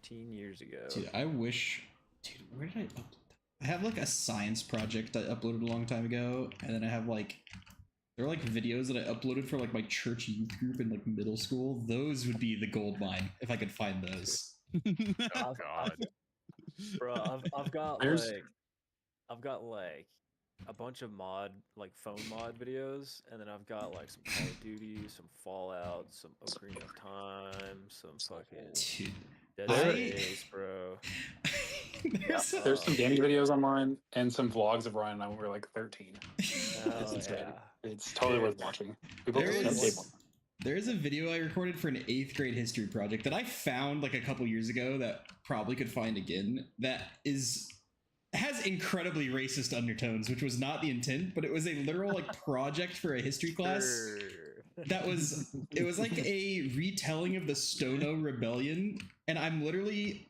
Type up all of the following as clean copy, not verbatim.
13 years ago. Dude, I wish. Dude, where did I upload that? I have like a science project I uploaded a long time ago, and then I have like there are like videos that I uploaded for like my church youth group in like middle school. Those would be the gold mine if I could find those. Oh God. Bro, There's- I've got like a bunch of phone mod videos, and then I've got like some Call of Duty, some Fallout, some Ocarina of Time, some fucking Dude, Dead I- Space, bro. There's some gaming videos online and some vlogs of Ryan and I when we were like 13. Oh, It's insane. yeah. It's totally worth watching. We both There have is- cable. There's a video I recorded for an 8th grade history project that I found like a couple years ago that probably could find again that has incredibly racist undertones, which was not the intent, but it was a literal like project for a history class. That was like a retelling of the Stono Rebellion, and I'm literally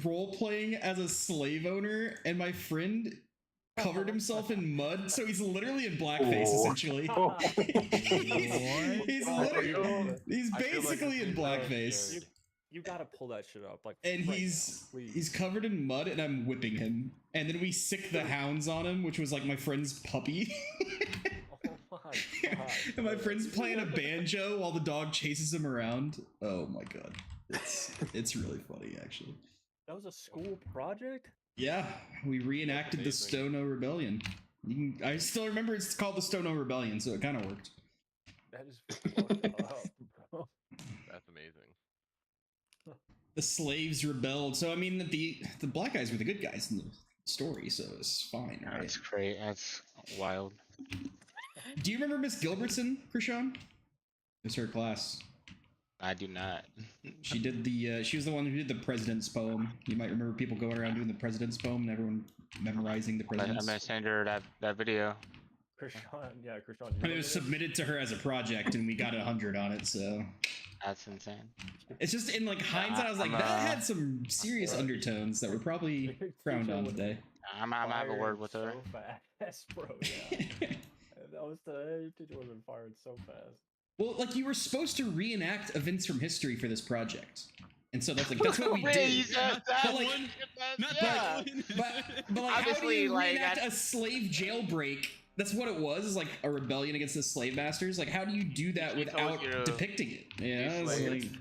role playing as a slave owner, and my friend covered himself in mud, so he's literally in blackface essentially. He's basically in blackface. You gotta pull that shit up, like. And right he's now, please. he's covered in mud, and I'm whipping him. And then we sick the hounds on him, which was like my friend's puppy. Oh my god. And my friend's playing a banjo while the dog chases him around. Oh my god, it's really funny actually. That was a school project? Yeah, we reenacted the amazing. Stono Rebellion. I still remember it's called the Stono Rebellion, so it kind of worked. That is fucked up, bro. That's amazing. The slaves rebelled. So I mean, the black guys were the good guys in the story, so it's fine, right? That's great. That's wild. Do you remember Miss Gilbertson, Krishan? It was her class. I do not. She did the. She was the one who did the president's poem. You might remember people going around doing the president's poem and everyone memorizing the I'm president's. gonna send her that video. Krishan. And it was submitted to her as a project, and we got 100 on it. So That's insane. it's just in like hindsight, I was like, I'm, that had some serious undertones that were probably frowned on today. I'm gonna have a word with her. So fast, bro. Yeah. That was today. Your teacher would have been fired so fast. Well, like you were supposed to reenact events from history for this project, and so that's what we Wait, did. you said that But, like, one? Not Yeah. that one. But like, how do Obviously, you like, reenact that's- a slave jailbreak? That's what it was. Is like a rebellion against the slave masters. Like, how do you do that She told without you depicting it? Yeah, these it was slaves- like,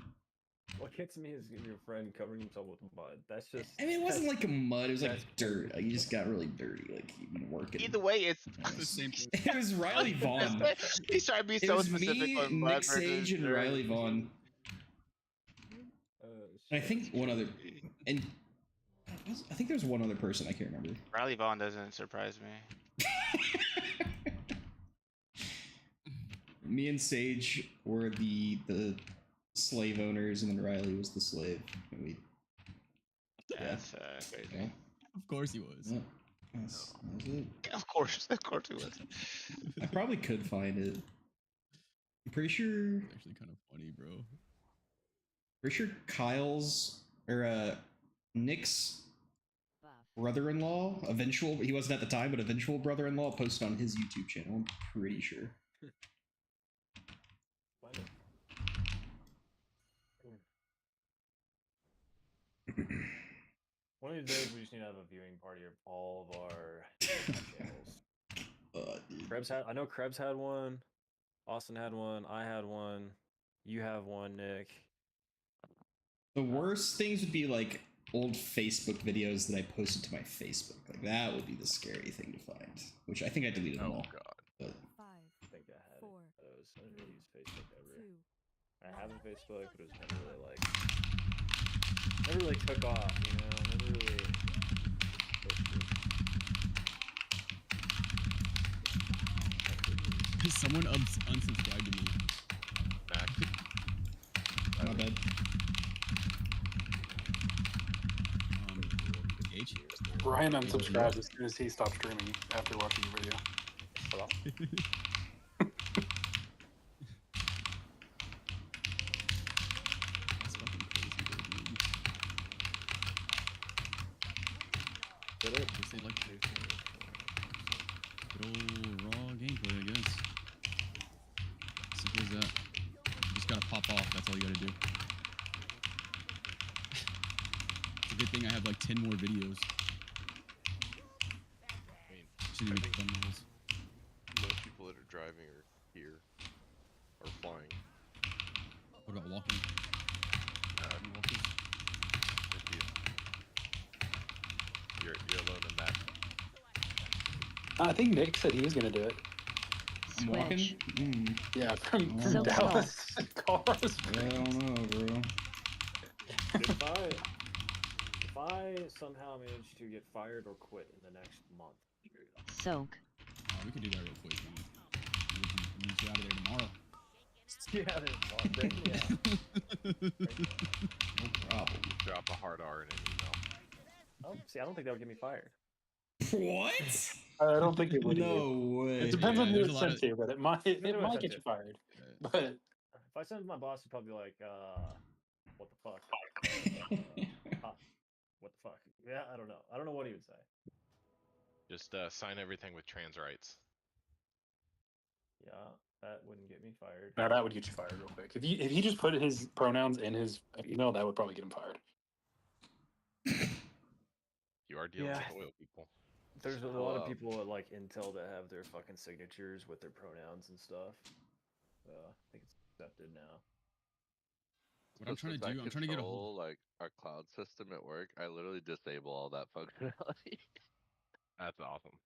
What gets me is your friend covering himself with mud. That's just. I mean, it wasn't like mud. It was like that's- dirt. Like, you just got really dirty. Like you've been working. Either way, it's It's the same thing. It was Riley Vaughn. He's trying to be It so was specific me, on blood Nick versus Sage, and dirt. Riley Vaughn. I think one other, and I think there's one other person I can't remember. Riley Vaughn doesn't surprise me. Me and Sage were the slave owners, and then Riley was the slave. And we, That's crazy. yeah, Of course he was. yeah, that's it. Of course it was. I probably could find it. I'm pretty sure. It's actually kind of funny, bro. Pretty sure Kyle's or Nick's brother-in-law, eventual. He wasn't at the time, but eventual brother-in-law posted on his YouTube channel. I'm pretty sure. One of these days, we just need to have a viewing party of all of our channels. Dude. I know Krebs had one. Austin had one. I had one. You have one, Nick. The worst things would be like old Facebook videos that I posted to my Facebook. Like that would be the scary thing to find. Which I think I deleted them Oh all. God. But I think I had Four, those. I didn't really use Facebook ever. 2, I have a Facebook, but it was never really took off. You know, never really. Someone unsubscribed to me. Back. my bad. H. Ryan unsubscribed as soon as he stopped streaming after watching the video. That's fucking crazy, bro, dude. Did it? They say like good old raw gameplay, I guess. Simple as that. You just gotta pop pop off. That's all you gotta do. It's a good thing I have like 10 more videos. I mean, Should I make think thumbnails. most people that are driving are here or flying. What about walking? If you're alone in that. I think Nick said he was gonna do it. I'm walking. Switch. Yeah, from So Dallas to Colorado I Springs. don't know, bro. If I somehow manage to get fired or quit in the next month, Soak. We can do that real quick. Man. We can get out of there tomorrow. No problem. Drop a hard R in an email. Oh, see, I don't think that would get me fired. What? I don't think it would. No way. It depends Yeah, on who there's it's a lot sent of- to, but it might Depends on who it's get sent you to. fired. Yeah. But If I send it to my boss, he'd probably be like, what the fuck? What the fuck? Yeah, I don't know. I don't know what he would say. Just sign everything with trans rights. Yeah, that wouldn't get me fired. now that would get you fired real quick. If he just put his pronouns in his email, that would probably get him fired. You are dealing Yeah. with oil people. There's a lot of people at like Intel that have their fucking signatures with their pronouns and stuff. I think it's accepted now. What I'm trying to do, I'm trying to get a hold. Like our cloud system at work. I literally disable all that functionality. That's awesome.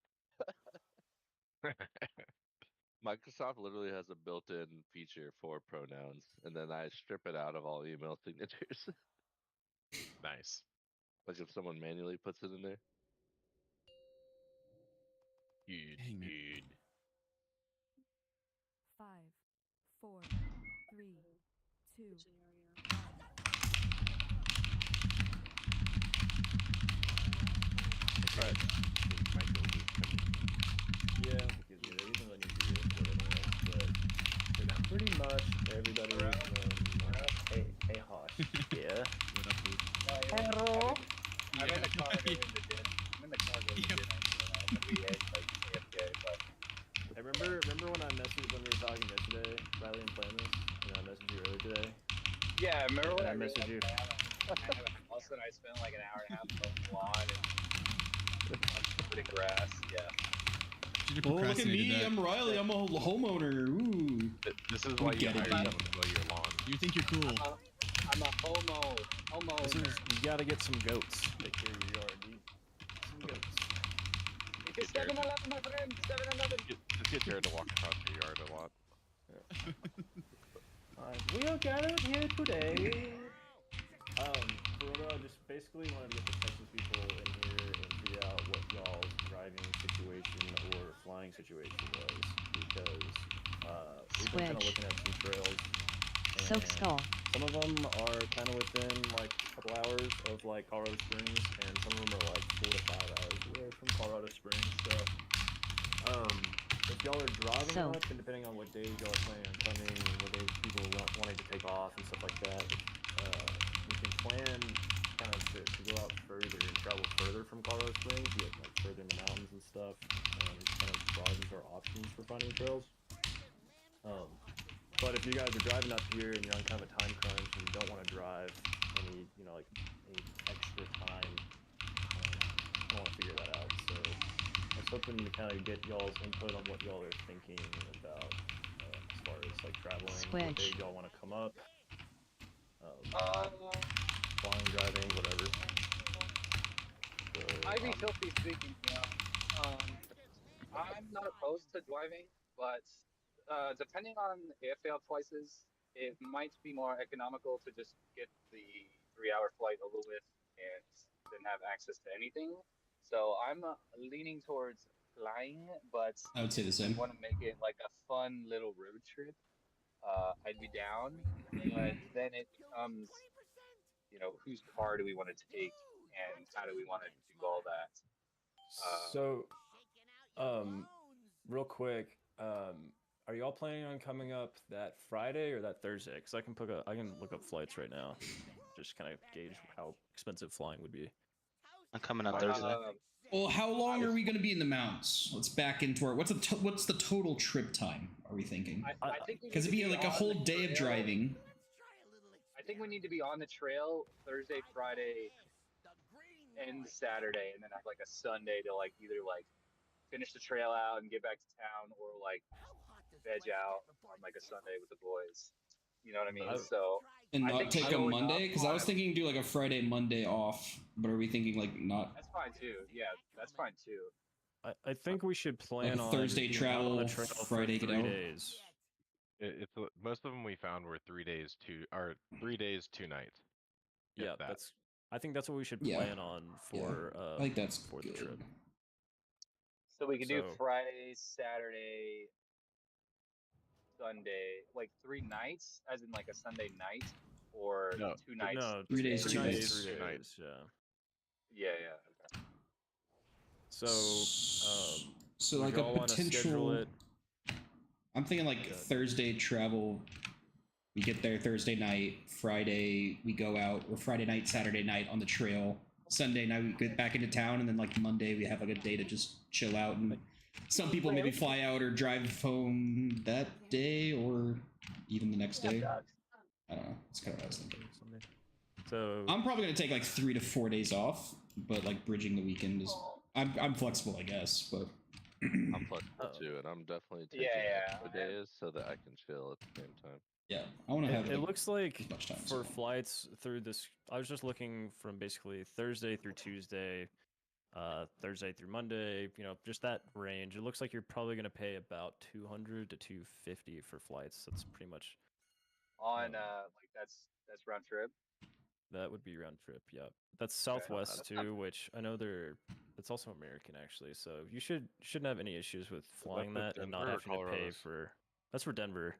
Microsoft literally has a built-in feature for pronouns, and then I strip it out of all email signatures. Nice. Like if someone manually puts it in there. Dude, Dang, man. dude. 5, 4, 3, 2, 1. Alright. Yeah, because yeah, they're using the new video, but pretty much everybody hey Hosh. Yeah. What up, dude? Hello. I'm Yeah. in the car in the gym. I'm in the car in the gym. When we had like AFK, but Hey, remember when I messaged when we were talking yesterday, Riley and playing this, and I messaged you earlier today? yeah, remember when And I I messaged you. I have a house and I spent like an hour and a half mowing the lawn and putting grass. Yeah. Should've Oh, look at procrastinated me. that. I'm Riley. I'm a homeowner. Ooh. This is why you get hire it, someone man. to mow your lawn. You think you're cool? I'm a homo. This is, you gotta get some goats. Take care of your yard, dude. Some goats. It's 7-Eleven, my friend. 7-Eleven. Just get Jared to walk across your yard a lot. We are gathered here today. Corona just basically wanted to get the Texas people in here and figure out what y'all's driving situation or flying situation was, because we've been kind of Switch. looking at some trails. Soak and skull. Some of them are kind of within like a couple hours of like Colorado Springs, and some of them are like 4 to 5 hours away from Colorado Springs. So, if y'all are driving So- up, and depending on what days y'all are planning on coming, and what days people wanting to take off and stuff like that, we can plan kind of to go out further and travel further from Colorado Springs, get like further in the mountains and stuff, and kind of broadens our options for finding trails. But if you guys are driving up here and you're on kind of a time crunch and you don't want to drive any, like any extra time, I want to figure that out. So I was hoping to kind of get y'all's input on what y'all are thinking about as far as like traveling, what Switch. days y'all want to come up, flying, driving, whatever. So, I'd be filthy speaking, I'm not opposed to driving, but depending on airfare prices, it might be more economical to just get the 3-hour flight over with and then have access to anything. So I'm leaning towards flying, but I would say the if same. you want to make it like a fun little road trip, I'd be down. But then it becomes, whose car do we want to take and how do we want to do all that? So, real quick, are y'all planning on coming up that Friday or that Thursday? Because I can look up flights right now, just kind of gauge how expensive flying would be. I'm coming on Thursday. Well, how long are we going to be in the mountains? Let's back into our. What's the total trip time? Are we thinking? I think we Because need it'd be to like a on whole the day of trail. driving. think we need to be on the trail Thursday, Friday, and Saturday, and then have like a Sunday to like either like finish the trail out and get back to town, or like veg out on like a Sunday with the boys. You know what I mean? I- So And I not think take a showing up Monday? Because I was on- thinking do like a Friday, Monday off. But are we thinking like not that's fine too. Yeah, that's fine too. I think we should plan a on Thursday being out on the travel, trail Friday for get 3 out? days. It's most of them we found were 3 days, 3 days, 2 nights. if Yeah, that. I think that's what we should Yeah. plan on for I think that's for the good. trip. So we can do So- Friday, Saturday, Sunday, like 3 nights, as in like a Sunday night, or No, 2 nights. No, 3 days, 3 2 nights, nights. 3 2 nights. days, yeah. Yeah, yeah. Okay. So, So would like y'all a wanna schedule potential. it? I'm thinking like Good. Thursday travel. We get there Thursday night. Friday we go out, or Friday night, Saturday night on the trail. Sunday night we get back into town, and then like Monday we have like a day to just chill out. And some people maybe fly out or drive home that day, or even the next day. I don't know. That's kind of what I was thinking. So I'm probably gonna take like 3 to 4 days off, but like bridging the weekend is. I'm flexible, I guess, but. I'm flexible Uh-oh. too, and I'm definitely taking Yeah, extra days so that I can chill at the same time. Yeah, I want to have. it like, looks like as much time as for possible. flights through this, I was just looking from basically Thursday through Tuesday, Thursday through Monday, just that range. It looks like you're probably going to pay about 200 to 250 for flights. That's pretty much, On like that's round trip. that would be round trip. Yeah. That's Southwest too, which I know it's also American actually. So you shouldn't have any issues with flying with that and not Denver or having to pay Colorado's? for, that's for Denver.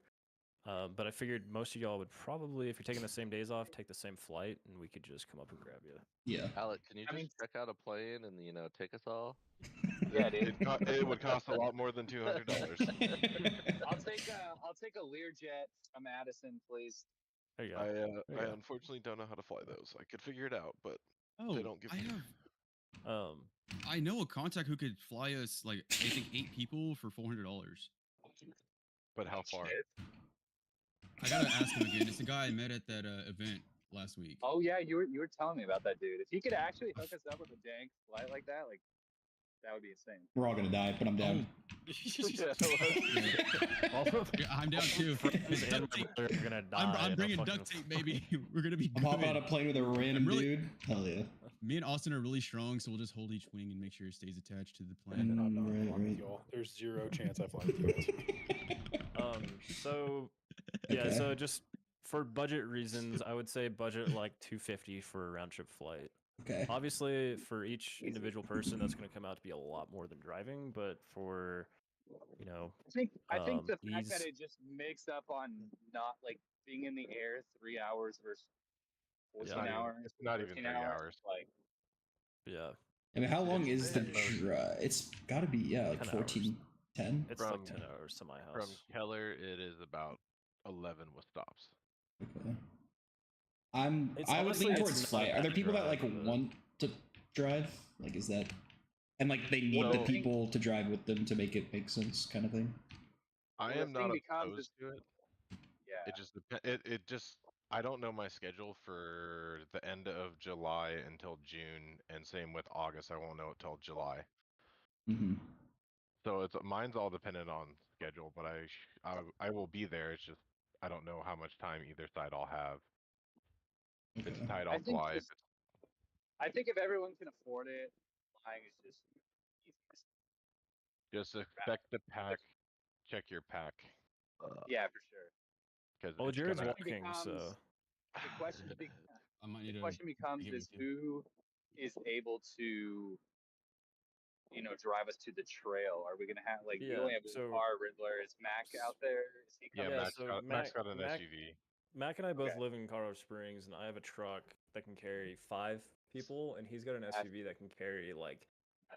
But I figured most of y'all would probably, if you're taking the same days off, take the same flight, and we could just come up and grab you. Yeah. Alec, can you I just mean- check out a plane and take us all? Yeah, dude. It would cost a lot more than $200. I'll take a Learjet from Addison, please. There you go. I There you go. unfortunately don't know how to fly those. I could figure it out, but Oh, they don't give I me. have. I know a contact who could fly us like I think 8 people for $400. But how far? Shit. I gotta ask him again. It's a guy I met at that event last week. Oh yeah, you were telling me about that dude. If he could actually hook us up with a dank flight like that would be insane. We're all gonna die, but I'm down. Yeah, I'm down too. Friends and Duct tape. we're gonna die. I'm in a bringing fucking duct tape, baby. We're gonna be I'm good. hopping on a plane with a random really- dude. Hell yeah. Me and Austin are really strong, so we'll just hold each wing and make sure it stays attached to the And plane. then I'm not Right, flying with right. y'all. There's zero chance I fly with you guys. So yeah, Okay. so just for budget reasons, I would say budget like 250 for a round trip flight. Okay. Obviously, for each individual person, that's going to come out to be a lot more than driving. But for I think the fact that ease- it just makes up on not like being in the air 3 hours versus 14 not even- hours. it's not even 13 3 hours. Like yeah, I mean, how long is the It's- drive? It's got to be like 10 14, 10. it's From- like 10 hours to my From house. Keller, it is about 11 with stops. Okay. It's I would lean honestly, it's towards not flight. Are that there people that drive, like but- want to drive? Like, is that and like they need the Well- people to drive with them to make it make sense, kind of thing? I Well, the am not thing becomes opposed to it. yeah. It just it just I don't know my schedule for the end of July until June, and same with August. I won't know it till July. Mm-hmm. So it's mine's all dependent on schedule, but I will be there. It's just I don't know how much time either side I'll have. If it's Okay. tight, I I'll think fly. If just- I think if everyone can afford it, flying is just easiest. Just expect the pack. Check your pack. Yeah, for sure. Because Oh, Jared's gonna- walking, so becomes- The question, I might need the to. question becomes give me is two. who is able to, drive us to the trail? Are we gonna have we Yeah, only have so- one car, Riddler? Is Mac out there? Is he yeah, coming? Yeah, Max, so Max got an Mac- SUV. Mac and I both Okay. live in Colorado Springs, and I have a truck that can carry 5 people, and he's got an SUV that can carry like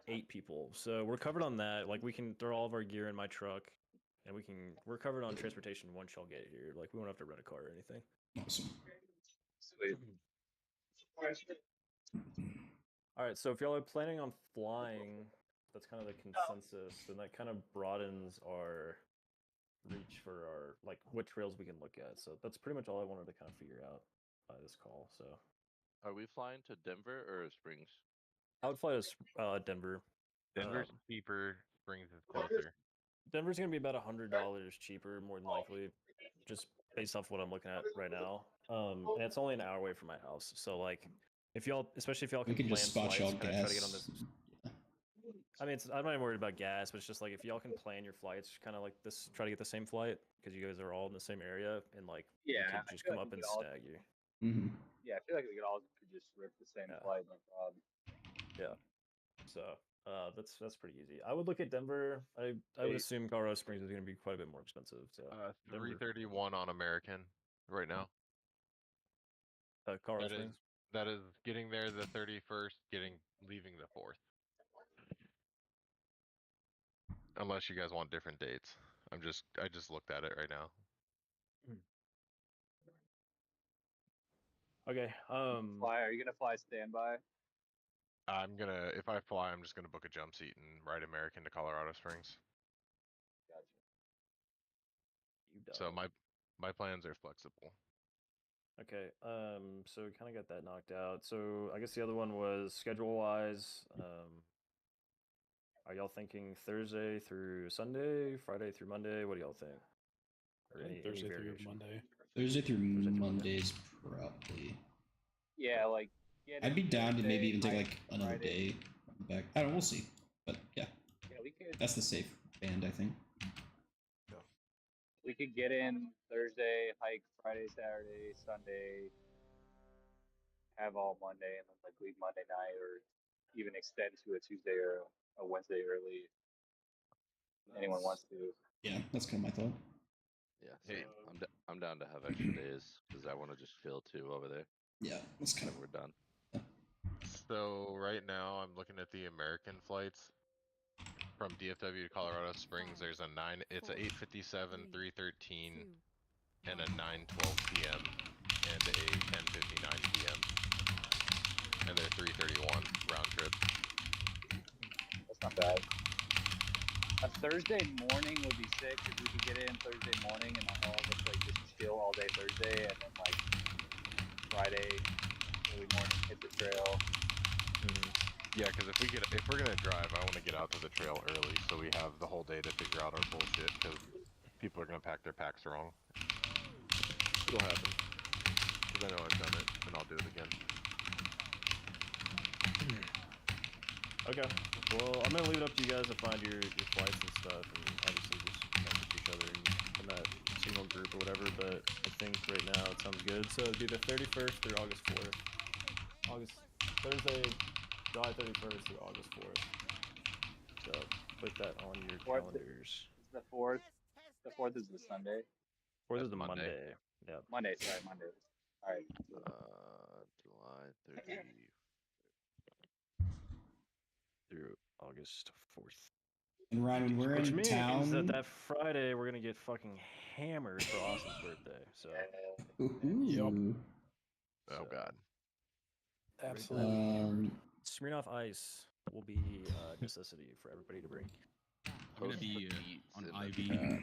8 people. So we're covered on that. Like we can throw all of our gear in my truck, and we're covered on transportation once y'all get here. Like we won't have to rent a car or anything. Awesome. Sweet. All right, so if y'all are planning on flying, that's kind of the consensus, and that kind of broadens our reach for our what trails we can look at. So that's pretty much all I wanted to kind of figure out. this call. So Are we flying to Denver or Springs? I would fly to Denver. Denver's cheaper, Springs is closer. Denver's gonna be about $100 cheaper, more than likely, just based off what I'm looking at right now. And it's only an hour away from my house, so like, if y'all, especially if y'all We can can plan just spot flights, y'all kinda try to get on gas. this. I mean, I'm not even worried about gas, but it's just like if y'all can plan your flights, kind of like this, try to get the same flight because you guys are all in the same area, and like, we Yeah, could I just feel come like up we and could all- snag you. Mm-hmm. Yeah, I feel like we could all could just rip the same Yeah. flight, no problem. So that's pretty easy. I would look at Denver. I would assume Colorado Springs is going to be quite a bit more expensive. So Denver, 331 on American right now. Colorado That is Springs. that is getting there the 31st, leaving the 4th. Unless you guys want different dates. I just looked at it right now. Okay. Are you gonna fly standby? If I fly, I'm just gonna book a jump seat and ride American to Colorado Springs. Gotcha. You So dog. my plans are flexible. Okay. So we kind of got that knocked out. So I guess the other one was schedule wise. Are y'all thinking Thursday through Sunday, Friday through Monday? What do y'all think? Or any Thursday through variation? Monday. Thursday through Thursday through Monday. Mondays, probably. Yeah, like get I'd be in down to maybe Thursday, even take hike like another Friday. day back. I don't know, we'll see. But yeah, Yeah, we could that's the safe band, I think. get in Thursday, hike Friday, Saturday, Sunday, have all Monday, and then like leave Monday night, or even extend to a Tuesday or a Wednesday early. If anyone wants to. Yeah, that's kind of my thought. Yeah, Hey. I'm down to have extra days because I want to just chill too over there. Yeah, that's kind Whenever we're done. So right now I'm looking at the American flights from DFW to Colorado Springs. There's it's a 8:57, 3:13, and a 9:12 p.m. and a 10:59 p.m. and they're 3:31 round trip. That's not bad. A Thursday morning would be sick if we could get in Thursday morning and all of us like just chill all day Thursday, and then like Friday early morning hit the trail. Yeah, because if we're gonna drive, I want to get out to the trail early so we have the whole day to figure out our bullshit. Because people are gonna pack their packs wrong. It'll happen. Because I know I've done it, and I'll do it again. Okay. Well, I'm gonna leave it up to you guys to find your flights and stuff, and obviously just message each other in that single group or whatever. But I think right now it sounds good. So it'd be the 31st through August 4th. Thursday, July 31st through August 4th. So put that on your calendars. It's the 4th. The 4th is the Sunday. 4th is That's the Monday. Monday. Yeah. Monday, sorry, Monday. All right. July 30 Through August 4th. And Ryan, when we're Which in means town, that Friday we're gonna get fucking hammered for Austin's birthday. So Ooh. Oh god. Absolutely. Smirnoff Ice will be a necessity for everybody to bring. I'm gonna Post be the beats on in the IV. chat,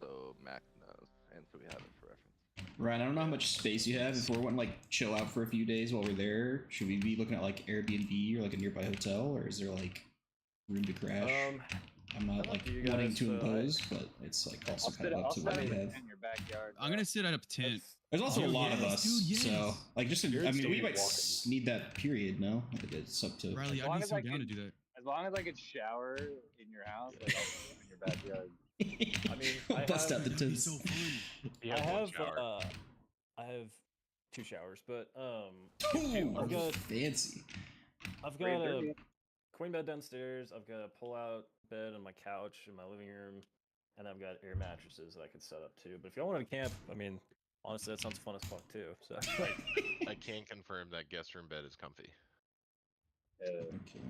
so Mac knows, and so we have it for reference. Ryan, I don't know how much space you have. If we're wanting to like chill out for a few days while we're there, should we be looking at like Airbnb or like a nearby hotel, or is there like room to crash? I'm not up like to you wanting guys, to so impose, but it's like also kind of up to what we have. In your backyard. I'm gonna sit at a tent. There's also a Dude, lot of yes, us, dude, so yes. like just You're I mean, we still might walking. need that period. No, like, it's up to. Riley, As long I'd be as so I down to can- do that. As long as I could shower in your house, like I'll swim in your backyard. I mean, I Bust have- out the That'd be tits. so fun. He I has one have shower. I have 2 showers, but Ooh, I've got fancy. I've got a queen bed downstairs. I've got a pull-out bed on my couch in my living room, and I've got air mattresses that I could set up too. But if y'all wanted to camp, I mean, honestly, that sounds fun as fuck too. So I can confirm that guest room bed is comfy. Okay.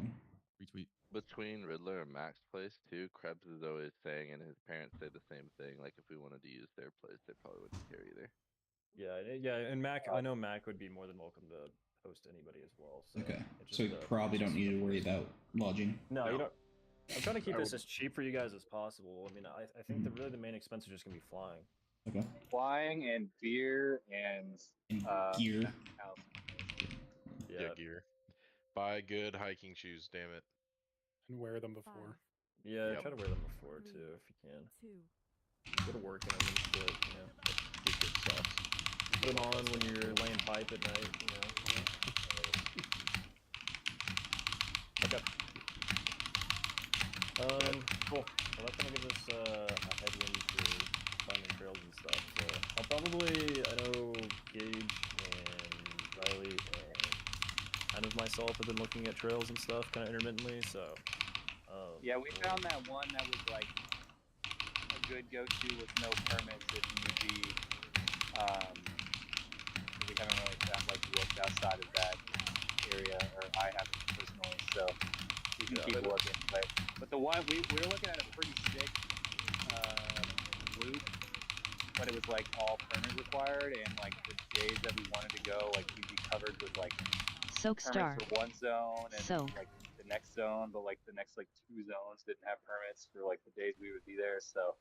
Retweet. Between Riddler and Mac's place too, Krebs is always saying, and his parents say the same thing. Like if we wanted to use their place, they probably wouldn't care either. yeah, and Mac, I know Mac would be more than welcome to host anybody as well. So Okay. it's So we just, probably it's don't just need to the worry person. about lodging. No, No. you don't. I'm trying to keep I this would- as cheap for you guys as possible. I mean, I think really the main expense is just gonna be flying. Okay. Flying and beer and And Gear. house. Yeah, gear. Buy good hiking shoes, damn it. And wear them before. yeah. Yep. Try to wear them before too, if you can. 2. Go to work in them and shit. You know, Get good socks. put them on when you're laying pipe at night. You know. Okay. Cool. Well, that's gonna give us a headwind to finding trails and stuff. So I'll probably, I know Gage and Riley and kind of myself have been looking at trails and stuff kind of intermittently. So Yeah, we found that one that was like a good go-to with no permits if need be. We haven't really found like looked outside of that area, or I haven't personally. So we can keep looking. But the one we were looking at a pretty sick loop, but it was like all permit required, and like the days that we wanted to go, like we'd be covered with like Soak Star. permits for one zone and Soak. like the next zone, but like the next like 2 zones didn't have permits for like the days we would be there. So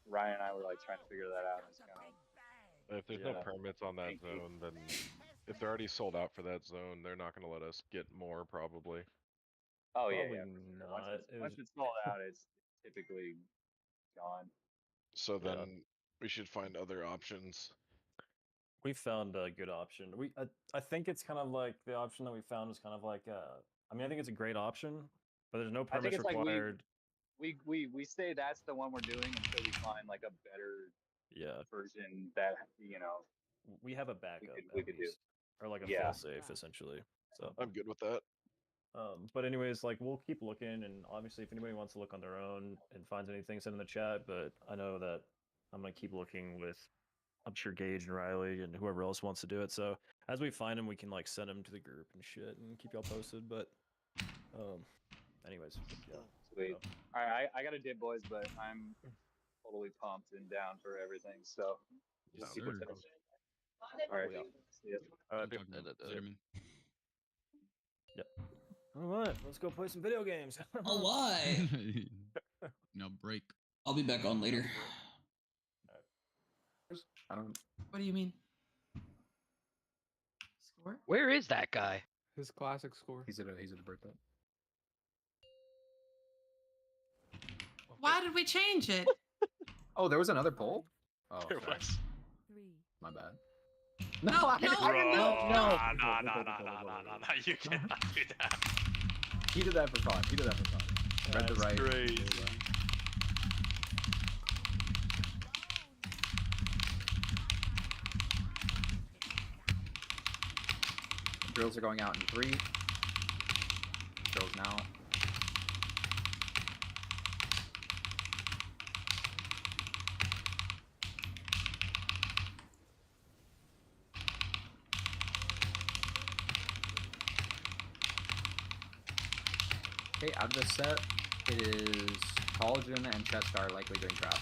Ryan and I were like trying to figure that out. And it's kind of If there's no Yeah. permits on that zone, then if they're already sold out for that zone, they're not gonna let us get more probably. oh probably yeah, for sure. not. Once it's sold out, it's typically gone. So Yeah. then we should find other options. We found a good option. I think it's kind of like the option that we found was kind of like I mean, I think it's a great option, but there's no I think permits it's like required. we say that's the one we're doing until we find like a better Yeah, version that we have a backup we at could do. least, or like a Yeah. fail safe essentially. So I'm good with that. but anyways, like we'll keep looking, and obviously if anybody wants to look on their own and finds anything, send in the chat. But I know that I'm gonna keep looking with, I'm sure Gage and Riley and whoever else wants to do it. So as we find them, we can like send them to the group and shit and keep y'all posted. But anyways, yeah. Sweet. So, All right, I got a dip, boys, but I'm totally pumped and down for everything. So Yes, just keep sir. it touch. All right. yeah. See ya. All right, Talk about it later, man. all right, let's go play some video games. Oh, why? Now break. I'll be back on later. I don't. What do you mean? Score? Where is that guy? His classic score. He's at a birthday. Why did we change it? Oh, there was another poll. Oh, There sorry. was. 3. My bad. No, I no, didn't know. no. No, you cannot do that. He did that for fun. He did that for fun. Read the right. Crazy. Drills are going out in 3. Drills now. Okay, out of this set, it is Collagen and Chestar likely doing traps.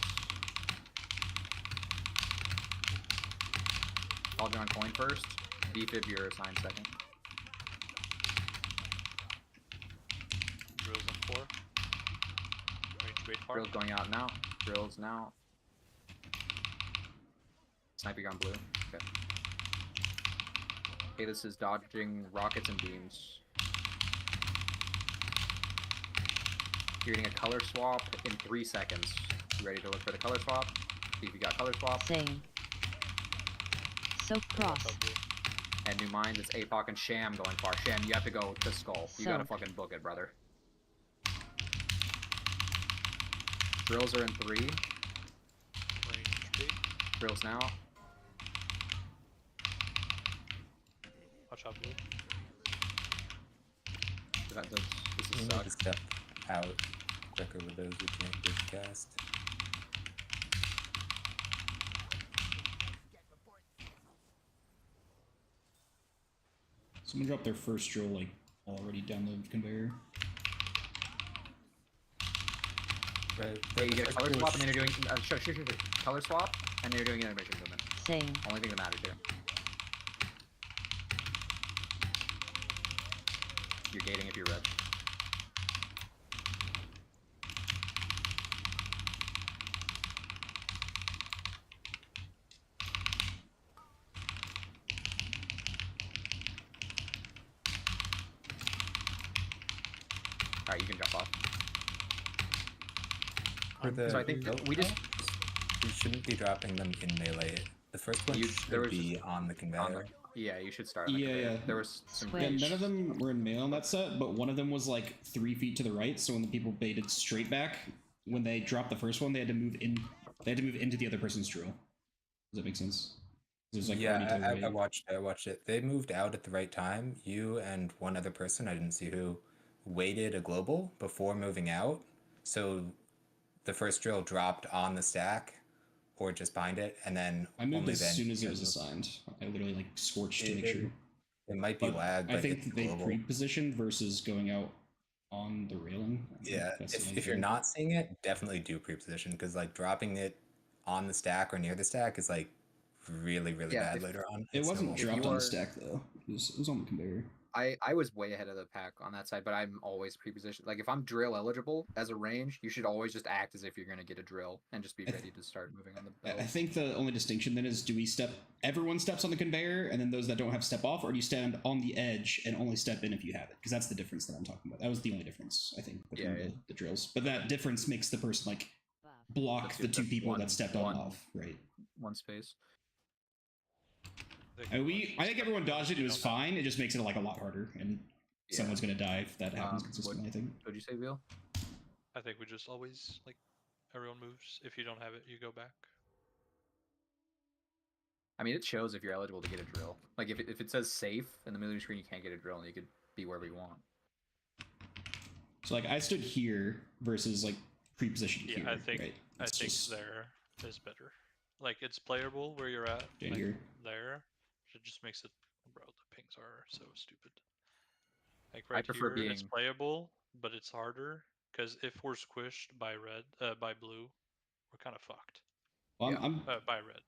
Collagen on coin first. Defib, you're assigned second. Drills in 4. Wait for Drills going out now. Drills now. Sniper gun blue. Okay. Okay, this is dodging rockets and beams. You're getting a color swap in 3 seconds. You ready to look for the color swap? See if you got color swap. Same. Soak Cross. And new minds, it's APOC and Sham going far. Sham, you have to go to Skull. You gotta Soak. fucking book it, brother. Drills are in 3. Range 3. Drills now. Watch out, blue. This We is need suck. to step out quicker with those who can't get cast. Someone dropped their first drill like already down the conveyor. Right. Hey, you get a color swap and then you're doing color swap and then you're doing animation movement. Same. Only thing that matters here. You're gating if you're red. Alright, you can jump off. For the So I think build we just we shouldn't be dropping them in melee. The first one there should was be just on the conveyor. on the, yeah, you should start. On the Yeah, conveyor. yeah. There was some. Switch. Yeah, none of them were in melee on that set, but one of them was like 3 feet to the right. So when the people baited straight back, when they dropped the first one, they had to move in. They had to move into the other person's drill. Does that make sense? There's like already to the Yeah, I right. watched it. They moved out at the right time. You and one other person, I didn't see who, waited a global before moving out. So the first drill dropped on the stack or just behind it, and then I moved only as then soon as it you was guys assigned. I literally like scorched to It- make it- sure. It might be But lag, but I think it's that they global. pre-positioned versus going out on the railing. I think Yeah, that's the only if you're thing. not seeing it, definitely do pre-position because like dropping it on the stack or near the stack is like really Yeah, bad if- later on. It It's wasn't normal. dropped you on are- the stack though. It was on the conveyor. I was way ahead of the pack on that side, but I'm always pre-positioned. Like if I'm drill eligible as a range, you should always just act as if you're gonna get a drill and just be ready to start moving on the I build. think the only distinction then is, do we step? Everyone steps on the conveyor, and then those that don't have step off, or do you stand on the edge and only step in if you have it? Because that's the difference that I'm talking about. That was the only difference I think between Yeah, the drills. But that difference makes the person like block the two people that stepped on off, right? One space. And I think everyone dodged it. It was fine. It just makes it like a lot harder, and someone's gonna die if that happens consistently. I think. What'd you say, Veal? I think we just always, like, everyone moves. If you don't have it, you go back. I mean, it shows if you're eligible to get a drill. Like if it says safe in the middle of your screen, you can't get a drill, and you could be wherever you want. So like I stood here versus like pre-positioned Yeah, here. I think right? I It's think just there is better. Like it's playable where you're at. Down Like, here. there. It just makes it, bro. The pings are so stupid. Like I right prefer here, it's being- playable, but it's harder because if we're squished by by blue, we're kind of fucked. Well, By red.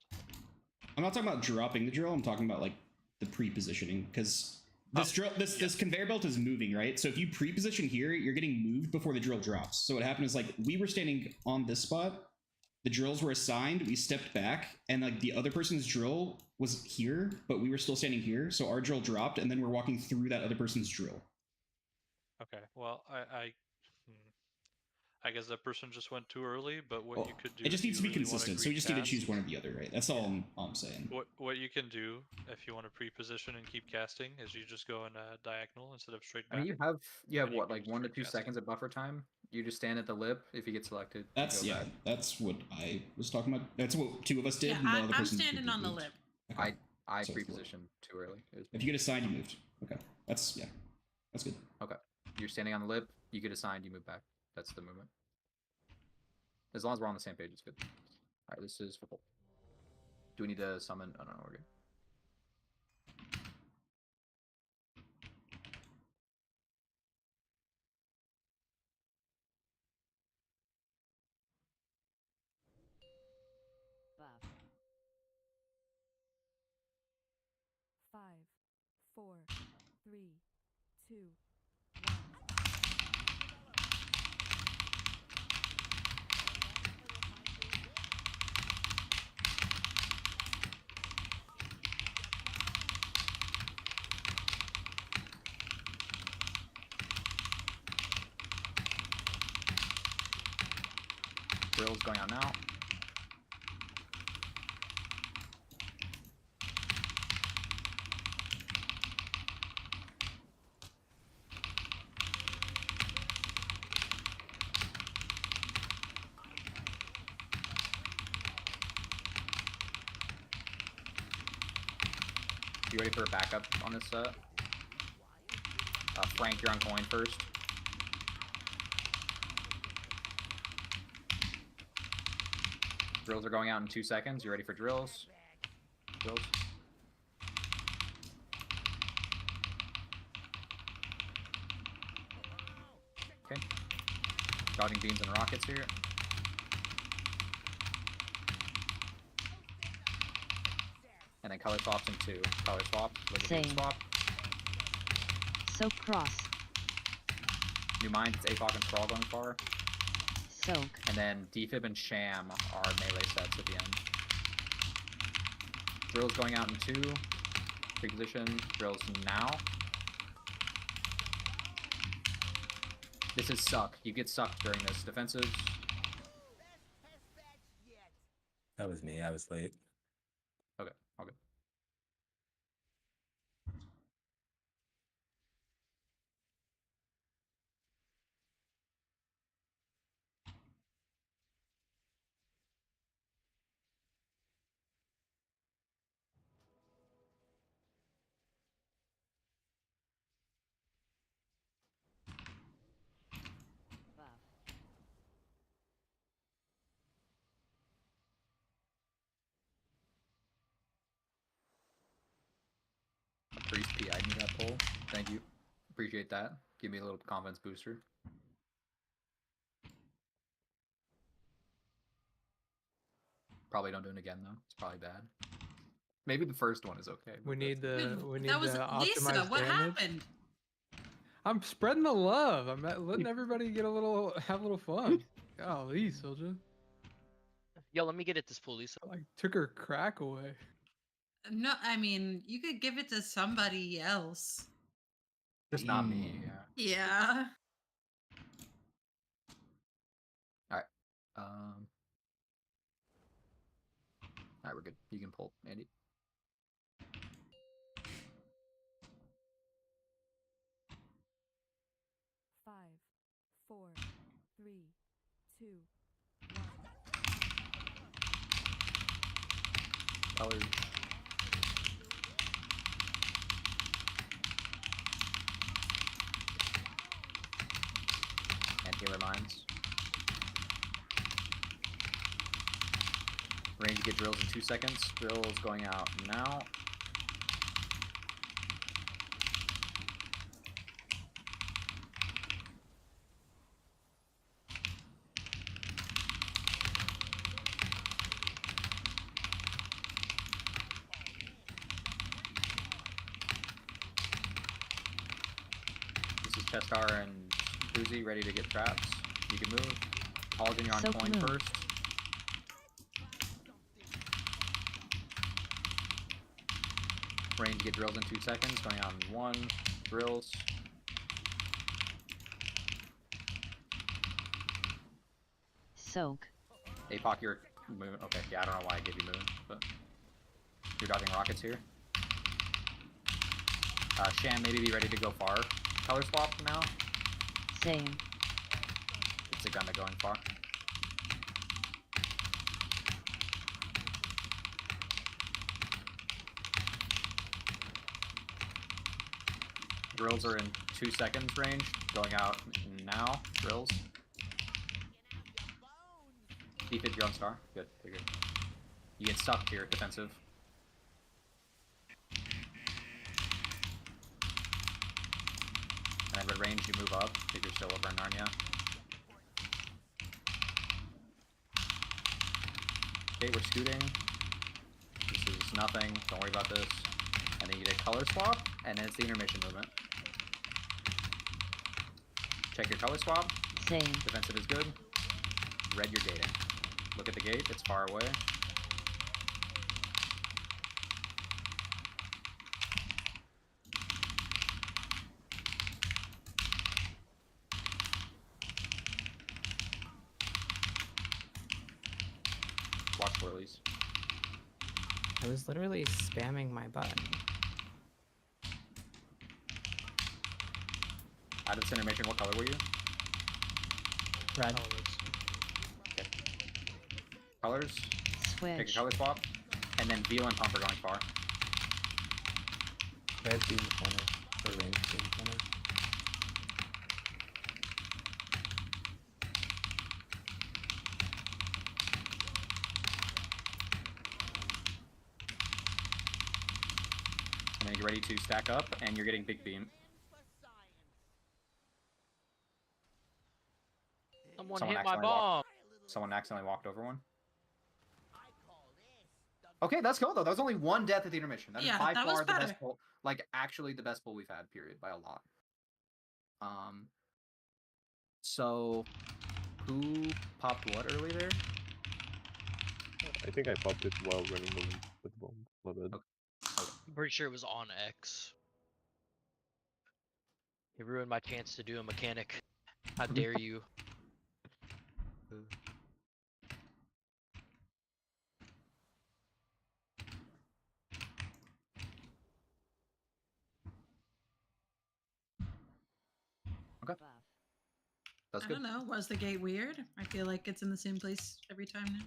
I'm not talking about dropping the drill. I'm talking about like the pre-positioning because this conveyor belt is moving, right? So if you pre-position here, you're getting moved before the drill drops. So what happened is like we were standing on this spot, the drills were assigned, we stepped back, and like the other person's drill was here, but we were still standing here. So our drill dropped, and then we're walking through that other person's drill. Okay. Well, I guess that person just went too early. But what you could do. It just if needs to you be really wanna consistent. So we just need to recast- choose one or the other, right? That's all I'm saying. What you can do if you want to pre-position and keep casting is you just go in diagonal instead of straight I back. mean, you have And you what, can like just 1 to keep 2 casting. seconds of buffer time. You just stand at the lip. If you get selected, you That's go yeah. back. That's what I was talking about. That's what two of us did. Yeah, and the other I'm person standing on the moved. lip. Okay. I So- pre-positioned too early. It was If you get assigned, you moved. Okay, that's good. Okay. You're standing on the lip, you get assigned, you move back. That's the movement. As long as we're on the same page, it's good. Alright, this is for full. Do we need to summon? Oh, no, we're good. Buff. 5, 4, 3, 2, 1. Drill's going on now. You ready for a backup on this set? Frank, you're on coin first. Drills are going out in 2 seconds. You ready for drills? Drills. Okay. Dodging beams and rockets here. And then color swaps in 2. Color swap, liquid beam Same. swap. Soak cross. New mind, it's AFOG and Sprawl going far. Soak. And then Defib and Sham are melee sets at the end. Drills going out in 2. Pre-position. Drills now. This is suck. You get sucked during this. Defensives. That was me. I was late. Okay, all good. Priest PI'd me that poll. Thank you. Appreciate that. Give me a little confidence booster. Probably don't do it again though. It's probably bad. Maybe the first one is okay. We but need that's- the we need That was the Lisa. optimized What damage. happened? I'm spreading the love. I'm letting everybody get a little have a little fun. Golly, Soldier. Yo, let me get at this pool, Lisa. Like took her crack away. No, I mean, you could give it to somebody else. Just not me. Yeah. Yeah. All right. All right, we're good. You can pull, Andy. Five, four, three, two, Colors. And healer mines. Range to get drills in 2 seconds. Drills going out now. This is Chestar and Boozy ready to get traps. You can move. Paladin, you're on Soak coin move. first. Range to get drills in 2 seconds. Going out in 1. Drills. Soak. APOC, you're moving. Okay, yeah, I don't know why I gave you moon, but you're dodging rockets here. Shan, maybe be ready to go far. Color swap now. Same. It's a gun to going far. Drills are in 2 seconds range. Going out now. Drills. Defib, you're on star. Good, you're good. You get stuck here, defensive. And then red range, you move up if you're still over in Narnia. Okay, we're scooting. This is nothing. Don't worry about this. And then you get a color swap, and then it's the intermission movement. Check your color swap. Same. Defensive is good. Red, you're gating. Look at the gate, it's far away. Watch swirlies. I was literally spamming my button. Out of this intermission, what color were you? Red. Okay. Colors. Pick a Switch. color swap. And then Veal and Pump are going far. Red being corner. Or range being corner. And then you're ready to stack up, and you're getting big beam. Someone Someone hit my accidentally bomb. Someone accidentally walked over one. Okay, that's cool though. That was only one death at the intermission. That is Yeah, by that was far the better. best pull. Like actually the best pull we've had, period, by a lot. So who popped what early there? I think I popped it while running the bomb. My bad. I'm pretty sure it was on X. He ruined my chance to do a mechanic. How dare you? Okay. That's I good. don't know. Was the gate weird? I feel like it's in the same place every time now.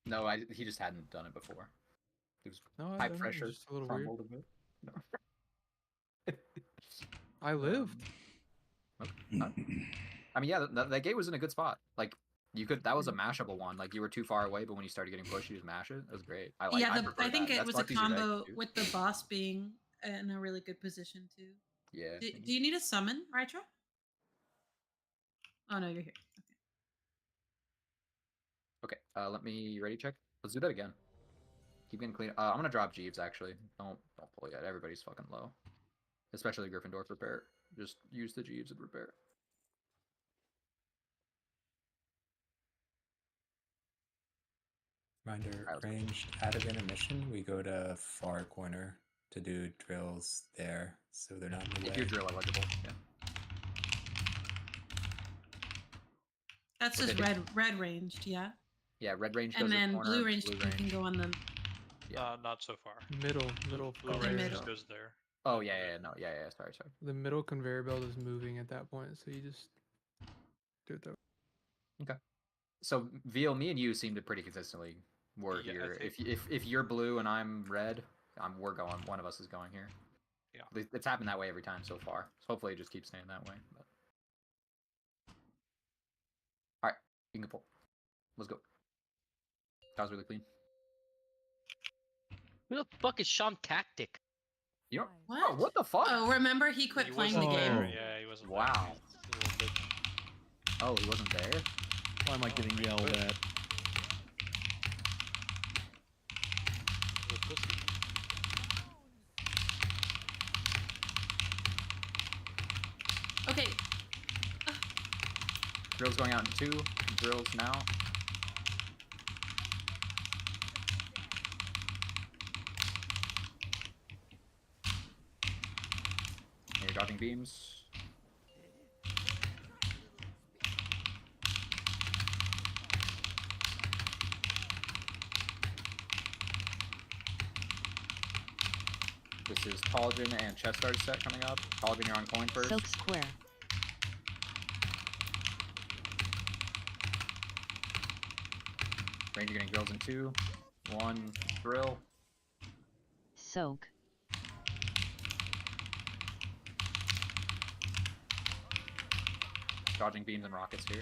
No, he just hadn't done it before. It was No, I high don't know, pressure. just a little weird. crumbled a bit. No. I lived. I mean, yeah, that gate was in a good spot. Like, you could, that was a mashable one. Like, you were too far away, but when you started getting pushed, you just mash it. That was great. Yeah, I prefer I think that. it That's was a much easier to combo execute. with the boss being in a really good position too. Yeah. Do you need a summon, Rytra? Oh no, you're here. Okay, let me ready check. Let's do that again. Keep getting clean. I'm gonna drop Jeeves actually. Don't pull yet. Everybody's fucking low. Especially Gryffindor repair. Just use the Jeeves and repair. Reminder, ranged out of intermission, we go to far corner to do drills there, so they're not in the way. If you're drill eligible, yeah. That's Which I just think- red ranged, yeah. Yeah, red range And goes to then corner, blue ranged blue you can range. go on the Not so far. Middle Blue conveyor range belt. goes there. Oh yeah, no, yeah, sorry. The middle conveyor belt is moving at that point, so you just do it that way. Okay. So Veal, me and you seem to pretty consistently work Yeah, I here. think- If you're blue and I'm red, we're going. One of us is going here. Yeah. It's happened that way every time so far. So hopefully it just keeps staying that way. But... All right, you can pull. Let's go. That was really clean. Who the fuck is Sean Tactic? You don't. What? Oh, what the fuck? Oh, remember he quit playing the wasn't game. there, Yeah, he wasn't. Wow. There. He's a little bitch. Oh, he wasn't there. Why am I getting yelled at? He's a pussy. Okay, Drill's going out in 2. Drills now. You're dropping beams. This is Collagen and Chest Guard set coming up. Collagen, you're on coin first. Silk Square. Ranger getting drills in 2. 1 drill. Soak. Dodging beams and rockets here.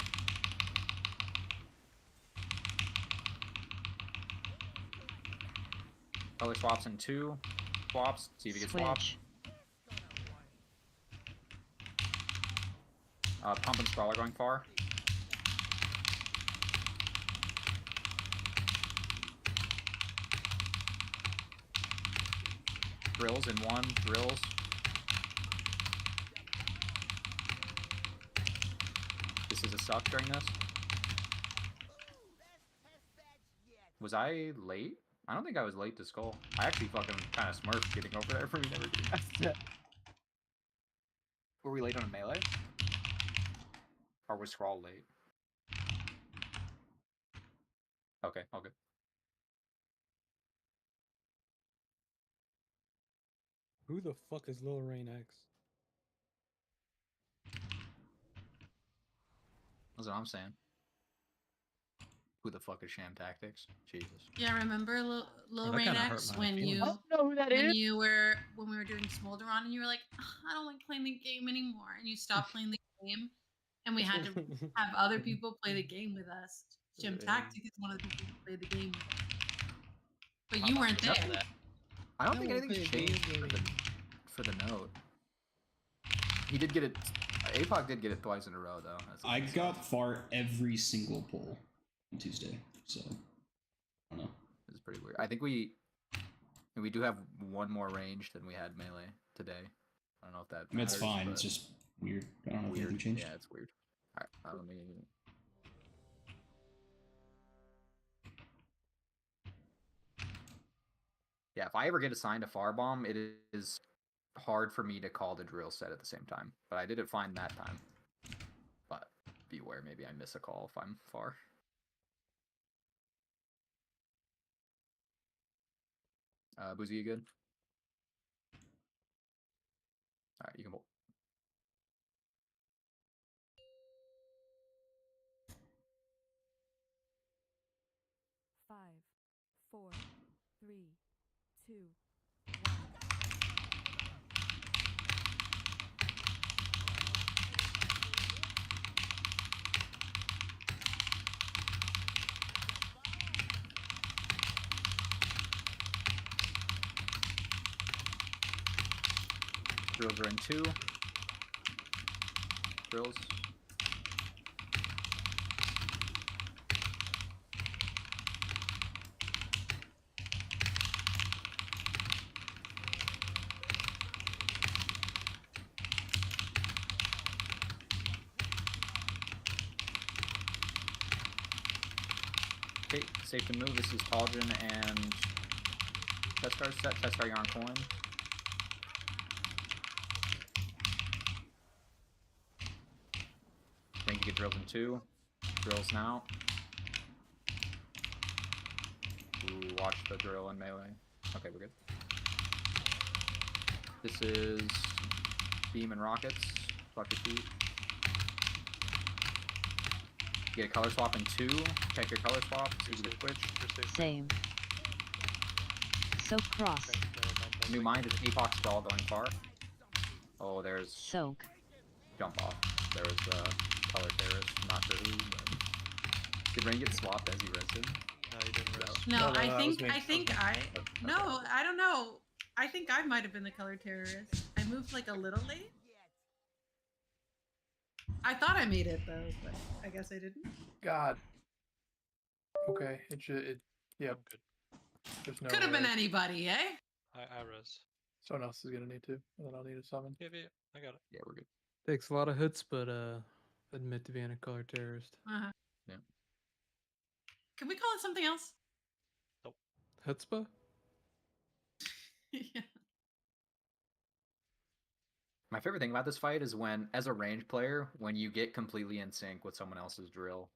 Color swaps in 2. Swaps. See if he gets swapped. Switch. Pump and Sprawler going far. Drills in 1. Drills. This is a suck during this. Was I late? I don't think I was late to Skull. I actually fucking kind of smurfed getting over there for me never getting past that. Were we late on a melee? Or was Scrawl late? Okay, all good. Who the fuck is Lil Rain X? That's what I'm saying. Who the fuck is Sham Tactics? Jesus. yeah, remember Lil That Rain kinda hurt X my when feelings. you I don't know who that when is. you were when we were doing Smolderon and you were like, "Ugh, I don't like playing the game anymore, and you stopped playing the game, and we had to have other people play the game with us. Jim Tactic is one of the people who played the game with us. But you weren't there. I don't I think won't anything's play a changed game for the note. He did get it. APOC did get it twice in a row though. That's I got far every single pull on Tuesday, so I don't know. It's pretty weird. I think we do have one more range than we had melee today. I don't know if that. I mean, it's matters, fine. but It's just weird. I don't know if weird. anything changed. Yeah, it's weird. All right, let me. Yeah, if I ever get assigned a Farbomb, it is hard for me to call the drill set at the same time. But I did it fine that time. beware, maybe I miss a call if I'm far. Boozy, you good? Alright, you can bolt. Five, four, three, two, Drills are in 2. Drills. Okay, safe to move. This is Cauldron and Chestar set. Chestar, you're on coin. Think you get drills in 2. Drills now. Ooh, watch the drill in melee. Okay, we're good. This is beam and rockets. Watch your feet. Get a color swap in 2. Check your color swap. See the switch. Same. Soak cross. New mind is Epoch Sprawl going far. Oh, there's Soak. jump off. There was color terrorist. Not sure who. But... Did Rain get swapped as he rested? No, he didn't rest. No, No, I that think was me. No, I don't know. I think I might have been the color terrorist. I moved like a little late. I thought I made it though, but I guess I didn't. God. Okay, it should. Yep. I'm good. There's no. Could have been way. anybody, eh? I res. Someone else is gonna need to, and then I'll need a summon. Yeah, I got it. Yeah, we're good. Takes a lot of hits, but admit to being a color terrorist. Uh-huh. Yeah. Can we call it something else? Chutzpah? Yeah. My favorite thing about this fight is when, as a range player, when you get completely in sync with someone else's drill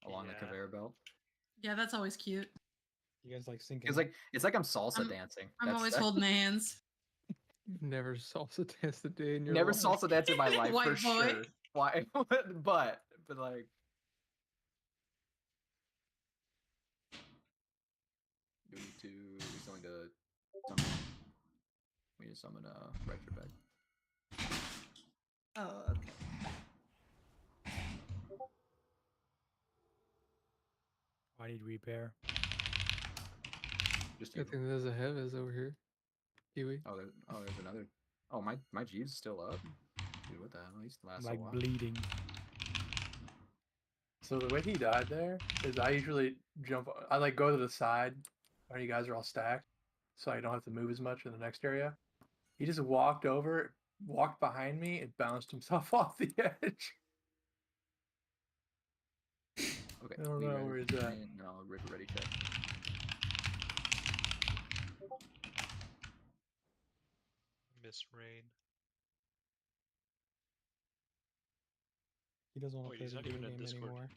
along the Yeah. conveyor belt. Yeah, that's always cute. You guys like syncing? It's like I'm salsa dancing. I'm That's- always holding hands. You've never salsa danced a day in your Never life. salsa danced in my life White for boy. sure. Why? but like. We need to. We still need to summon. We need to summon Retro back. Oh, okay. I need repair. Just I think there's a Heves over here. Kiwi. there's another. Oh, my Jeeves is still up. Dude, what the hell? He's I'm last like a while. bleeding. So the way he died there is I usually jump. I like go to the side where you guys are all stacked, so I don't have to move as much in the next area. He just walked over, walked behind me, and bounced himself off the edge. Okay. I don't we know ready? where he's at. No, ready check. Miss Rain. He doesn't want Wait, to play he's the not even game in Discord. anymore.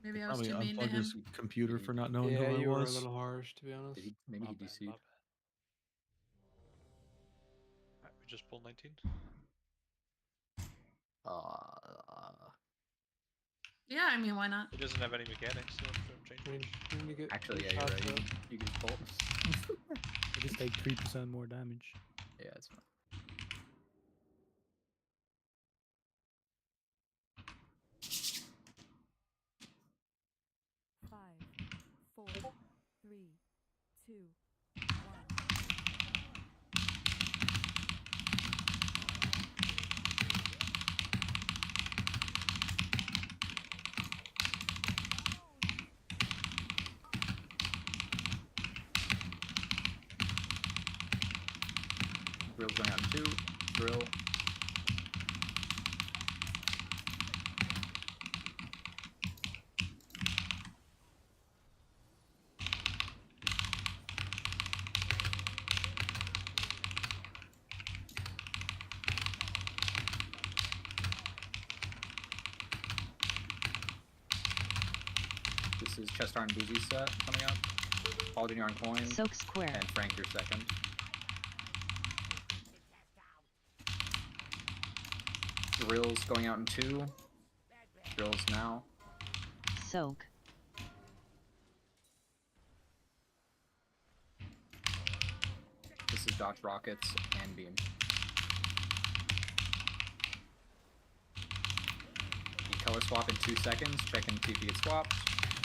Maybe I was Probably too mean to unplugged him. his computer for not knowing Yeah, who I you were a was. little harsh, to be honest. Maybe My he bad, DC'd. my bad. Alright, we just pulled 19. Yeah, I mean, why not? It doesn't have any mechanics, so change I mean, you need to get Actually, yeah, two you're shots right. up. You can just bolt. I just take 3% more damage. Yeah, it's fine. Five, four, three, two, Drill's going out in 2. Drill. This is Chestar and Boozy's set coming up. Paul Jr. on coin. Soak square. And Frank, your second. Drills going out in 2. Drills now. Soak. This is Dodge Rockets and Beam. You color swap in 2 seconds. Check and see if you get swapped.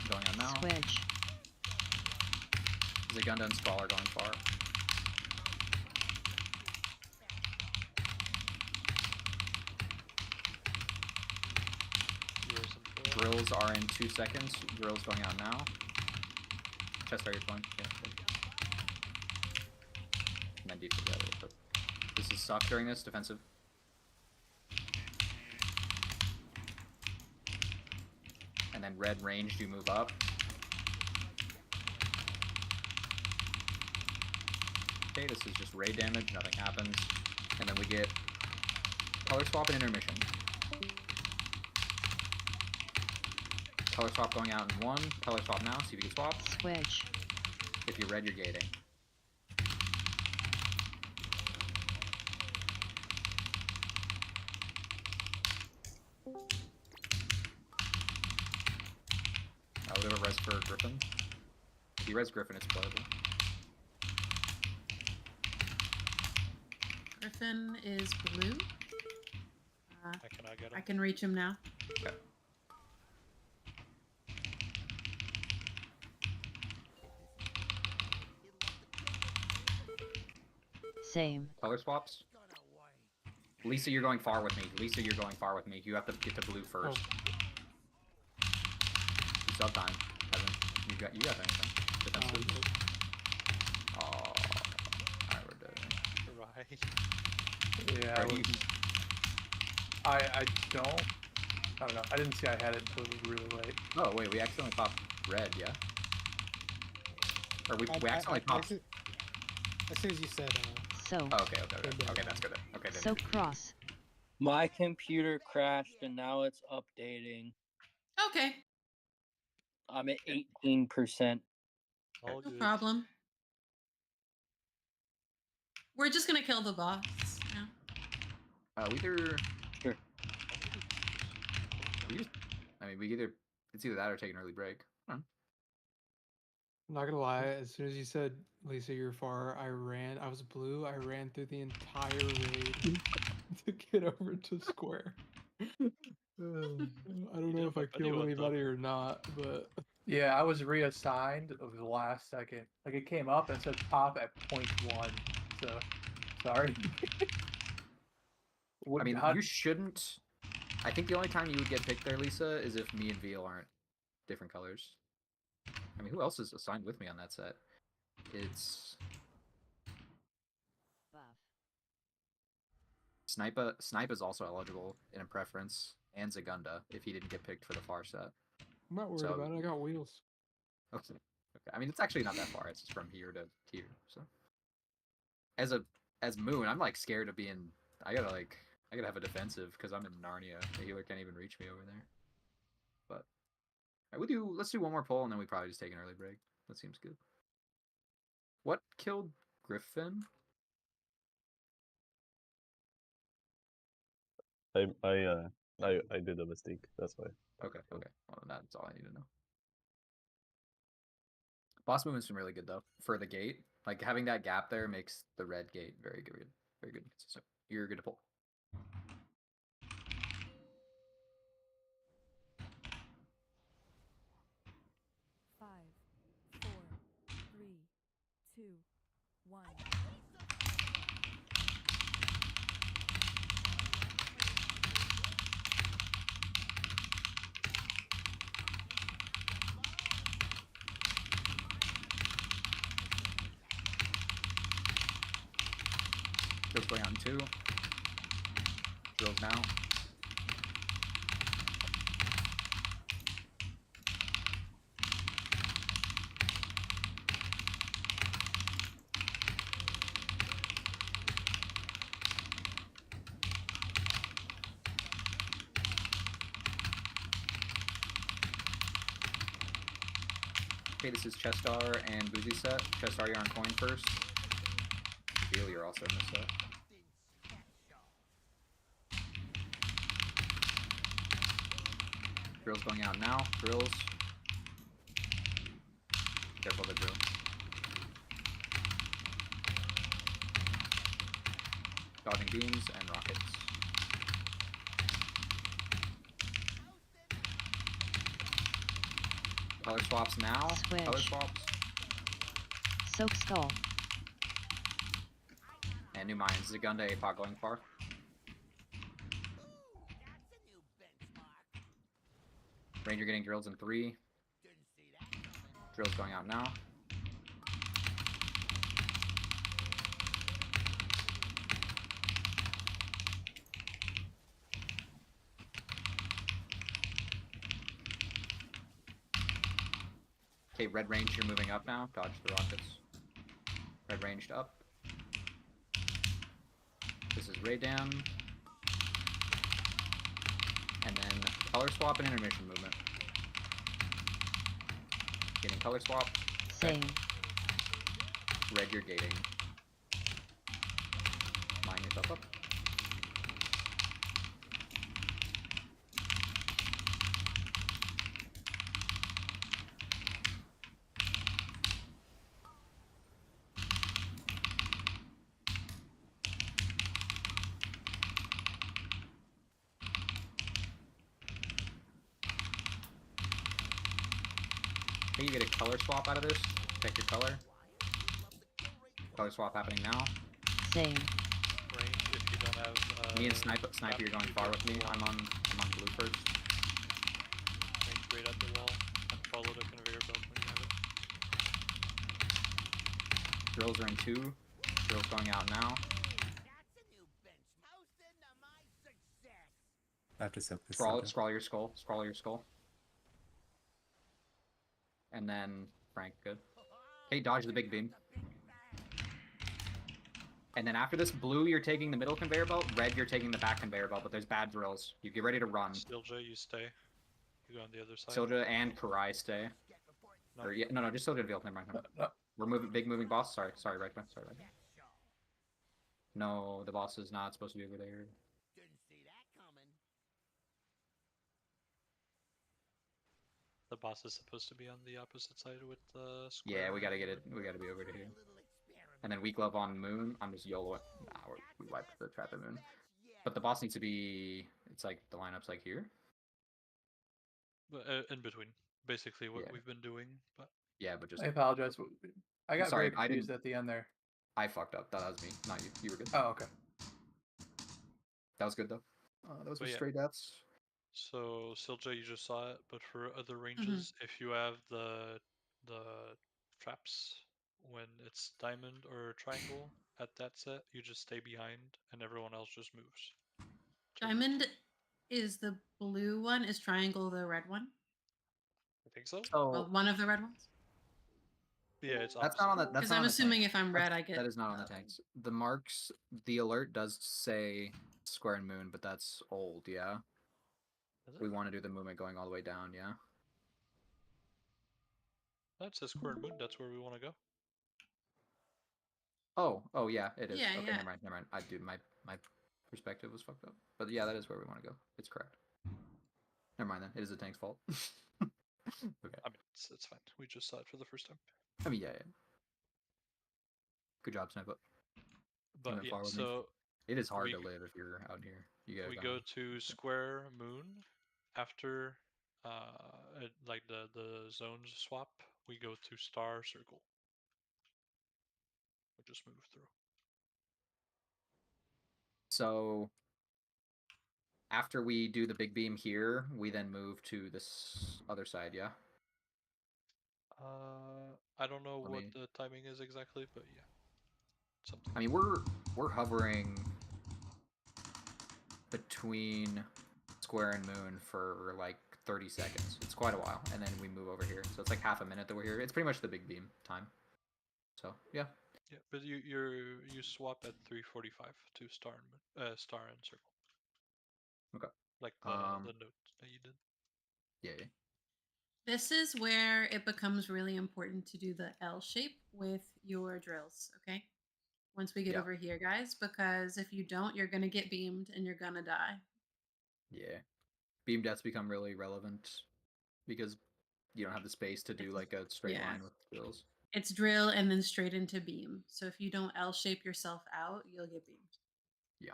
Going on now. Switch. Zagunda and Sprawl are going far. Drills are in 2 seconds. Drills going out now. Chest, are you playing? Yeah. Good. And then deep together. But this is suck during this defensive. And then red ranged, you move up. Okay, this is just ray damage, nothing happens. And then we get color swap and intermission. Color swap going out in 1, color swap now, see if you can swap. Switch. If you're red, you're gating. I would have a res for Griffin. If you res Griffin, it's playable. Griffin is blue. I cannot get him. I can reach him now. Okay. Same. Color swaps. Lisa, you're going far with me. Lisa, you're going far with me. You have to get to blue first. You sub time. Evan. You got anything. Defensive. Oh. Alright, we're dead. Right. Yeah. Alright, you- I don't. I don't know. I didn't see I had it until it was really late. Oh wait, we accidentally popped red, yeah? Or we accidentally popped. As soon as you said, So. Oh, okay, that's good. Okay, then. So cross. My computer crashed and now it's updating. Okay. I'm at 18%. All No good. problem. We're just gonna kill the boss now. Sure. It's either that or take an early break. I'm not gonna lie, as soon as you said, Lisa, you're far, I was blue, I ran through the entire raid to get over to square. I don't know if I killed anybody or not, but... Yeah, I was reassigned of the last second. Like, it came up and said top at 0.1, so... Sorry. I mean, you shouldn't... I think the only time you would get picked there, Lisa, is if me and Veal aren't different colors. I mean, who else is assigned with me on that set? It's... Snipe is also eligible in a preference, and Zagunda, if he didn't get picked for the far set. I'm not worried about it, I got wheels. Okay. I mean, it's actually not that far. It's just from here to here. So, as Moon, I'm like scared of being. I gotta have a defensive because I'm in Narnia. The healer can't even reach me over there. But let's do one more poll and then we probably just take an early break. That seems good. What killed Griffin? I did a mistake. That's why. Okay. Well, that's all I need to know. Boss movement's been really good though for the gate. Like having that gap there makes the red gate very good, very good. So you're good to pull. Five, 4, 3, 2, 1. Drills going on 2. Drills now. Okay, this is Chestar and Boozy set. Chestar, you're on coin first. Feel you're also in this set. Drill's going out now. Drills. Careful of the drill. Dodging beams and rockets. Color swaps now. Color Switch. swaps. Soak skull. And new mines. Zagunda, APOC going far. Ranger getting drills in 3. Drills going out now. Okay, red range, you're moving up now. Dodge the rockets. Red ranged up. This is Raydam. And then color swap and intermission movement. Getting color swap. Same. Red, you're gating. Line yourself up. Okay, you get a color swap out of this. Pick your color. Color swap happening now. Same. Range if you don't have. Me and Sniper, you're going far with me. I'm on blue first. Range right at the wall and follow the conveyor belt when you have it. Drills are in 2. Drills going out now. I have to soak this. Scroll your skull. Scroll your skull. And then Frank, good. Okay, dodge the big beam. And then after this, blue, you're taking the middle conveyor belt. Red, you're taking the back conveyor belt, but there's bad drills. You get ready to run. Silja, you stay. You go on the other side. Silja and Karai stay. No. Or, yeah, no, just Silja Veil. Never mind. Never mind. We're moving, big moving boss. Sorry, right. Sorry, right. No, the boss is not supposed to be over there. The boss is supposed to be on the opposite side with the square. Yeah, we gotta get it. We gotta be over to here. And then weak love on moon. I'm just YOLO. Nah, we wiped the trap at moon. But the boss needs to be. It's like the lineup's like here. But, in between, basically what Yeah. we've been doing. But Yeah, but just. I apologize. I got Sorry, very I confused didn't- at the end there. I fucked up. That was me, not you. You were good. Oh, okay. That was good though. Those But were yeah. straight deaths. So Silja, you just saw it, but for other ranges, if you have the traps when it's diamond or triangle at that set, you just stay behind and everyone else just moves. Diamond is the blue one. Is triangle the red one? I think so. Well, one of the red ones. Yeah, it's That's not on the. That's Because not I'm on the assuming tanks. if I'm red, That's- I get. That is not on the tanks. The marks, the alert does say square and moon, but that's old. Yeah. We want to do the movement going all the way down. Yeah. That's a square and moon. That's where we want to go. Oh yeah, it is. Yeah, Okay, yeah. never mind. I do my perspective was fucked up. But yeah, that is where we want to go. It's correct. Never mind then. It is the tank's fault. Okay. I mean, it's fine. We just saw it for the first time. I mean, yeah. Good job, Sniper. But went yeah, far with me. so It is hard we to g- live if you're out here. You gotta we go. go to square moon after like the zones swap. We go to star circle. We just move through. So after we do the big beam here, we then move to this other side. Yeah. I don't know Let what me- the timing is exactly, but yeah, something. I mean, we're hovering between square and moon for like 30 seconds. It's quite a while, and then we move over here. So it's like half a minute that we're here. It's pretty much the big beam time. So yeah. Yeah, but you swap at 3:45 to star and circle. Okay. Like the note that you did. Yeah. This is where it becomes really important to do the L shape with your drills, okay? Once we get Yeah. over here, guys, because if you don't, you're going to get beamed and you're going to die. Yeah. Beam deaths become really relevant because you don't have the space to do like a straight yeah. line with drills. It's drill and then straight into beam. So if you don't L shape yourself out, you'll get beamed. Yeah.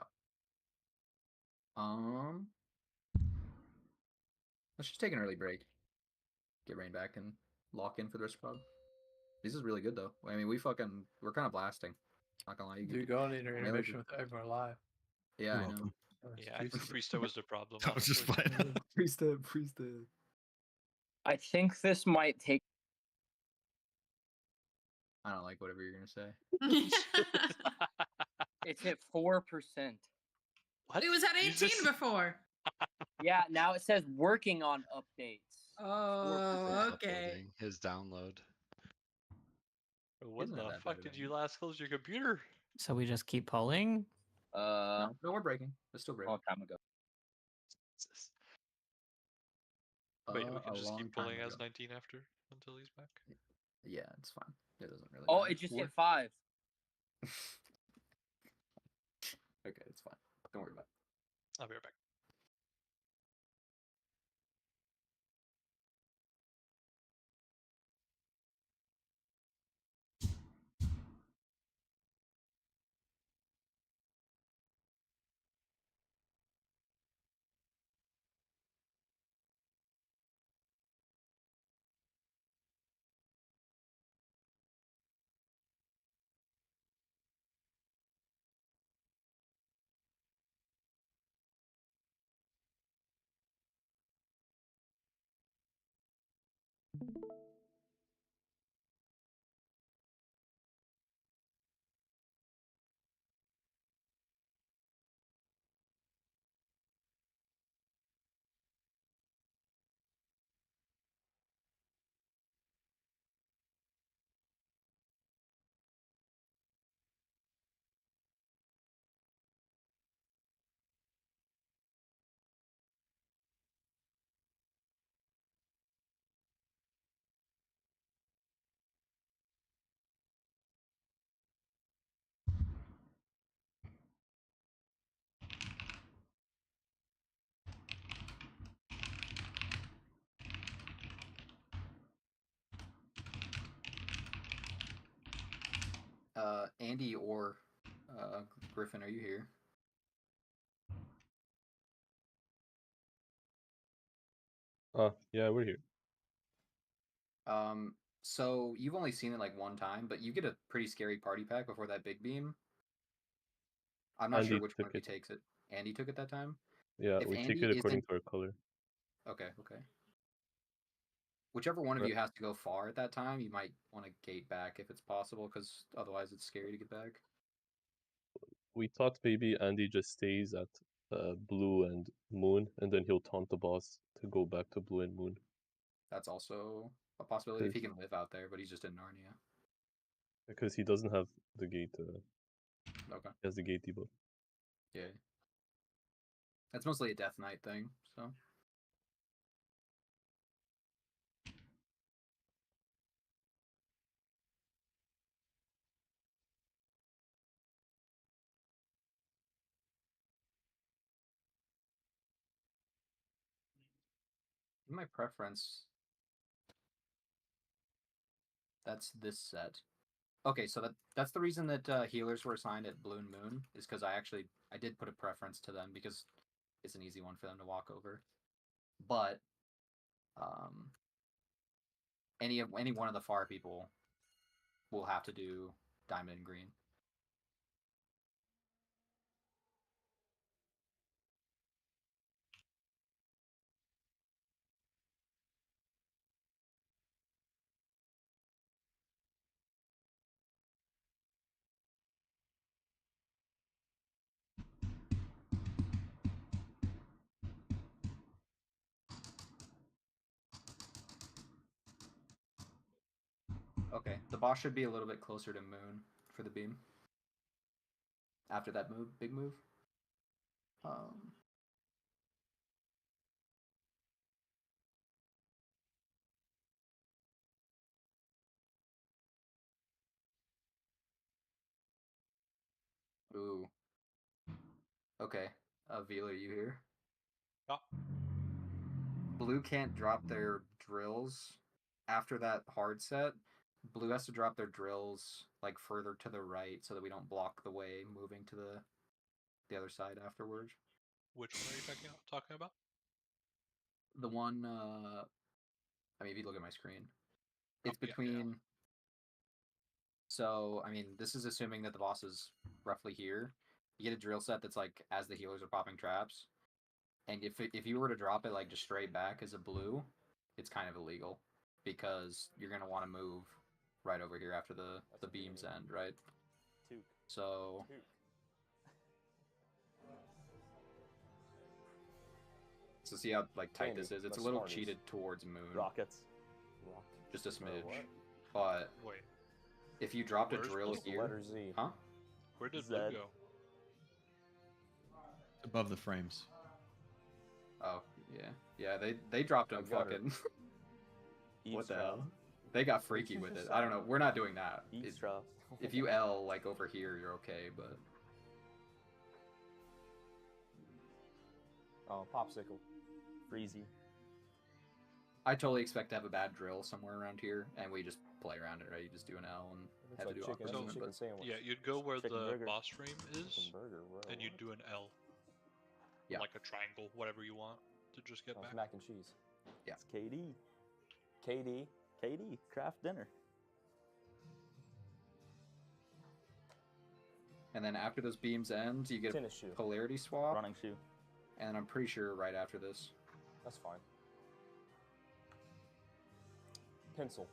Let's just take an early break. Get Rain back and lock in for the rest of the pod. This is really good though. I mean, we're kind of blasting. Not gonna lie, you Dude, going into intermission with everyone alive. Yeah, You're I know. welcome. Yeah, I think Priesta was the problem. I was just honestly. playing. Priesta. I think this might take. I don't like whatever you're gonna say. It's at 4%. What? It was at 18 before. Yeah, now it says working on updates. Oh, okay. Uploading his download. When Isn't the that fuck bad of did a you last close your computer? So we just keep polling? No, we're breaking. It's still breaking. Long time ago. Wait, we can A just long keep time pulling as ago. 19 after until he's back. Yeah, it's fine. It doesn't really. Oh, matter. it just hit 5. Okay, it's fine. Don't worry about it. I'll be right back. Andy or Griffin, are you here? Yeah, we're here. So you've only seen it like one time, but you get a pretty scary party pack before that big beam. I'm not sure Andy which one took of you it. takes it. Andy took it that time? Yeah, If we Andy take it according isn't- to our color. Okay. Whichever one of Right. you has to go far at that time, you might want to gate back if it's possible, because otherwise it's scary to get back. We thought maybe Andy just stays at blue and moon, and then he'll taunt the boss to go back to blue and moon. That's also a possibility if he can live out there, but he's just in Narnia. Because he doesn't have the gate. Okay. He has the gate debuff. Yeah. That's mostly a Death Knight thing, so. My preference. That's this set. Okay, so that's the reason that healers were assigned at Blue and Moon, is because I did put a preference to them because it's an easy one for them to walk over. But any one of the far people will have to do Diamond and Green. Okay, the boss should be a little bit closer to Moon for the beam. After that big move. Okay. Vila, you here? Yeah. Blue can't drop their drills after that hard set. Blue has to drop their drills like further to the right so that we don't block the way moving to the other side afterwards. Which one are you talking about? The one, I mean, if you look at my screen, Oh, it's yeah, between. So, I mean, this is assuming that the boss is roughly here. You get a drill set that's like as the healers are popping traps, and if you were to drop it like just straight back as a blue, it's kind of illegal because you're gonna want to move right over here after the beams end, right? Took. So. Took. So see how like tight Candy, this is? It's the a little Smarties. cheated towards moon. Rockets. Just a smidge. what? But Wait. if you dropped a Where's drill blue? here, Letter Z. huh? Where did Z. blue go? Above the frames. Oh yeah. They dropped him got her. fucking. What the Eavesdrop. hell? They got freaky with it. I don't know. We're not doing that. Eavesdrop. If you L like over here, you're okay. But Oh, popsicle. Freezy. I totally expect to have a bad drill somewhere around here, and we just play around it, right? You just do an L and It's have like to do chicken, awkward movement, chicken but- sandwich. Yeah, you'd go where Chicken the burger. boss frame is, Chicken burger. and you'd do an L. Yeah. Like a triangle, whatever you want to just get Oh, it's back. mac and cheese. Yeah. It's KD. KD. Craft dinner. And then after those beams end, you get Tennis shoe. a polarity swap. Running shoe. And I'm pretty sure right after this. That's fine. Pencil.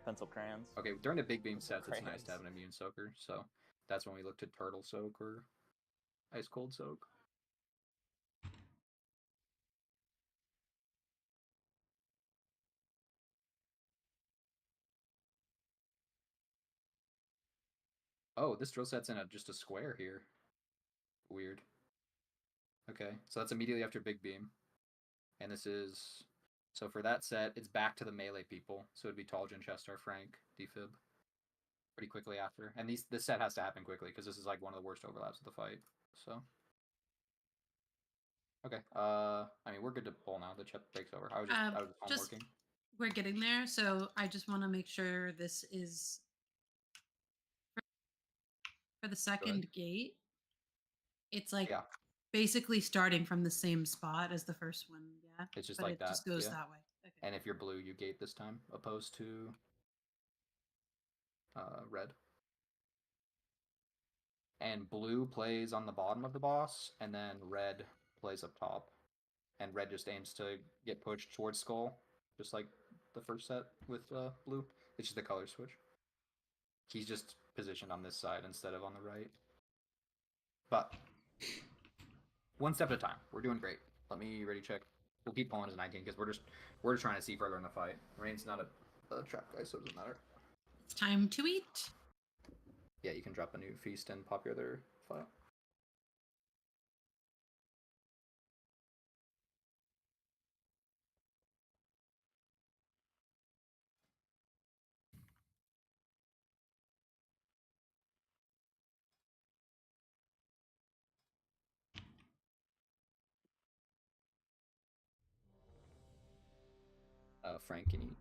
Pencil crayons. Okay, during the big beam sets, it's nice Crayons. to have an immune soaker. So that's when we look to turtle soak or ice cold soak. Oh, this drill set's in just a square here. Weird. Okay, so that's immediately after big beam. And this is... So for that set, it's back to the melee people. So it'd be Taljan, Chestar, Frank, Defib. Pretty quickly after. And this set has to happen quickly, because this is like one of the worst overlaps of the fight. So... Okay, I mean, we're good to pull now. The chip breaks over. I was Just homeworking. we're getting there, so I just want to make sure this is for the second gate. It's like Yeah. basically starting from the same spot as the first one. Yeah, It's just but like it that. just goes yeah. that way. Okay. And if you're blue, you gate this time, opposed to red. And blue plays on the bottom of the boss, and then red plays up top. And red just aims to get pushed towards skull, just like the first set with blue. It's just the color switch. He's just positioned on this side instead of on the right. But one step at a time. We're doing great. Let me ready check. We'll keep pulling to 19 because we're just trying to see further in the fight. Rain's not a trap guy, so it doesn't matter. It's time to eat. Yeah, you can drop a new feast and pop your other file. Frank can eat.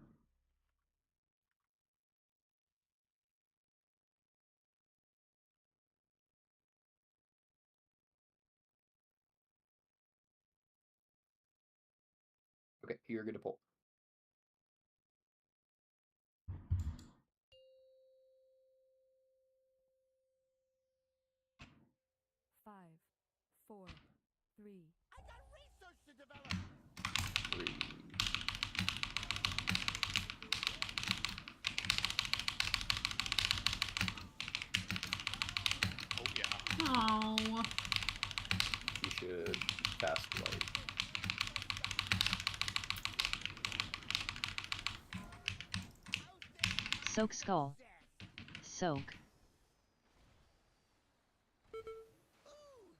Okay, you're good to pull. Five, four, three. I got research to develop. 3. Oh yeah. Oh. You should fast light. Soak skull. Soak. Ooh,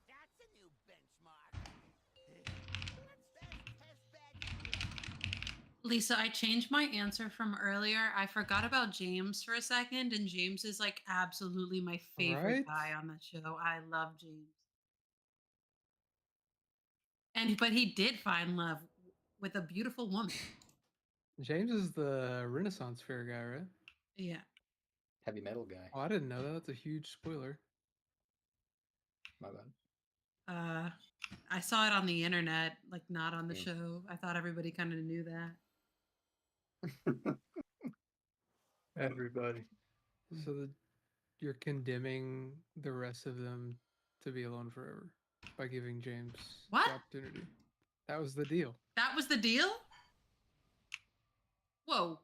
that's a new benchmark. Lisa, I changed my answer from earlier. I forgot about James for a second, and James is like absolutely my favorite Right? guy on the show. I love James. but he did find love with a beautiful woman. James is the Renaissance fair guy, right? Yeah. Heavy metal guy. Oh, I didn't know that. That's a huge spoiler. My bad. I saw it on the internet, like not on the Hmm. show. I thought everybody kind of knew that. Everybody. So you're condemning the rest of them to be alone forever by giving James What? the opportunity. That was the deal. That was the deal? Whoa.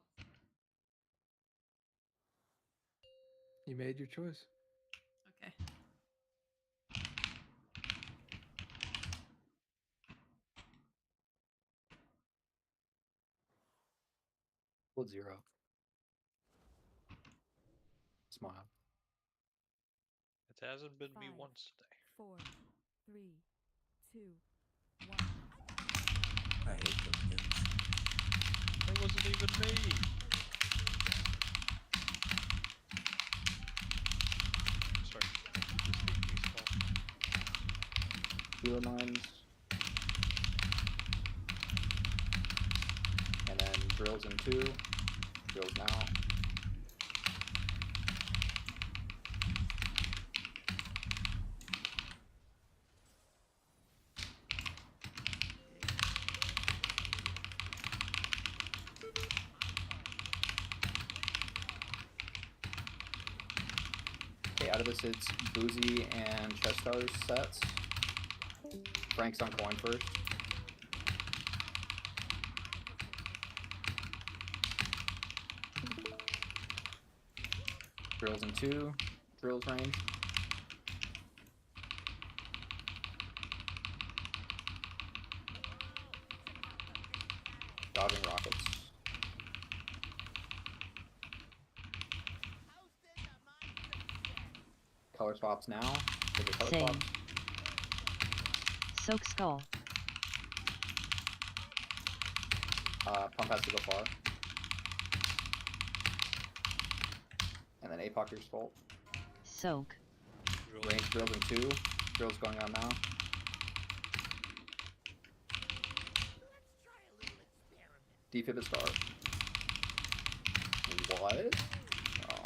You made your choice. Okay. Hold 0. Smile. It hasn't been me 5, once today. 4, 3, 2, 1. I hate those games. It wasn't even me. Sorry. Just make me stop. Healer mines. And then drills in 2. Drills now. Okay, out of this it's Boozy and Chestar's sets. Frank's on coin first. Drills in 2. Drills range. Dodging rockets. Color swaps now. Take the color Same. swaps. Soak skull. Pump has to go far. And then Apoc Bolt. Soak. Range drills in 2. Drills going on now. Defib at start. What? Oh.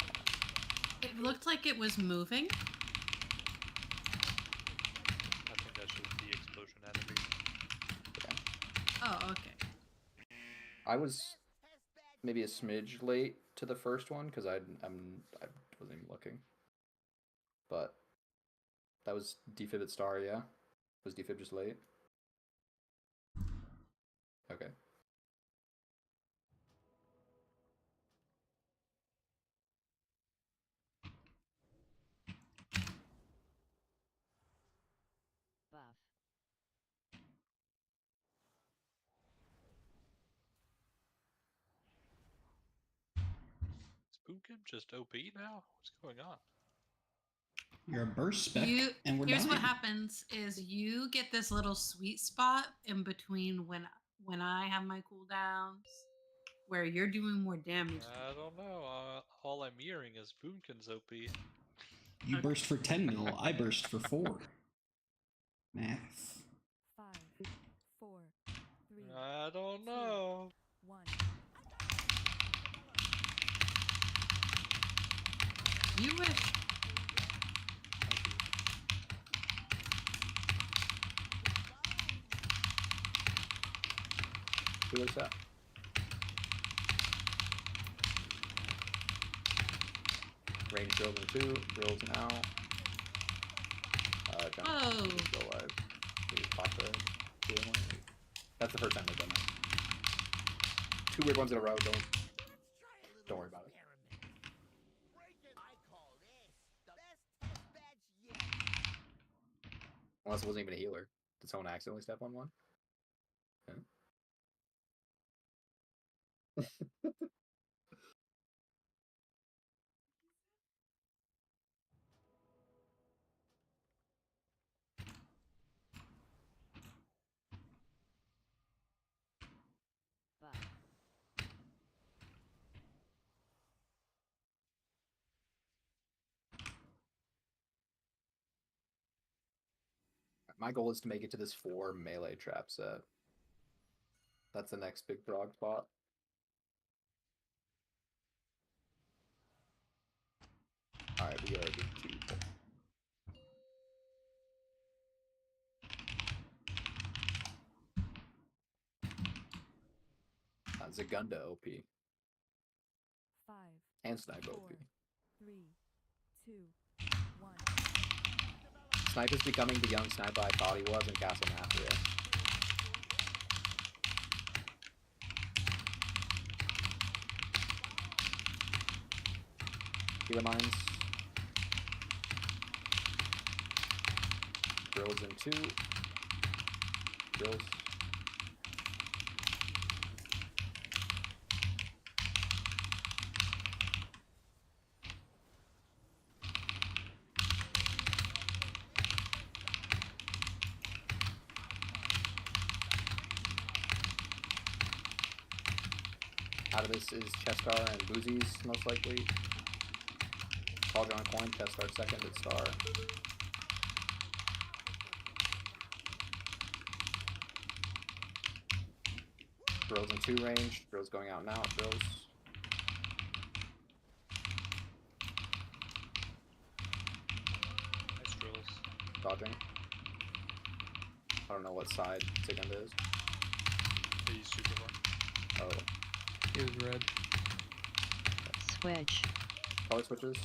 It looked like it was moving. I think that's just the explosion enemy. Oh, okay. I was maybe a smidge late to the first one because I wasn't even looking. But that was defib at star, yeah? Was defib just late? Okay. Buff. Is Bootcamp just OP now? What's going on? You're a burst spec, and we're Here's dying. what happens is you get this little sweet spot in between when I have my cooldowns where you're doing more damage. I don't know. All I'm hearing is Boomkin's OP. You burst for 10 mil, I burst for 4. Math. 5, 4, 3. I don't know. 1. You wish. Who was that? Range drills in 2. Drills now. Jump. Oh. Go live. We pop the healing one. That's the first time they've done that. 2 weird ones in a row. Don't worry about it. Unless it wasn't even a healer. Did someone accidentally step on one? Yeah. Buff. My goal is to make it to this 4 melee trap set. That's the next big frog spot. Alright, we gotta do 2 people. Zagunda OP. 5, And Snipe 4, OP. 3, 2, 1. Snipe is becoming the young Snipe I thought he was in Castle Mafia. Healer mines. Drills in 2. Drills. Out of this is Chestar and Boozies, most likely. Cauldron coin, Chestar second at Star. Drills in 2 range, drills going out and out, drills. Nice drills. Dodging. I don't know what side Zagunda is. He's super fun. Oh. He was red. Switch. Color switches.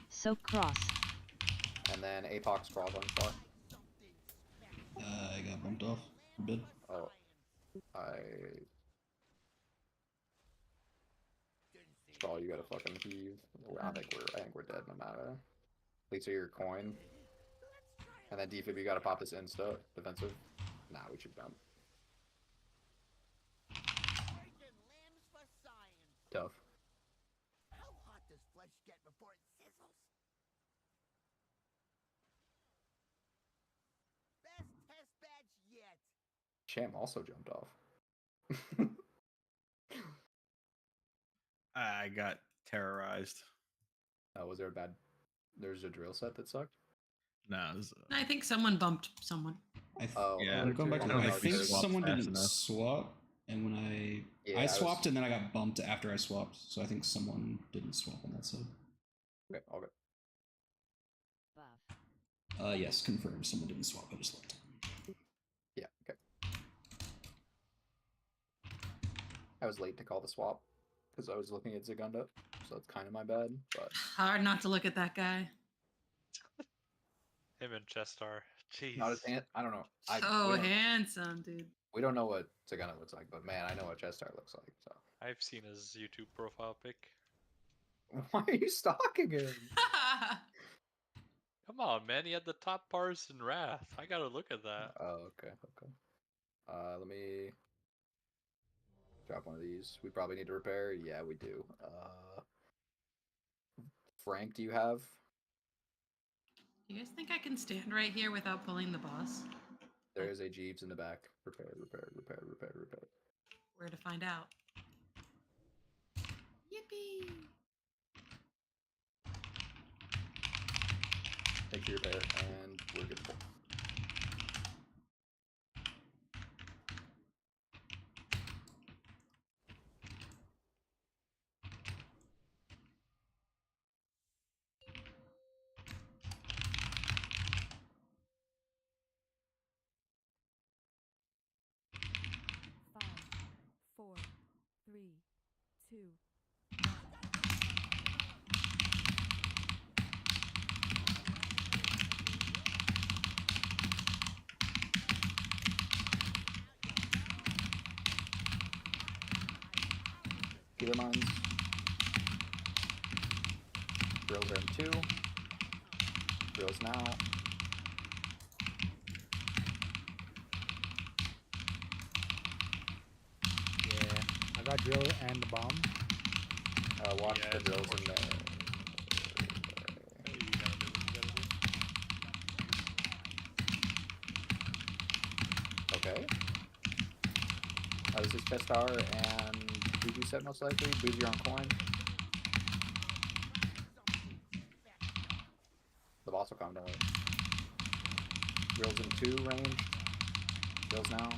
So cross. And then Apox crawls on Star. I got bumped off. I'm dead. Oh. Star, you gotta fucking heave. I think we're dead no matter. Lisa, your coin. And then defib, you gotta pop this insta. Defensive. Nah, we should jump. Tough. How hot does flesh get before it sizzles? Best test badge yet. Sham also jumped off. I got terrorized. Was there a bad... There's a drill set that sucked? No, it was, I think someone bumped someone. yeah, I'm going back to I don't I know if we think swapped someone fast didn't enough. swap, and when I Yeah, I swapped was- and then I got bumped after I swapped, so I think someone didn't swap on that side. Okay, all good. Buff. Yes, confirmed. Someone didn't swap. I just looked. Yeah, okay. I was late to call the swap because I was looking at Zagunda, so it's kind of my bad. But Hard not to look at that guy. Him and Chestar. Jeez. not as I don't know. So we don't- handsome, dude. We don't know what Zagunda looks like, but man, I know what Chestar looks like. So I've seen his YouTube profile pic. why are you stalking him? Come on, man. He had the top bars in Wrath. I gotta look at that. Oh, okay, okay. Let me drop one of these. We probably need to repair. Yeah, we do. Frank, do you have? Do you guys think I can stand right here without pulling the boss? There is a Jeeves in the back. Repair, repair, repair, repair, repair. Where to find out? Yippee! Make sure you repair, and we're good to go. Five, 4, 3, 2, Healer mines. Drills are in 2. Drills now. Yeah, I got drill and the bomb. Watch Yeah, the it's drills in there. Hey, you gotta do what you gotta do. Okay. This is Chestar and Buju set most likely. Buju on coin. The boss will come, don't worry. Drills in 2 range. Drills now.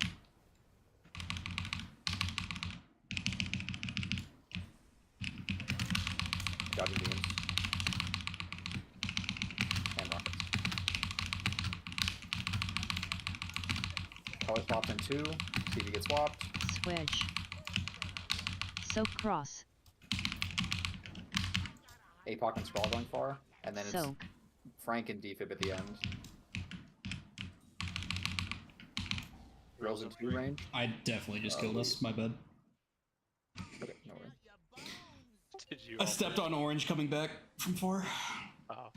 Dodging beams. And rockets. Color swapped in 2. See if he gets swapped. Switch. Soak cross. APOC and Sprawl going far. And then it's Soak. Frank and defib at the end. Drills in 2 range. I definitely just killed us. My bad. Okay, no worries. Did you? I stepped on orange coming back from 4. Oh.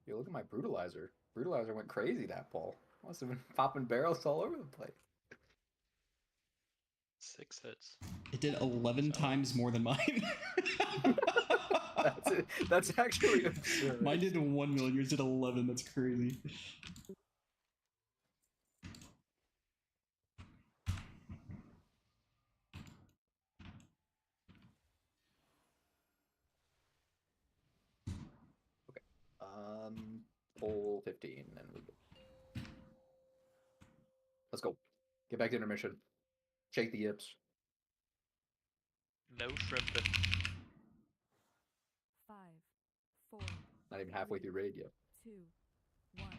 Yo, look at my brutalizer. Brutalizer went crazy that ball. Must have been popping barrels all over the place. 6 hits. It did 11 times more than mine. That's actually absurd. Mine did 1 million. Yours did 11. That's crazy. Full 15 and we go. Let's go. Get back to intermission. Shake the yips. No shrimping. 5, 4, Not even halfway through raid yet. 2, 1.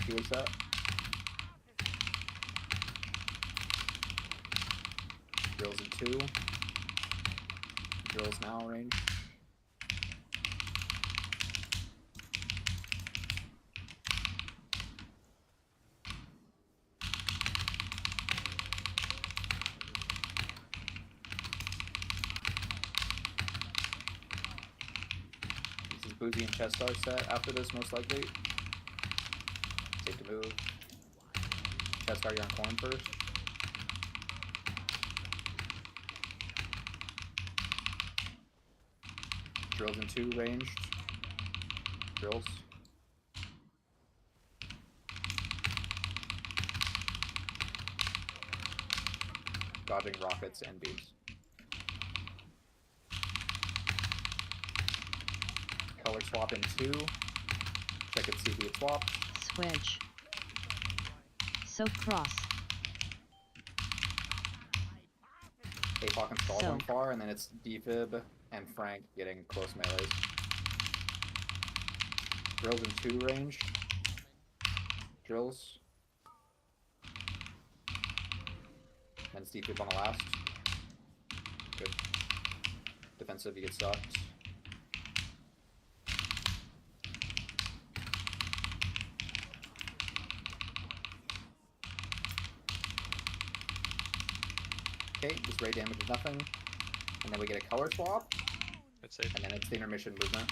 See what's that? Drills in 2. Drills now range. This is Boozy and Chestar set after this, most likely. Safe to move. Chestar, you're on corn first. Drills in 2 ranged. Drills. Dodging rockets and beams. Color swap in 2. Check it, see if it's swapped. Switch. Soak cross. APOC and Sprawl going Soak. far, and then it's defib and Frank getting close melees. Drills in 2 range. Drills. And it's defib on the last. Good. Defensive, you get sucked. Okay, this ray damage is nothing. And then we get a color swap. That's safe. And then it's the intermission movement.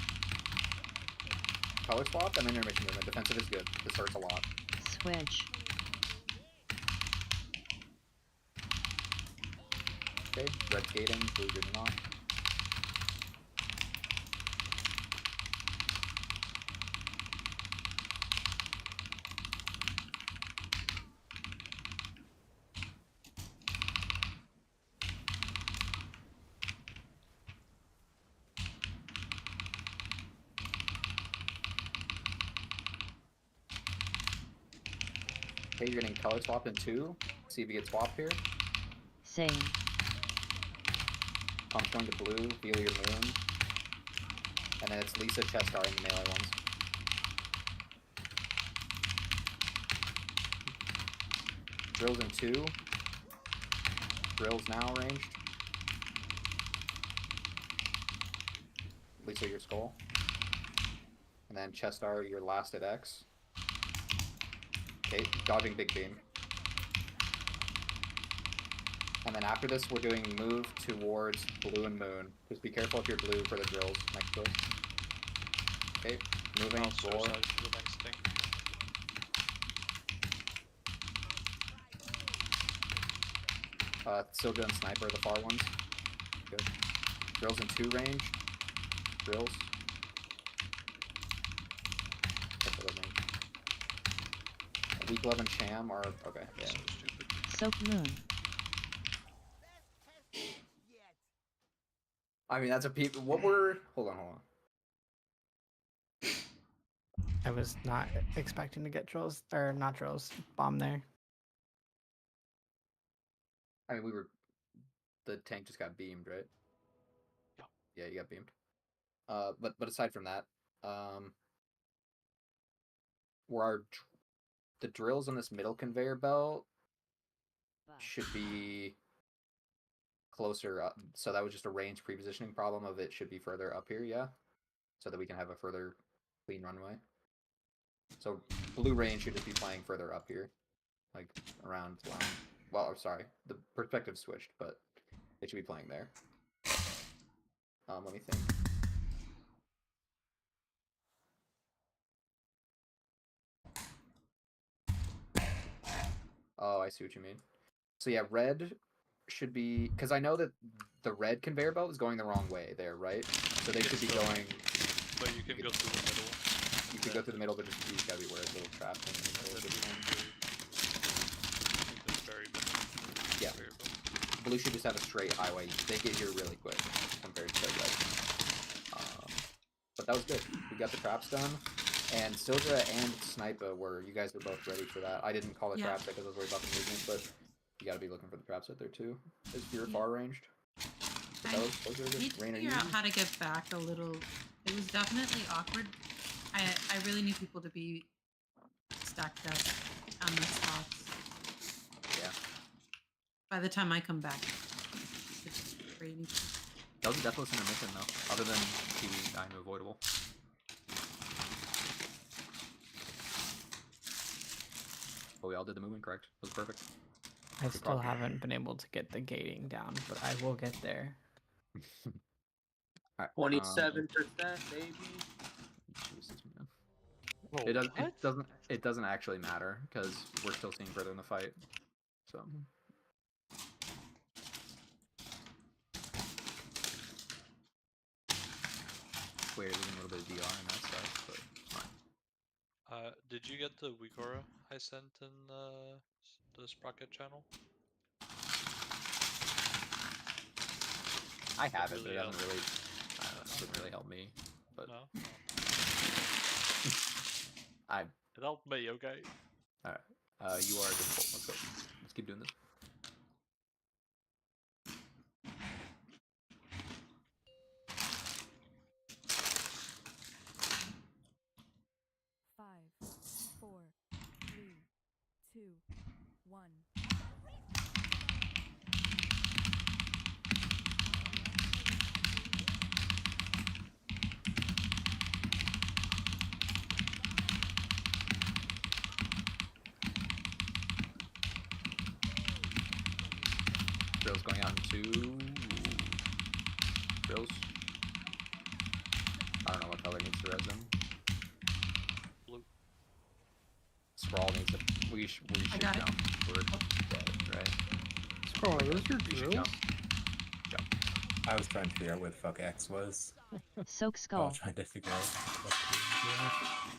Color swap and then intermission movement. Defensive is good. This hurts a lot. Switch. Okay, red skating, blue good not. Okay, you're getting color swap in 2. See if you get swapped here. Same. Pump's going to blue, feel your moon. And then it's Lisa Chestar in the melee ones. Drills in 2. Drills now ranged. Lisa, your skull. And then Chestar, your last at X. Okay, dodging big beam. And then after this, we're doing move towards blue and moon. Just be careful if you're blue for the drills next to us. Okay, moving floor. The next thing. Silja and Sniper are the far ones. Good. Drills in 2 range. Drills. Careful of range. Weak Love and Sham are okay. Yeah. Soak Moon. I mean, that's a peep. What were? Hold on. I was not expecting to get drills, or not drills, bomb there. I mean, the tank just got beamed, right? Yeah, you got beamed. But aside from that, were the drills on this middle conveyor belt should be closer up. So that was just a range pre-positioning problem of it should be further up here, yeah? So that we can have a further clean runway. So blue range should just be playing further up here. Like around line. Well, I'm sorry. The perspective switched, but it should be playing there. Let me think. Oh, I see what you mean. So yeah, red should be, because I know that the red conveyor belt is going the wrong way there, right? So they should be going. But you can go through the middle. You could go through the middle, but just you gotta be aware of little traps in the middle of the Yeah. Blue should just have a straight highway. They get here really quick compared to red. But that was good. We got the traps done. And Silja and Sniper were, you guys were both ready for that. I didn't call the traps because I was worried about the movement, but you gotta be looking for the traps out there too. If you're far ranged. But I those are need good. to Rain, are figure you? out how to get back a little. It was definitely awkward. I really need people to be stacked up on the spots. Yeah. By the time I come back, it's crazy. That was a deathless intermission though, other than TV dying to avoidable. But we all did the movement correct. It was perfect. I Good still call. haven't been able to get the gating down, but I will get there. Alright, 27%, baby. Jesus, man. Whoa, It doesn't. what? It doesn't actually matter because we're still seeing further in the fight. So. We're losing a little bit of DR in that stuff, but it's fine. Did you get the Wigora I sent in the Sprocket channel? I have it, but really it doesn't helped. really. Didn't really help me. But No. I. It helped me, okay? All right. You are difficult. Let's go. Let's keep doing this. Five, four, three, two, one. Drills going out in 2. Drills. I don't know what color needs to res them. Blue. Sprawl needs to. We should got it. jump. We're dead, right? Scroll, are those your We should drills? jump. I was trying to figure out where the fuck X was. Soak I Skull. was trying to figure out what to do.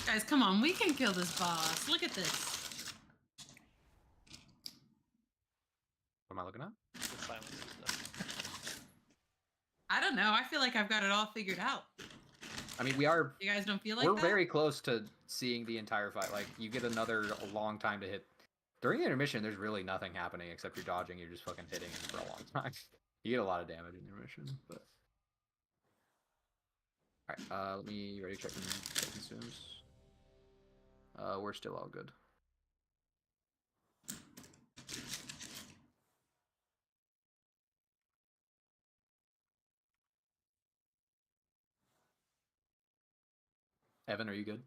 Guys, come on, we can kill this boss. Look at this. What am I looking at? The silence is done. I don't know. I feel like I've got it all figured out. I mean, we are. You guys don't feel like We're that? very close to seeing the entire fight. Like, you get a long time to hit. During the intermission, there's really nothing happening except you're dodging. You're just fucking hitting for a long time. You get a lot of damage in the intermission, but. Alright, let me ready check consumes. We're still all good. Evan, are you good?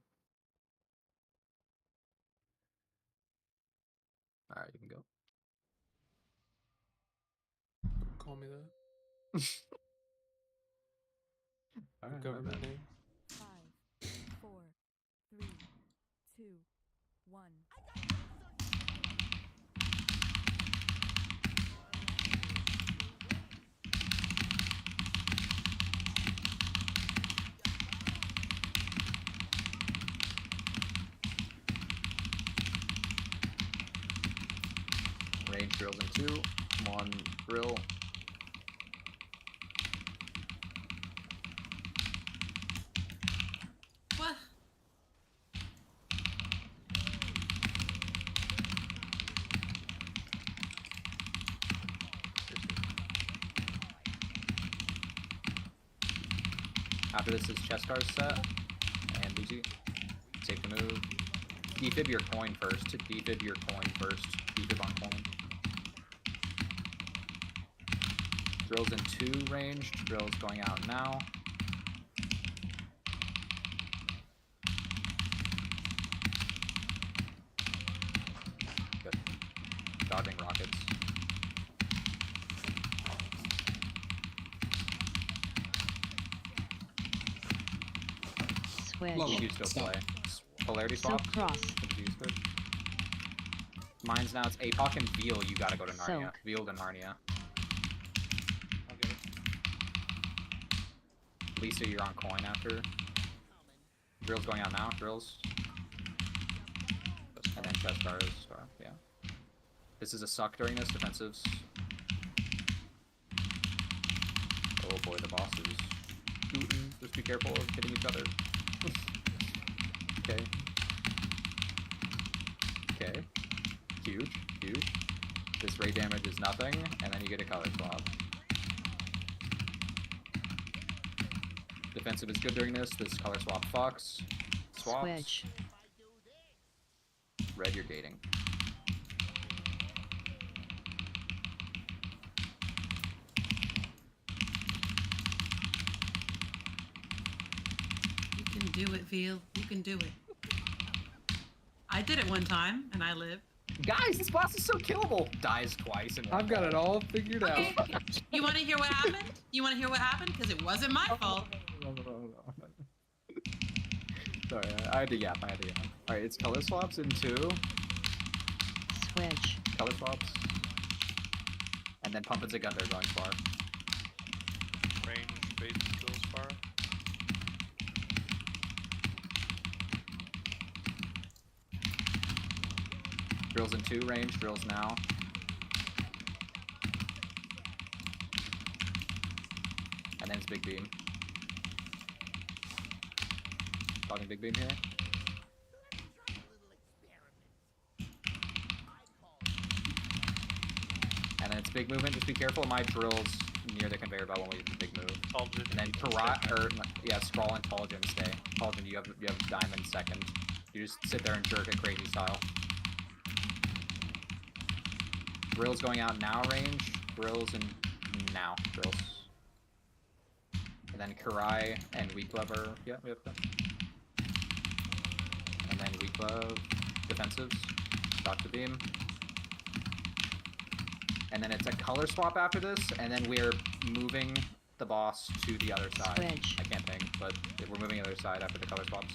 All right, you can go. Call me that. All right, my Government bad. name. 5, 4, 3, 2, 1. Range drills in 2. 1 drill. What? After this is chest cars set. And Lucy, take the move. Defib your coin first. Defib your coin first. Defib on coin. Drills in 2 ranged. Drills going out now. Good. Dodging rockets. Switch. You still play. Polarity So swap. cross. Mine's now it's APOC and Veal. You gotta go to Narnia. Soak. Veal to Narnia. Lisa, you're on coin after. Drills going out now. Drills. And then chest stars. Yeah. This is a suck during this. Defensives. Oh boy, the boss is shooting. Just be careful of hitting each other. Okay. Okay. Huge. Huge. This ray damage is nothing, and then you get a color swap. Defensive is good during this. This color swap fucks. Swaps. Switch. Red, you're gating. You can do it, Veal. You can do it. I did it one time, and I lived. Guys, this boss is so killable. Dies twice and I've got it all figured out. Okay. You want to hear what happened? You want to hear what happened? Because it wasn't my fault. Sorry, I had to yap. Alright, it's color swaps in 2. Switch. Color swaps. And then pump and Zagander going far. Range bait skills far. Drills in 2 range, drills now. And then it's big beam. Talking big beam here. And then it's big movement, just be careful. My drill's near the conveyor belt when we do the big move. Tolgen. And then Scrawl and Tolgen stay. Tolgen, you have diamond second. You just sit there and jerk it crazy style. Drills going out now range. Drills and now. Drills. And then Karai and Weak Glove are... Yeah, we have them. And then Weak Glove defensives. Dr. Beam. And then it's a color swap after this, and then we're moving the boss to the other side. Switch. I can't think, but we're moving the other side after the color swaps.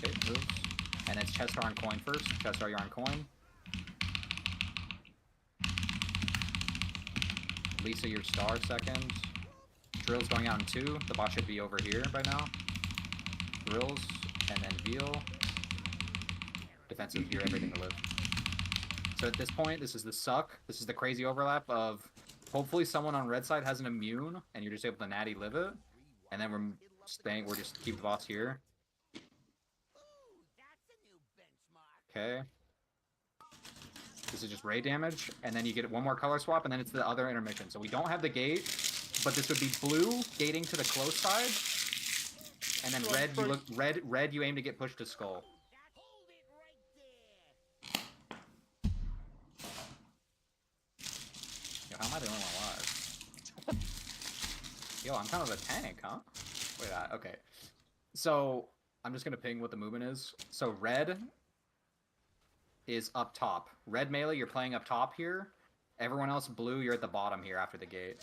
Okay, moves. And it's Chestar on coin first. Chestar, you're on coin. Lisa, your star second. Drills going out in 2. The boss should be over here by now. Drills, and then Veal. Defensive, you're everything to live. So at this point, this is the suck. This is the crazy overlap of hopefully someone on red side has an immune, and you're just able to natty live it. And then we're just keep the boss here. Okay. This is just ray damage, and then you get one more color swap, and then it's the other intermission. So we don't have the gate, but this would be blue gating to the close side, and then red. You look red. You aim to get pushed to skull. Yo, how am I the only one alive? Yo, I'm kind of a tank, huh? Wait, okay. So I'm just gonna ping what the movement is. So red is up top. Red melee, you're playing up top here. Everyone else blue, you're at the bottom here after the gate.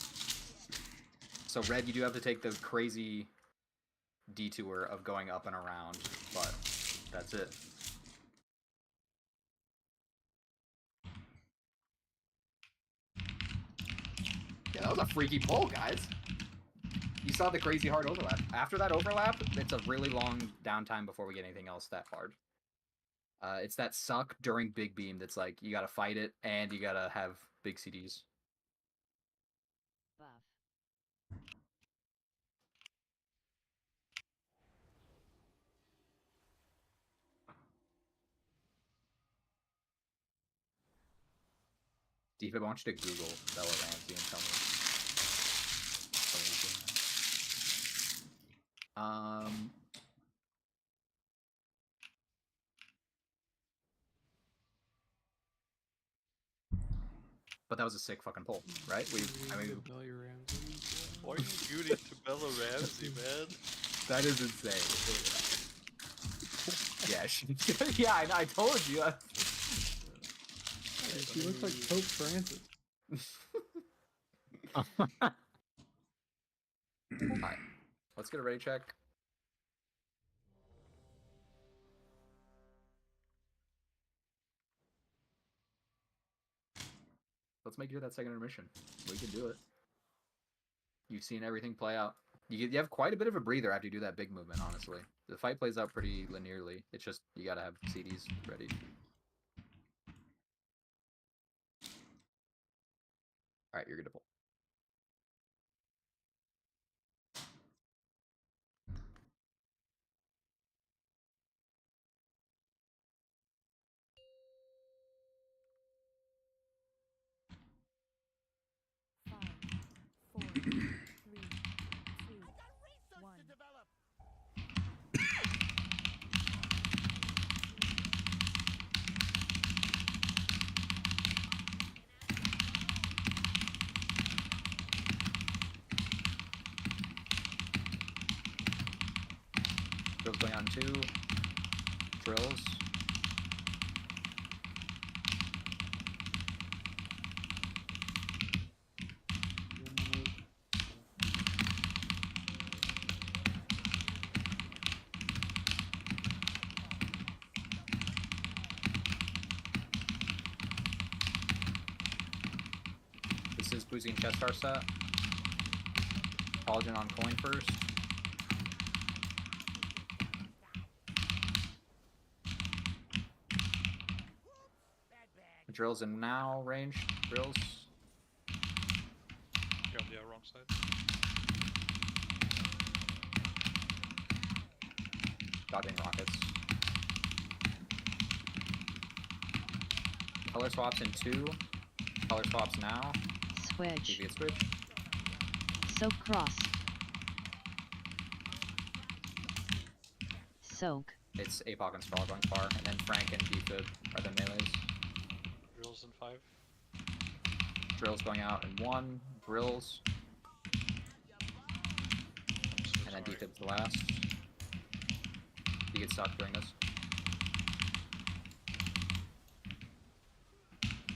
So red, you do have to take the crazy detour of going up and around, but that's it. Yeah, that was a freaky pull, guys. You saw the crazy hard overlap. After that overlap, it's a really long downtime before we get anything else that hard. It's that suck during big beam that's like, you gotta fight it, and you gotta have big CDs. Buff. Defib, I want you to Google Bella Ramsey and tell me. But that was a sick fucking pull, right? I mean, Why are you muting to Bella Ramsey, man? that is insane. Yeah, yeah, I told you. She looks like Pope Francis. Alright, let's get a ready check. Let's make it that second intermission. We can do it. You've seen everything play out. You have quite a bit of a breather after you do that big movement, honestly. The fight plays out pretty linearly. It's just, you gotta have CDs ready. Alright, you're good to pull. Drills going on 2. Drills. This is Boozy and Chestar set. Paladin on coin first. Drills in now, range. Drills. You're on the wrong side. Dodging rockets. Color swaps in 2. Color swaps now. Switch. Deviate switch. Soak cross. Soak. It's APOC and Sprawl going far, and then Frank and Defib are the melees. Drills in 5. Drills going out in 1. Drills. And then Defib's the last. He gets stuck during this.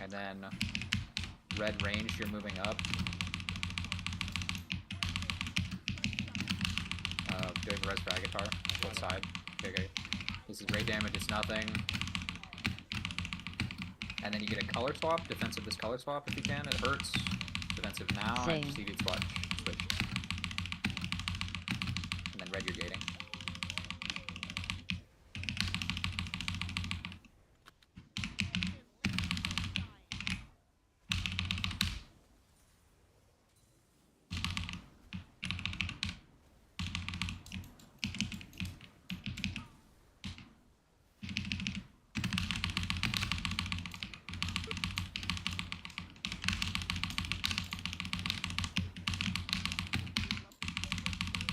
And then red range, you're moving up. Do you have a res for Agatar? Both side. Okay. This is great damage, it's nothing. And then you get a color swap, defensive this color swap if you can, it hurts. Defensive now, and just deviate switch. And then red you're gating.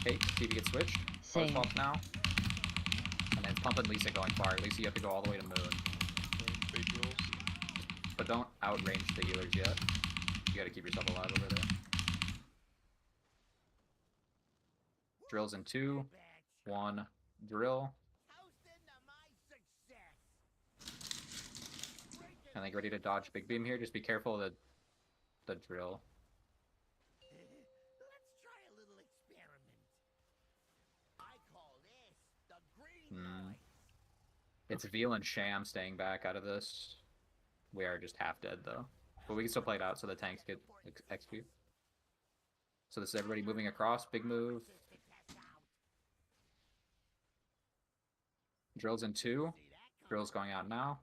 Okay, see if you get switched. Color swap now. And then pump and Lisa going far. Lisa, you have to go all the way to moon. But don't outrange the healers yet. You gotta keep yourself alive over there. Drills in 2, 1, drill. And like ready to dodge big beam here. Just be careful of the drill. Let's try a little experiment. I call this the green light. It's Veal and Sham staying back out of this. We are just half dead though. But we can still play it out so the tanks get XP. So this is everybody moving across. Big move. Drill's in 2. Drill's going out now.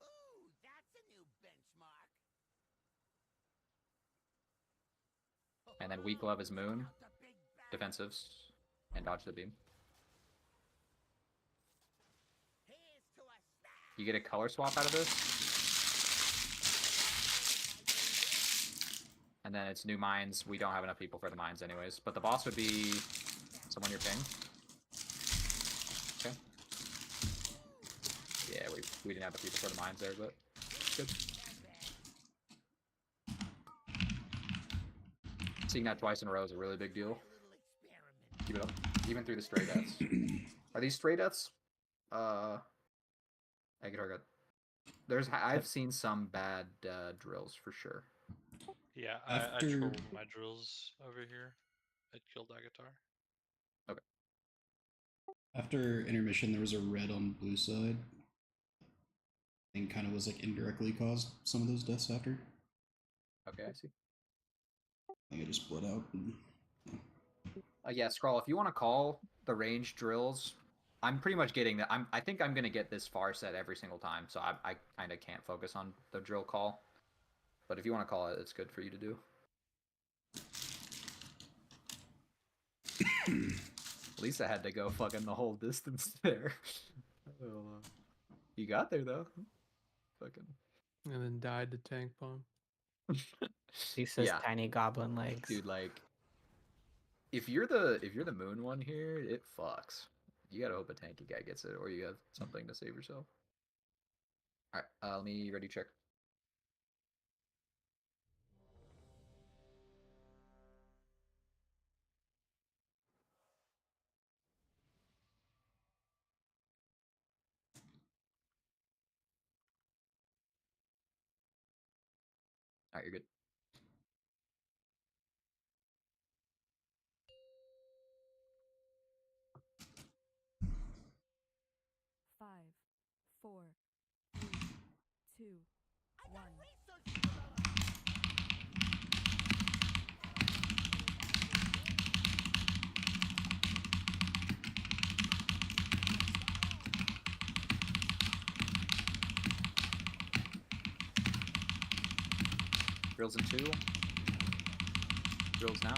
Ooh, that's a new benchmark. And then weak glove is Moon. Defensives. And dodge the beam. You get a color swap out of this. And then it's new mines. We don't have enough people for the mines anyways. But the boss would be someone your ping. Okay. Yeah, we didn't have the people for the mines there, but good. Seeing that twice in a row is a really big deal. Keep it up. Even through the stray deaths. Are these stray deaths? I get target. I've seen some bad drills for sure. Yeah, I trolled my drills over here. It killed Agatar. Okay. After intermission, there was a red on blue side. And kind of was like indirectly caused some of those deaths after. Okay, I see. I think I just bled out. And... yeah, Scrawl, if you want to call the range drills, I'm pretty much getting that. I think I'm gonna get this far set every single time, so I kind of can't focus on the drill call. But if you want to call it, it's good for you to do. Lisa had to go fucking the whole distance there. You got there though. Fucking. And then died to tank bomb. Lisa's tiny goblin legs. Dude, like, if you're the Moon one here, it fucks. You gotta hope a tanky guy gets it, or you have something to save yourself. All right, let me ready check. All right, you're good. Five, 4, 3, 2, 1. Drills in 2. Drills now.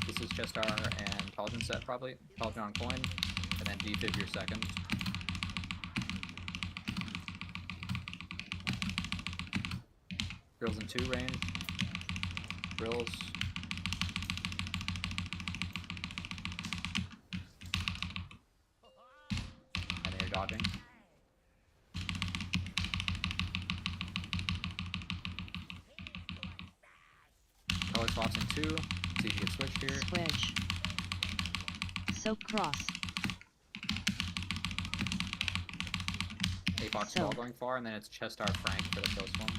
This is Chestar and Paladin set probably. Paladin on coin, and then D-Fib your second. Drills in 2 range. Drills. And then you're dodging. Color swaps in 2. See if you get switched here. Switch. Soap cross. Apox ball going far, and then it's Chestar Frank for the close ones.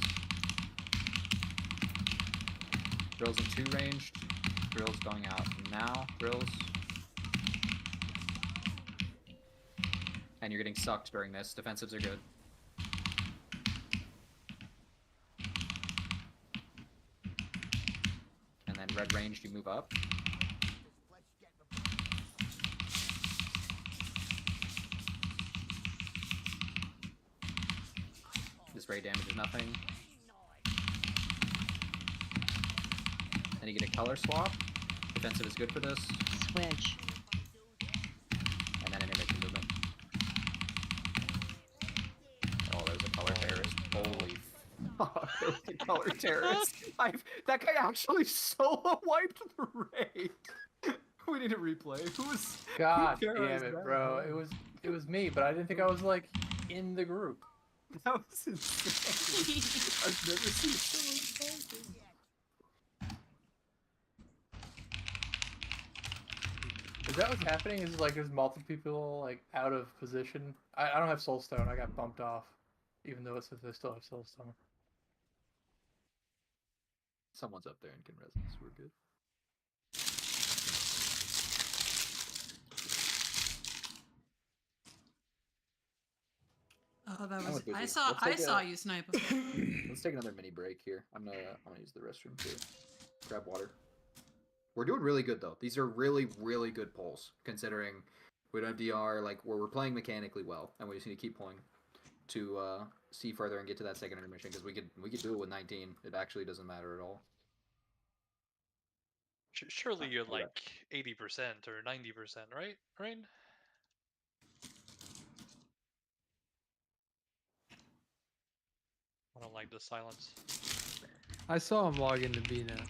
Drills in 2 ranged. Drills going out now. Drills. And you're getting sucked during this. Defensives are good. And then red ranged, you move up. This ray damage is nothing. Then you get a color swap. Defensive is good for this. Switch. And then intermission movement. Oh, there's a color terrorist. Holy fuck, there's a color terrorist. That guy actually solo wiped the raid. We need a replay. Who was? God who damn terrorized it, that bro. hard? It was me, but I didn't think I was like in the group. That was insane. I've never seen someone fighting. Is that what's happening? Is like there's multiple people like out of position? I don't have Soulstone. I got bumped off, even though it says I still have Soulstone. Someone's up there and can res us. We're good. Oh, that I'm was. with I Busy. saw. Let's I take saw a- you snipe him. Let's take another mini break here. I'm gonna use the restroom too. Grab water. We're doing really good though. These are really, really good polls considering we don't have DR. Like we're playing mechanically well, and we just need to keep pulling to see further and get to that second intermission because we could do it with 19. It actually doesn't matter at all. Surely you're okay. like 80% or 90%, right? Rain? I don't like the silence. I saw him log into B now.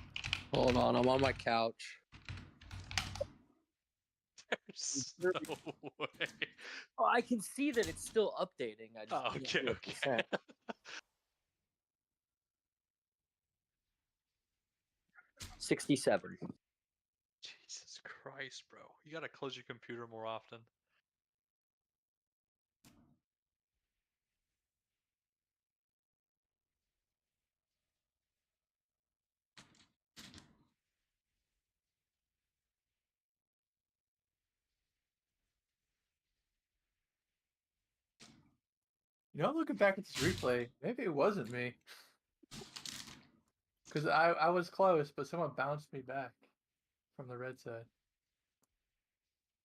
Hold on, I'm on my couch. There's no way. Oh, I can see that it's still updating. I just Oh, can't okay, see a okay. percent. 67. Jesus Christ, bro. You gotta close your computer more often. You know, looking back at this replay, maybe it wasn't me. Because I was close, but someone bounced me back from the red side.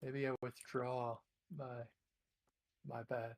Maybe I withdraw my bad.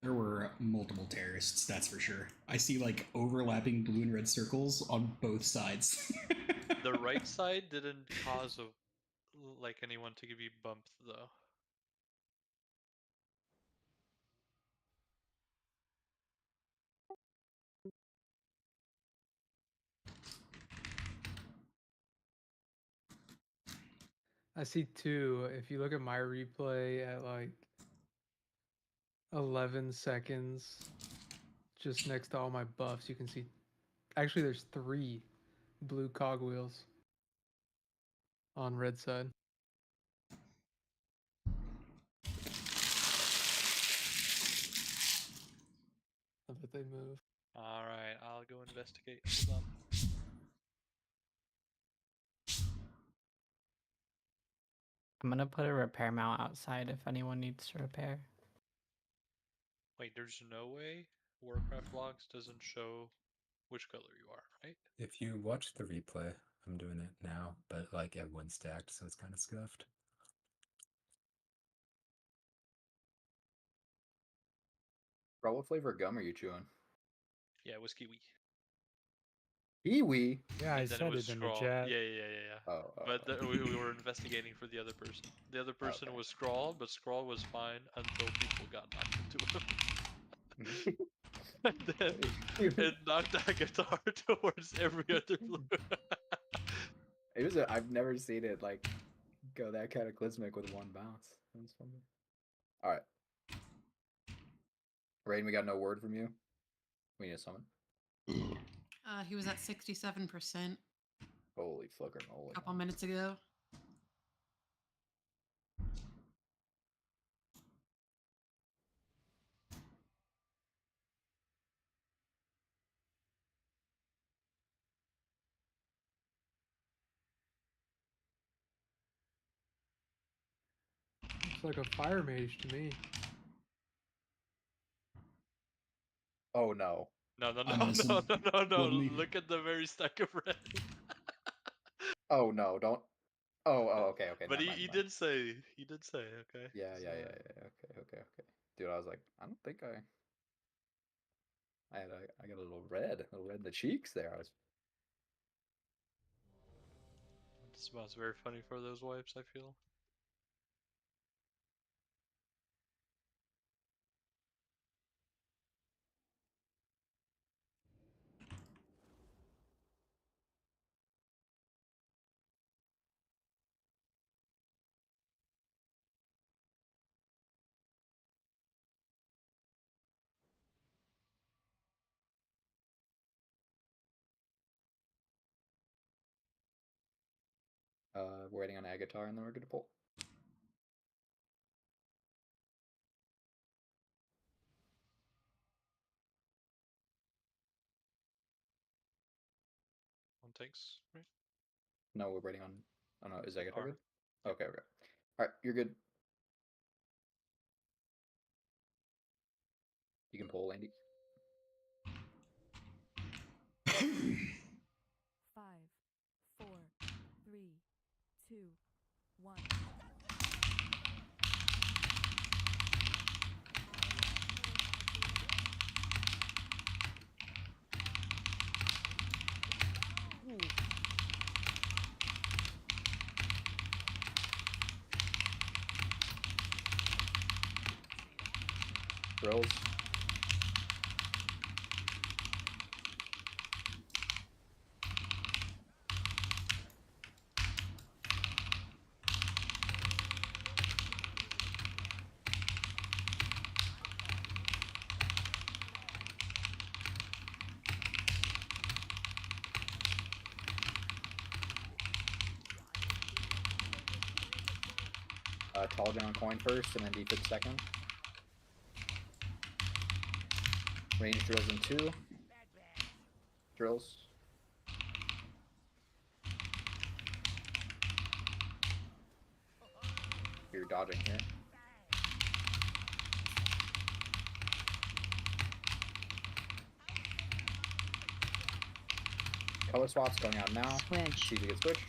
There were multiple terrorists, that's for sure. I see like overlapping blue and red circles on both sides. The right side didn't cause anyone to be bumped though. I see two. If you look at my replay at like 11 seconds, just next to all my buffs, you can see. Actually, there's 3 blue cogwheels on red side. I bet they move. Alright, I'll go investigate. Hold on. I'm gonna put a repair mount outside if anyone needs to repair. Wait, there's no way Warcraft logs doesn't show which color you are, right? If you watch the replay, I'm doing it now, but like everyone's stacked, so it's kind of scuffed. Bro, what flavor of gum are you chewing? Yeah, it was kiwi. Kiwi. Yeah, I And then said was it in the Scrawl. chat. Yeah. Oh, But we were investigating for the other person. The other person Okay. was Scrawl, but Scrawl was fine until people got knocked into him. And then it knocked that guitar towards every other blue. It was I've never seen it like go that cataclysmic with one bounce. That was funny. All right, Rain, we got no word from you. We need a summon. He was at 67% Holy fucking holy. a couple minutes ago. Looks like a fire mage to me. Oh no. No, no, I'm no, innocent. no, no, no, no. Let me- Look at the very stack of red. Oh no, don't. Oh, okay, okay. But never mind, he never mind. did say, okay. Yeah, So, okay. Dude, I was like, I don't think I got a little red in the cheeks there. I was This smells very funny for those wipes, I feel. waiting on Agatar and then we're gonna pull. One takes, right? No, we're waiting on. Oh no, is Agatar Or- good? Okay. Alright, you're good. You can pull, Andy. 5, 4, 3, 2, 1. Drills. Taliban on coin first, and then defib second. Range drills in 2. Drills. You're dodging here. Color swaps going out now. Switch. See if we get switched.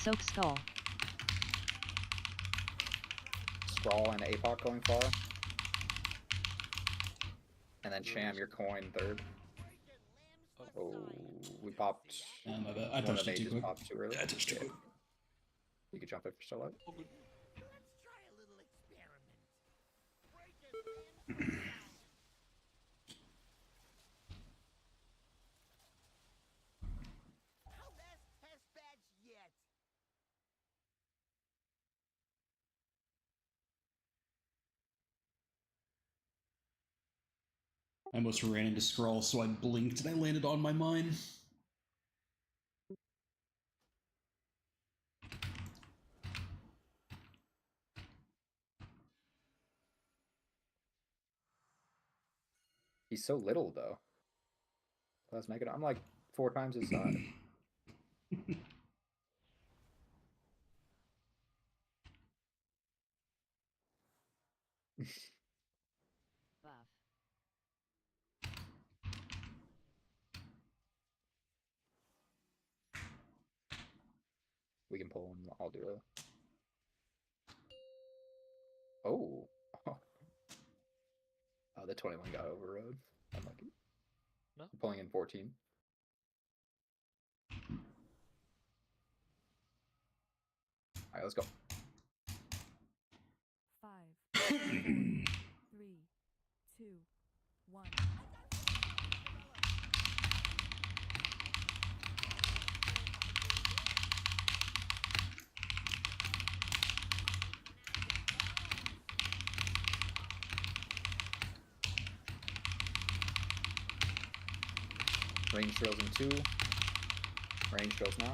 Soak skull. Scrawl and APOC going far. And then Sham, your coin third. Oh, we popped. Oh, my bad. I one of touched the it too mages quick. popped too early. Yeah, I touched it quick. You could jump it for still light. I almost ran into Scrawl, so I blinked and I landed on my mine. He's so little though. Let's make it. I'm like 4 times his size. Buff. We can pull and I'll do it. Oh. Oh, the 21 got overrode. Unlucky. No. I'm pulling in 14. Alright, let's go. 5, 4, 3, 2, 1. Range drills in 2. Range drills now.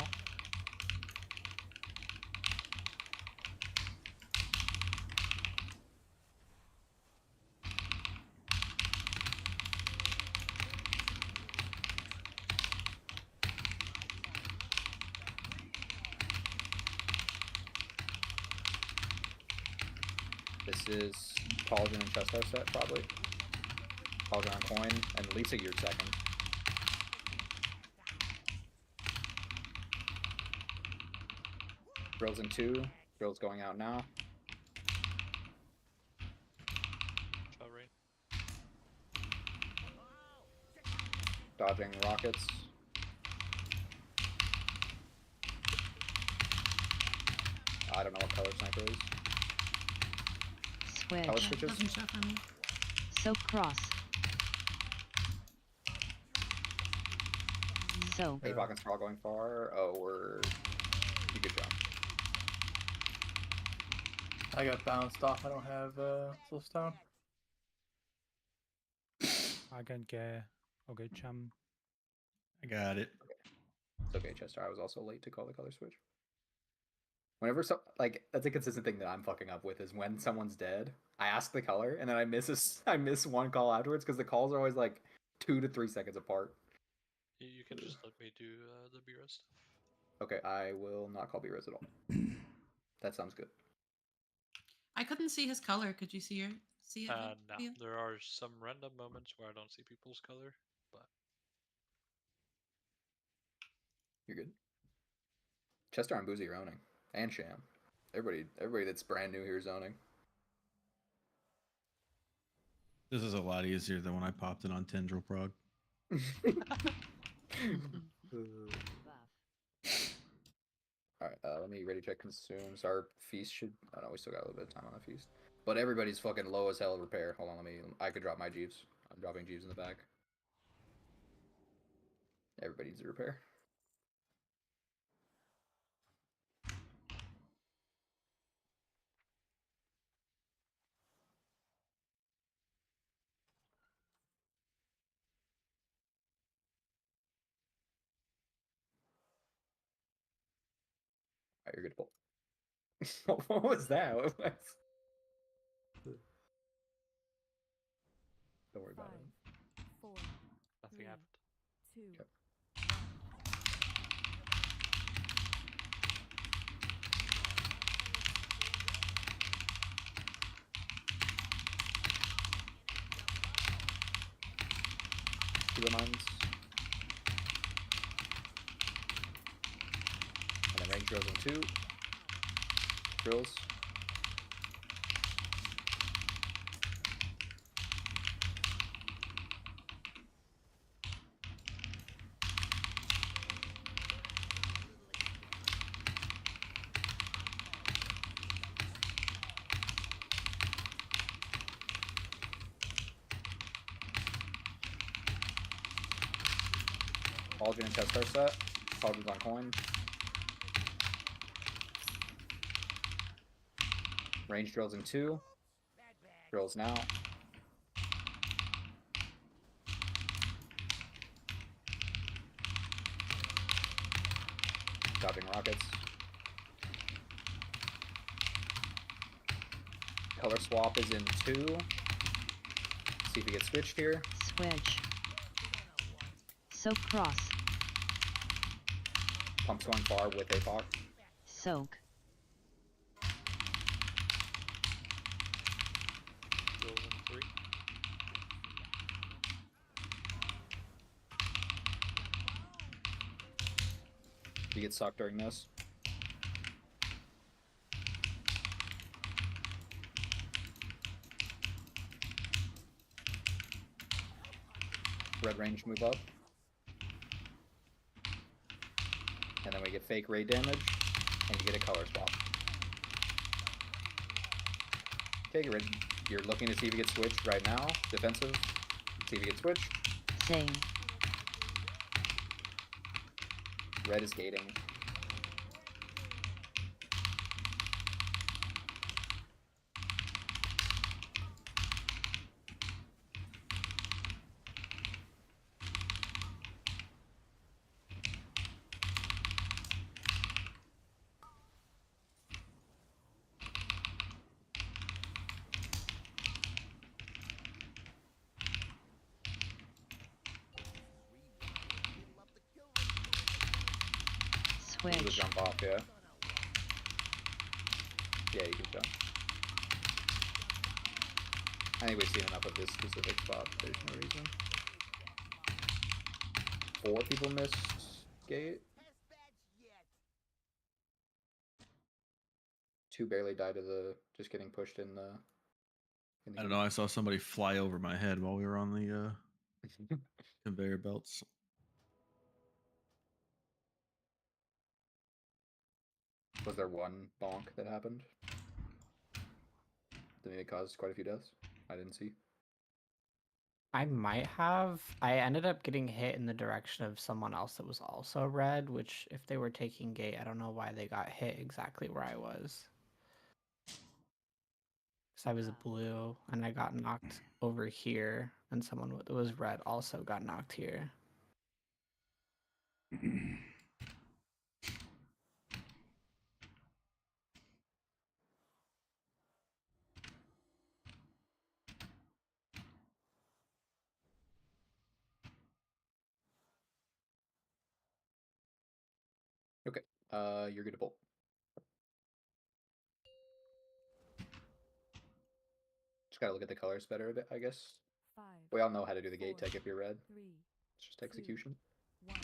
This is Cauldron and Chestar set, probably. Cauldron on coin, and Lisa geared second. Drills in 2. Drills going out now. Shot rain. Dodging rockets. I don't know what color sniper is. Switch. Color switches? Doesn't show for me. Soak cross. Soak. Avok and Sprawl going far. Oh, we're... You good job. I got bounced off. I don't have Silverstone. I can get okay, chum. I got it. It's okay, Chester. I was also late to call the color switch. Whenever that's a consistent thing that I'm fucking up with is when someone's dead, I ask the color and then I miss one call afterwards because the calls are always like 2 to 3 seconds apart. You can just let me do the B-res stuff. Okay, I will not call B-res at all. That sounds good. I couldn't see his color. Could you see it? No, Leah? there are some random moments where I don't see people's color, but You're good. Chester and Boozy are owning. And Sham. Everybody that's brand new here is owning. This is a lot easier than when I popped it on Tendril Prog. Alright, let me ready check consumes. Our feast should... Oh no, we still got a little bit of time on the feast. But everybody's fucking low as hell repair. Hold on, I could drop my Jeeves. I'm dropping Jeeves in the back. Everybody needs a repair. Alright, you're good to pull. What was that? What was... Don't worry about it. 4, nothing 3, happened. 2, Okay. Two mines. And then range drills in 2. Drills. Cauldron and Chestar set. Cauldron's on coin. Range drills in 2. Drills now. Dodging rockets. Color swap is in 2. See if we get switched here. Switch. Soak cross. Pump's going far with APOC. Soak. Drills in 3. You get sucked during this. Red range move up. And then we get fake ray damage, and you get a color swap. Okay, you're looking to see if you get switched right now. Defensive. See if you get switched. Same. Red is gating. Switch. Able to jump off, yeah. Yeah, you can jump. I think we've seen enough of this specific spot. There's no reason. 4 people missed gate. 2 barely died to the just getting pushed in the. I don't know. I saw somebody fly over my head while we were on the conveyor belts. Was there one bonk that happened? Did it cause quite a few deaths? I didn't see. I might have. I ended up getting hit in the direction of someone else that was also red, which if they were taking gate, I don't know why they got hit exactly where I was. Because I was blue and I got knocked over here, and someone that was red also got knocked here. Okay, you're good to bolt. Just gotta look at the colors better a bit, I guess. 5. We all know how to do the gate 4, tech if you're red. 3, It's just execution. 1.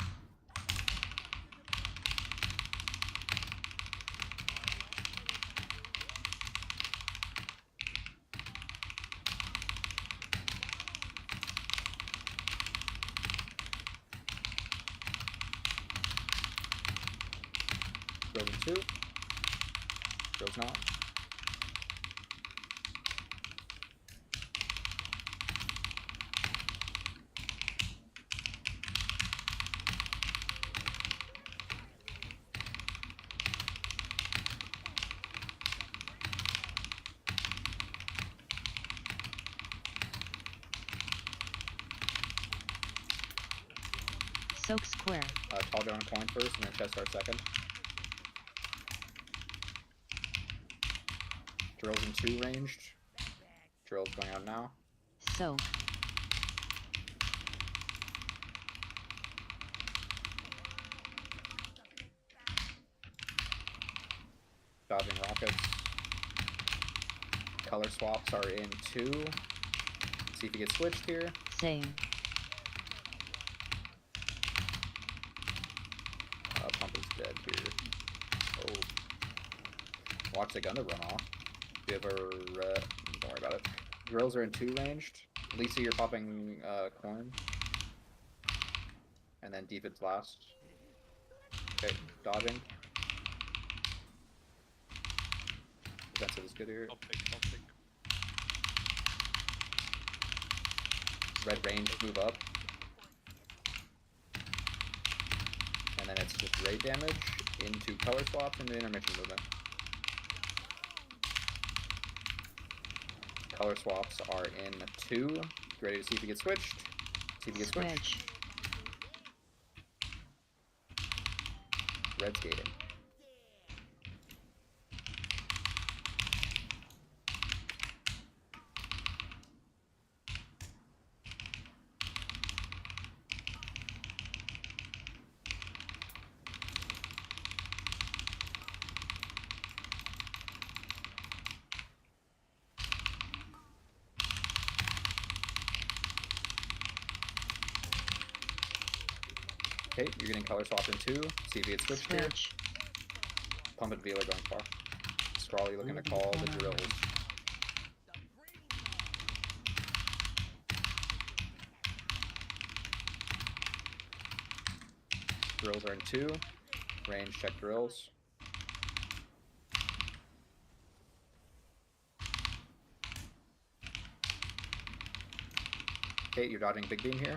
Drills in 2. Drills not. Soak square. Tall drawn coin first, and then chest start second. Drills in 2 ranged. Drills going out now. Soak. Dodging rockets. Color swaps are in 2. See if he gets switched here. Same. Pump is dead here. Oh. Watch the gun to run off. If you ever, don't worry about it. Drills are in 2 ranged. Lisa, you're popping coin. And then defense last. Okay, dodging. Defensive is good here. I'll pick. Red range, move up. And then it's just raid damage into color swaps into intermission movement. Color swaps are in 2. Ready to see if he gets switched. See if he gets switched. Red's gating. Okay, you're getting color swapped in 2. See if he gets switched here. Pump and Vela going far. Scrawly looking to call the drills. Drills are in 2. Range check drills. Okay, you're dodging big beam here.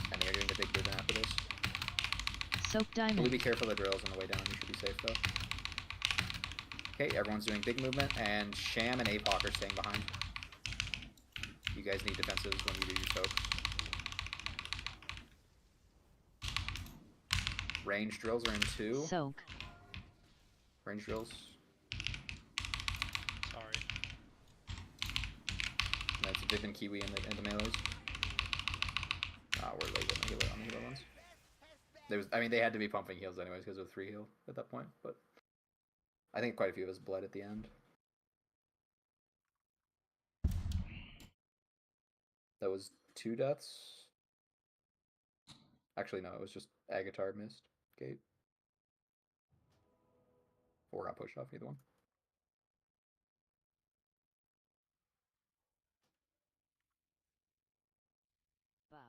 And you're doing the big movement after this. Soak diamond. We'll be careful of the drills on the way down. You should be safe though. Okay, everyone's doing big movement, and Sham and APOC are staying behind. You guys need defensives when you do your soaks. Range drills are in 2. Soak. Range drills. Sorry. That's Viv and Kiwi in the melees. Ah, we're late on the healer ones. They had to be pumping heals anyways because of 3 heal at that point, but I think quite a few of us bled at the end. That was 2 deaths. Actually, no, it was just Agatar missed gate. Or got pushed off, either one. Buff.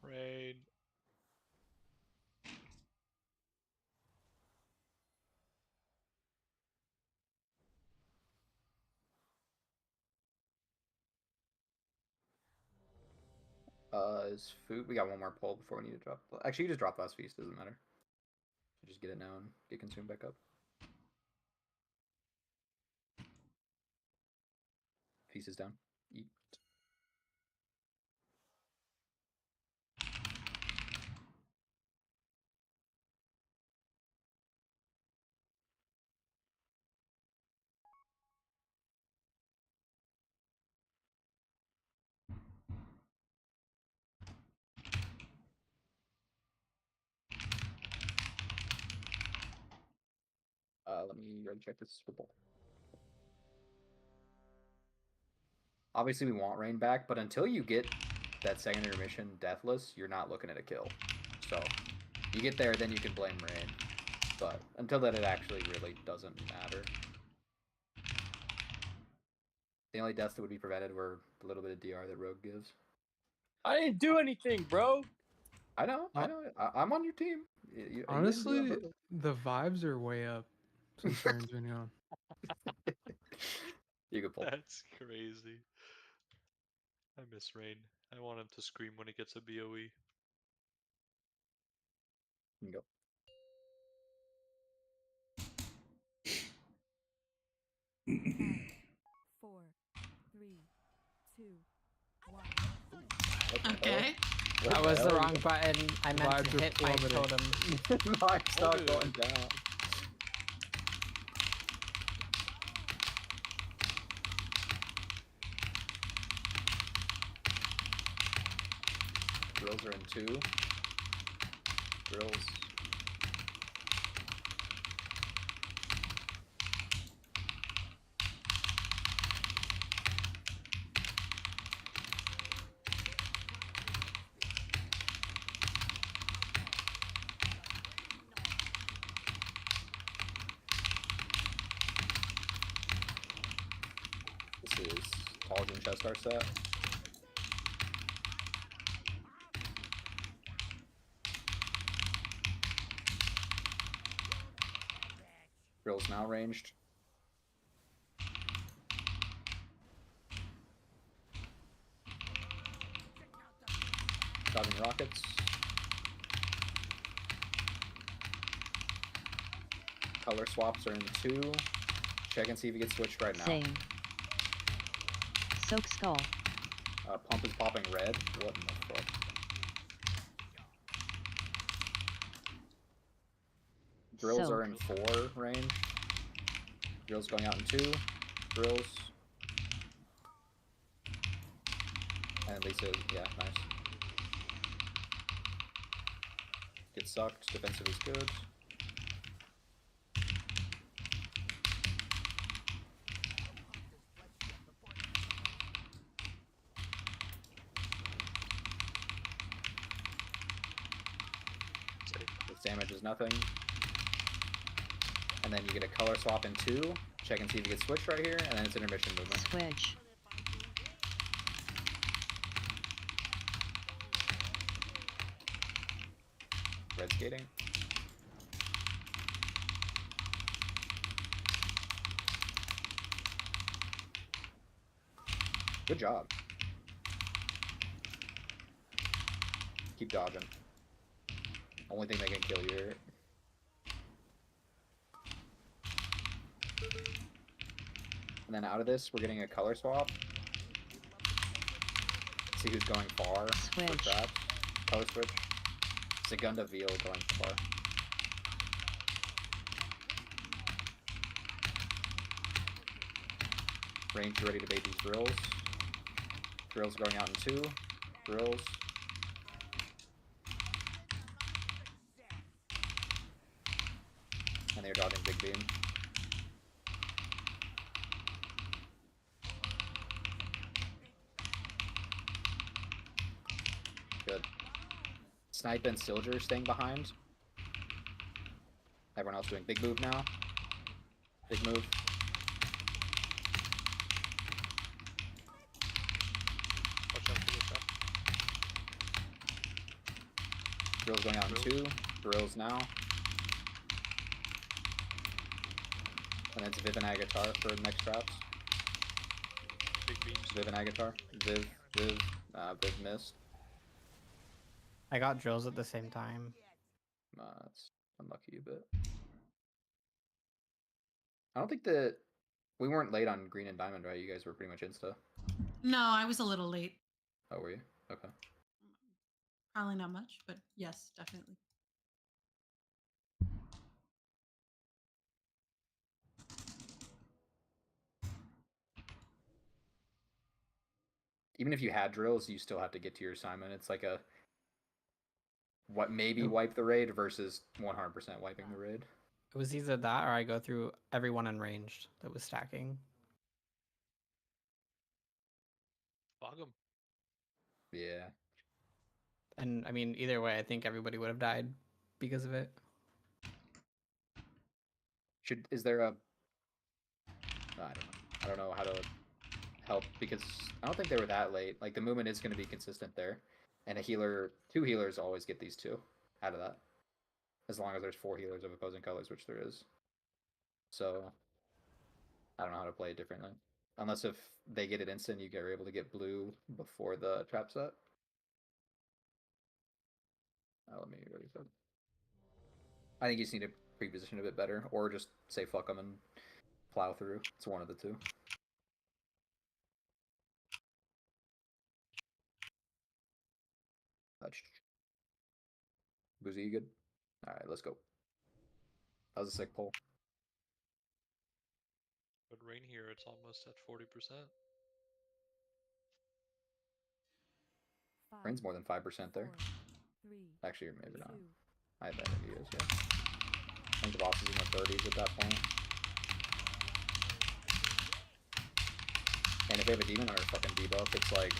Rain. Is food? We got one more poll before we need to drop. Actually, you just drop last feast. Doesn't matter. Just get it now and get consumed back up. Feast is down. Eat. Let me check this football. Obviously, we want Rain back, but until you get that second intermission deathless, you're not looking at a kill. So, you get there, then you can blame Rain. But until then, it actually really doesn't matter. The only deaths that would be prevented were the little bit of DR that Rogue gives. I didn't do anything, bro. I know. I'm on your team. Honestly, the vibes are way up since Rain's been gone. You could pull. That's crazy. I miss Rain. I want him to scream when he gets a BOE. You can go. Four, three, two, one. Okay. That was the wrong button. I meant Vibes to are hit my plummeting. totem. Mine start going down. Drills are in 2. Drills. This is Paladin Chestar set. Drill's now ranged. Dodging rockets. Color swaps are in 2. Check and see if he gets switched right now. Same. Soak skull. Pump is popping red. What in the fuck? Drills are in 4 range. Drills going out in 2. Drills. And Lisa, yeah, nice. Get sucked. Defensive is good. This damage is nothing. And then you get a color swap in 2. Check and see if you get switched right here, and then it's intermission movement. Switch. Red skating. Good job. Keep dodging. Only thing that can kill you here. And then out of this, we're getting a color swap. See who's going far. Switch. For traps. Color switch. Segunda Veal going far. Range ready to bait these drills. Drills going out in 2. Drills. then you're dodging big beam. Good. Snipe and Silger staying behind. Everyone else doing big move now. Big move. Watch out for the trap. Drills going out in 2. Drills now. And it's Viv and Agatar for next traps. Big beams. Viv and Agatar. Viv. Viv missed. I got drills at the same time. It's unlucky a bit. I don't think that we weren't late on green and diamond, right? You guys were pretty much insta. No, I was a little late. Oh, were you? Okay. Probably not much, but yes, definitely. Even if you had drills, you still have to get to your assignment. It's like a what maybe wipe the raid versus 100% wiping the raid. It was either that or I go through everyone unranged that was stacking. Fog 'em. Yeah. And I mean, either way, I think everybody would have died because of it. Is there a I don't know how to help because I don't think they were that late. Like the movement is going to be consistent there. And a healer, 2 healers always get these 2 out of that. As long as there's 4 healers of opposing colors, which there is. So I don't know how to play it differently. Unless if they get it instant, you are able to get blue before the trap set. Let me ready for. I think you just need to pre-position a bit better, or just say fuck them and plow through. It's one of the 2. Boozy, you good? Alright, let's go. That was a sick pull. But rain here, it's almost at 40%. Rain's more than 5% there. Actually, maybe not. I bet it is, yeah. I think the boss is in the 30s at that point. And if they have a demon or a fucking debuff, it's like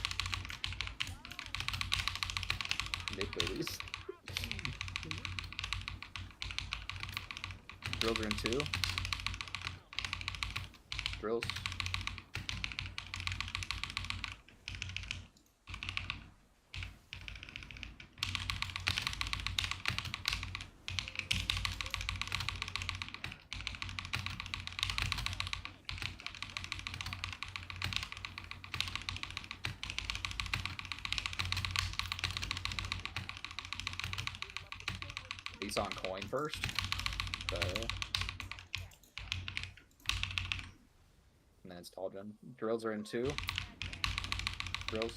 mid-30s. Drills are in 2. Drills. He's on coin first. Okay. And then it's Talgen. Drills are in 2. Drills.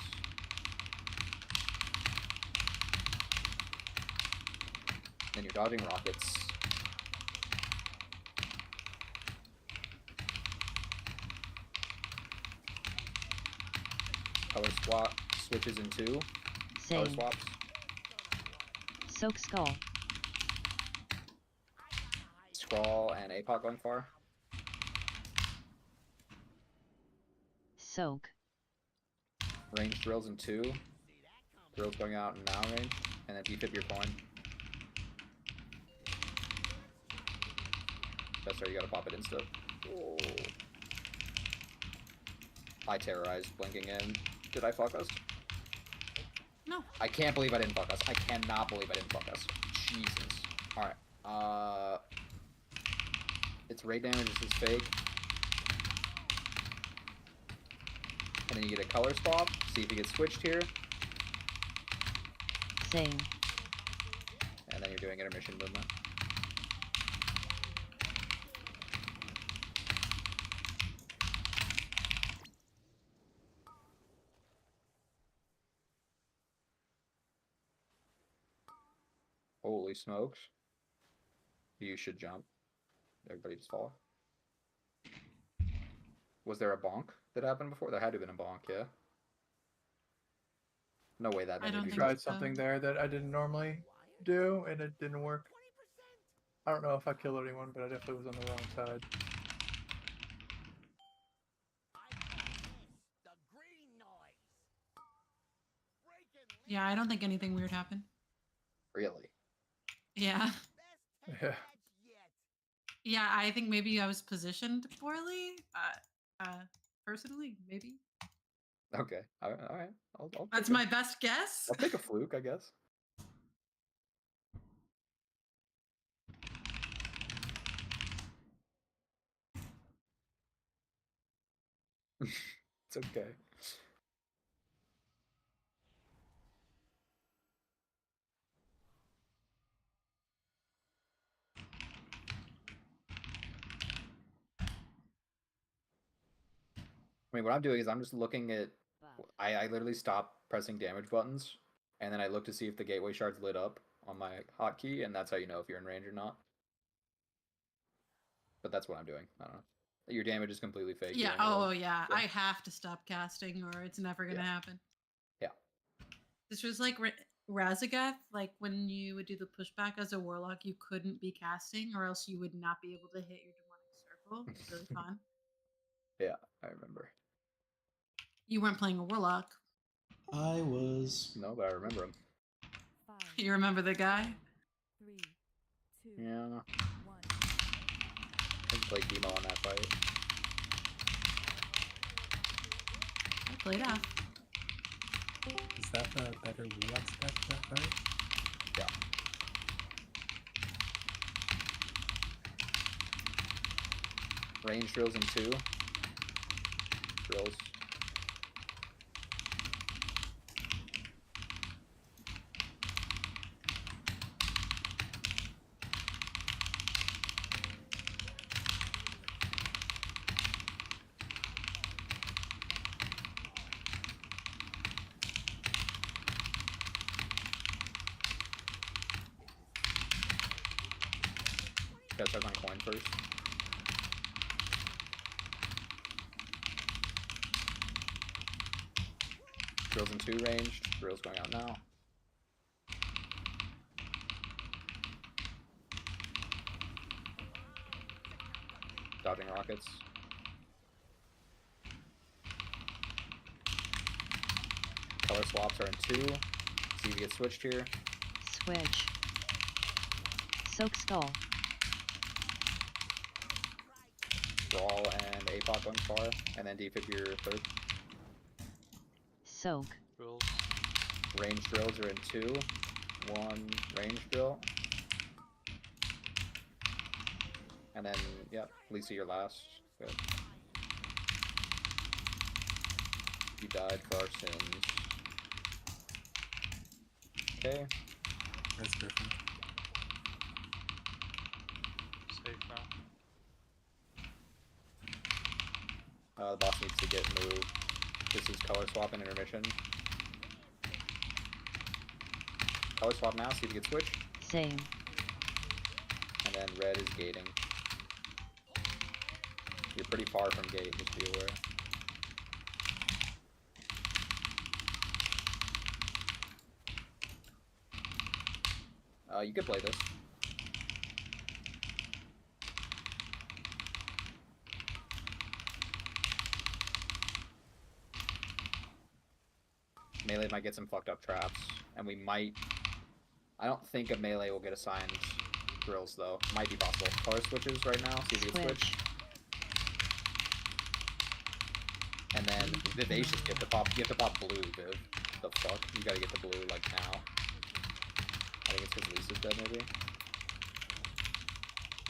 Then you're dodging rockets. Color swap switches in 2. Color Same. swaps. Soak skull. Scrawl and APOC going far. Soak. Range drills in 2. Drills going out in now range. And then defib your coin. That's right, you gotta pop it insta. Oh. I terrorized blinking in. Did I fuck us? No. I can't believe I didn't fuck us. I cannot believe I didn't fuck us. Jesus. Alright. Its raid damage is fake. And then you get a color swap. See if you get switched here. Same. And then you're doing intermission movement. Holy smokes. You should jump. Everybody just fall. Was there a bonk that happened before? There had to have been a bonk, yeah? No way that many I tried something there that I didn't normally do, and it didn't work. I don't know if I killed anyone, but I definitely was on the wrong side. Yeah, I don't think anything weird happened. Really? Yeah. Yeah. Yeah, I think maybe I was positioned poorly. Personally, maybe. Okay. All right. I'll That's take my best guess. I'll take a fluke, I guess. It's okay. I mean, what I'm doing is I'm just looking at. I literally stop pressing damage buttons, and then I look to see if the gateway shard's lit up on my hotkey, and that's how you know if you're in range or not. But that's what I'm doing. I don't know. Your damage is completely fake. Yeah. You're only, Oh, like- yeah. I have to stop casting, or it's never gonna happen. Yeah. This was like Razagath. Like when you would do the pushback as a warlock, you couldn't be casting, or else you would not be able to hit your demonic circle. It's really fun. Yeah, I remember. You weren't playing a warlock. I was. No, but I remember him. You remember the guy? 3, 2, Yeah. 1. I played Demo on that fight. I played off. Is that the better Warlock spec that fight? Yeah. Range drills in 2. Drills. Gotta check my coin first. Drills in 2 ranged. Drills going out now. Dodging rockets. Color swaps are in 2. See if you get switched here. Switch. Soak Skull. Brawl and APOC going far. And then defib your 3rd. Soak. Drills. Range drills are in 2. 1 range drill. And then, yeah, Lisa, your last. Good. You died for our sins. Okay. That's Griffin. Safe now. The boss needs to get moved. This is color swap and intermission. Color swap now, see if you get switched. Same. And then red is gating. You're pretty far from gate, just be aware. You could play this. Melee might get some fucked up traps, and we might. I don't think a melee will get assigned drills though. Might be possible. Color switches right now. See if you can switch. And then Vivacious, you have to pop. You have to pop blue, Viv. The fuck? You gotta get the blue like now. I think it's because Lisa's dead, maybe.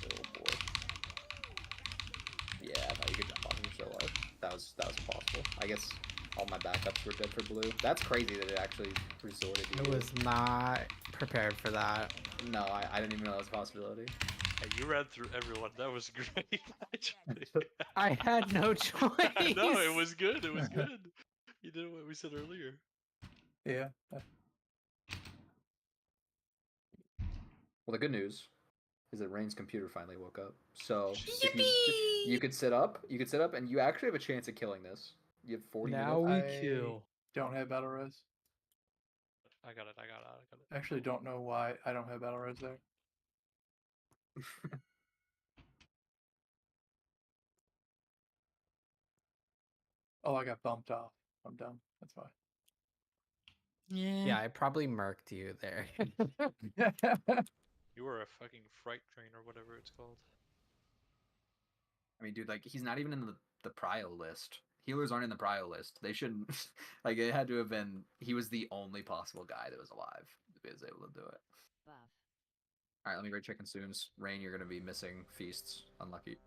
Oh boy. Yeah, no, you could jump on. You're still alive. That was impossible. I guess all my backups were dead for blue. That's crazy that it actually resorted to I you. was not prepared for that. No, I didn't even know that was a possibility. Hey, you ran through everyone. That was great. I had no choice. No, it was good. It was good. You did what we said earlier. Yeah. Well, the good news is that Rain's computer finally woke up. So if you could sit up. You could sit up, and you actually have a chance at killing this. You have 40 Now minutes. we kill. Don't have battle res. I got it. I actually don't know why I don't have battle res there. Oh, I got bumped off. I'm dumb. That's fine. Yeah, I probably murked you there. You were a fucking fright train or whatever it's called. I mean, dude, like he's not even in the prio list. Healers aren't in the prio list. They shouldn't. Like it had to have been. He was the only possible guy that was alive to be able to do it. Buff. All right, let me go check consumes. Rain, you're gonna be missing feasts. Unlucky.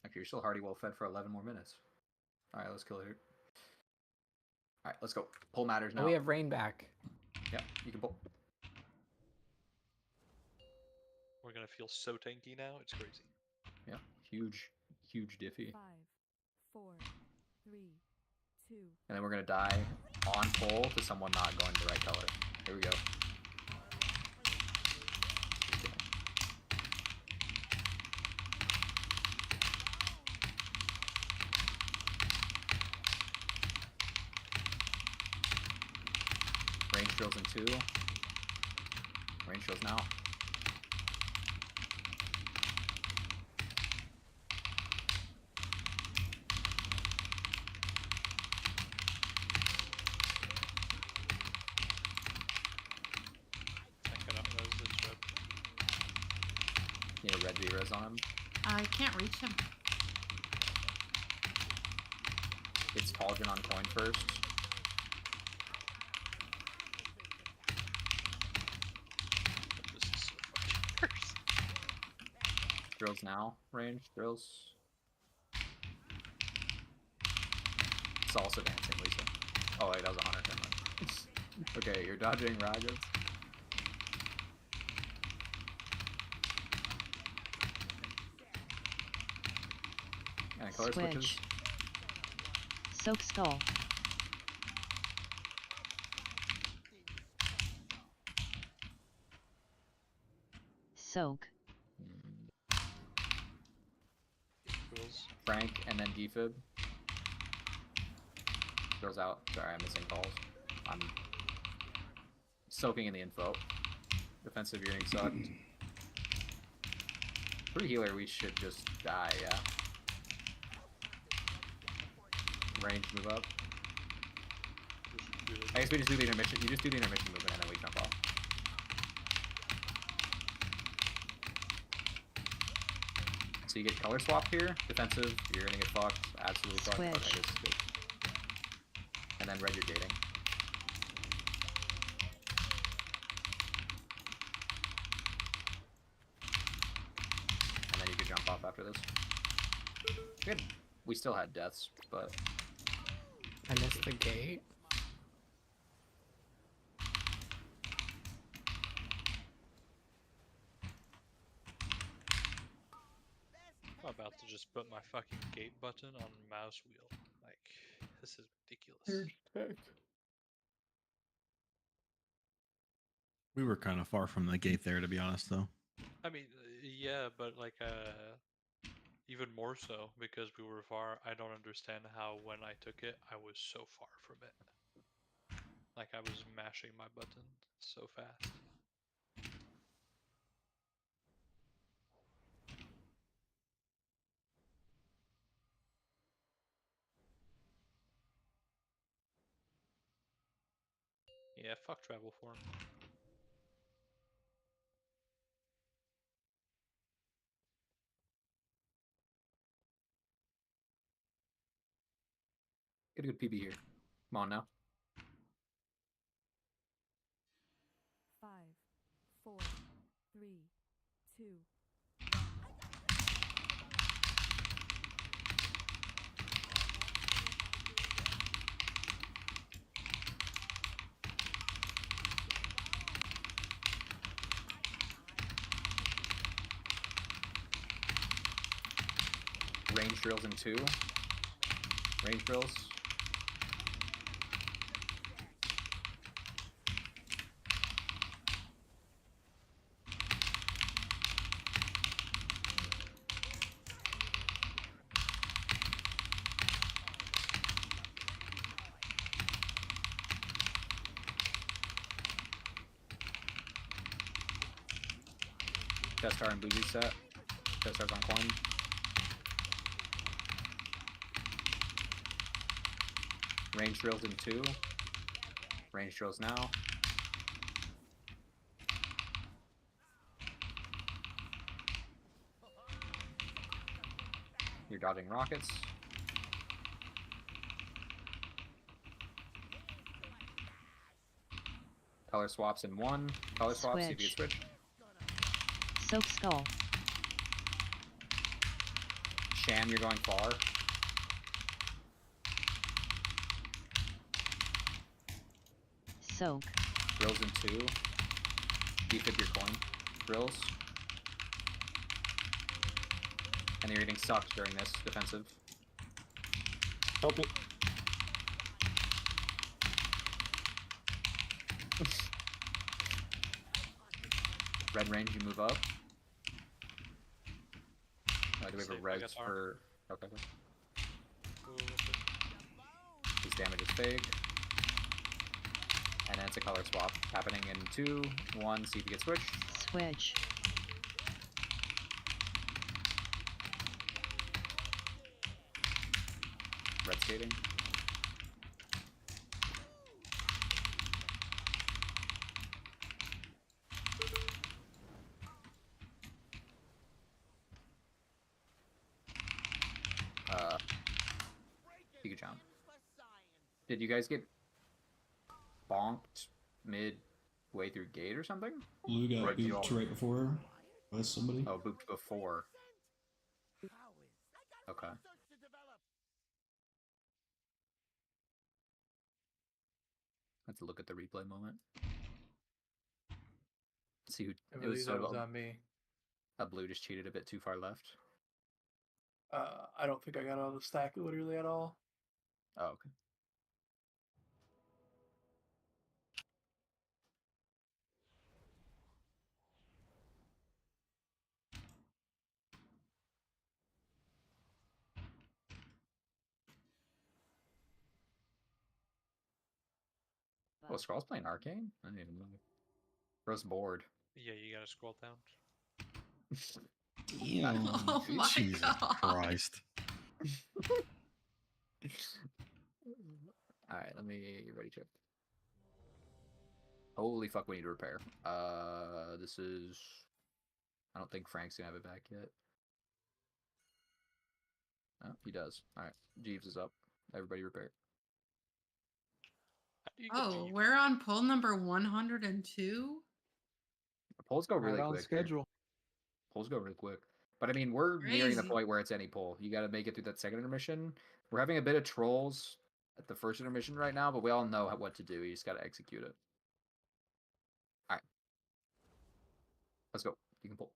Actually, you're still hardy well fed for 11 more minutes. All right, let's kill it. All right, let's go. Pull matters now. Oh, we have Rain back. Yep, you can pull. We're gonna feel so tanky now. It's crazy. Yeah, huge diffy. 5, 4, 3, 2. And then we're gonna die on pull to someone not going the right color. Here we go. Range drills in 2. Range drills now. I cannot res this red. Need a red V-res on him. I can't reach him. It's Cauldron on coin first. This is so fucking worse. Drills now. Range drills. It's also dancing, Lisa. Oh wait, that was a hunter. Never mind. Okay, you're dodging rockets. And color switches. Switch. Soak skull. Soak. Drills. Frank and then defib. Drills out. Sorry, I'm missing calls. I'm soaking in the info. Defensive, you're getting sucked. For healer, we should just die, yeah. Range, move up. I guess we just do the intermission. You just do the intermission movement and then we jump off. So you get color swap here. Defensive, you're gonna get fucked. Absolutely fucked. Switch. Okay, this is good. And then red, you're gating. And then you could jump off after this. Good. We still had deaths, but I missed the gate. I'm about to just put my fucking gate button on mouse wheel. Like, this is ridiculous. We were kind of far from the gate there, to be honest, though. I mean, yeah, but like, even more so because we were far. I don't understand how when I took it, I was so far from it. Like I was mashing my button so fast. Yeah, fuck travel form. get a good PB here. Come on now. 5, 4, 3, 2. Range drills in 2. Range drills. Chestar and Boogie set. Chestar's on coin. Range drills in 2. Range drills now. You're dodging rockets. Color swaps in 1. Color swaps, see if you can switch. Soak skull. Sham, you're going far. Soak. Drills in 2. Defib your coin. Drills. And you're getting sucked during this defensive. Help me. Red range, you move up. Do we have a Save, I res guess arm. for... Okay. Cool. His damage is fake. And then it's a color swap. Happening in 2, 1, see if you get switched. Switch. Red skating. Pikachu. Did you guys get bonked midway through gate or something? Blue got Right, you booped all- right before by somebody. Oh, booped before. Okay. Let's look at the replay moment. See who I it believe was. that Sort was of on me. a blue just cheated a bit too far left. I don't think I got out of the stack literally at all. Oh, okay. Oh, Scrawl's playing Arcane? I didn't even know. Bro's bored. Yeah, you gotta scroll down. Damn. Oh my Jesus god. Christ. Alright, let me ready check. Holy fuck, we need to repair. This is... I don't think Frank's gonna have it back yet. Oh, he does. Alright, Jeeves is up. Everybody repair. Oh, we're on poll number 102? Polls go really Right on quick. here. schedule. Polls go really quick. But I mean, we're nearing the Crazy. point where it's any poll. You gotta make it through that second intermission. We're having a bit of trolls at the first intermission right now, but we all know what to do. You just gotta execute it. Alright. Let's go. You can pull.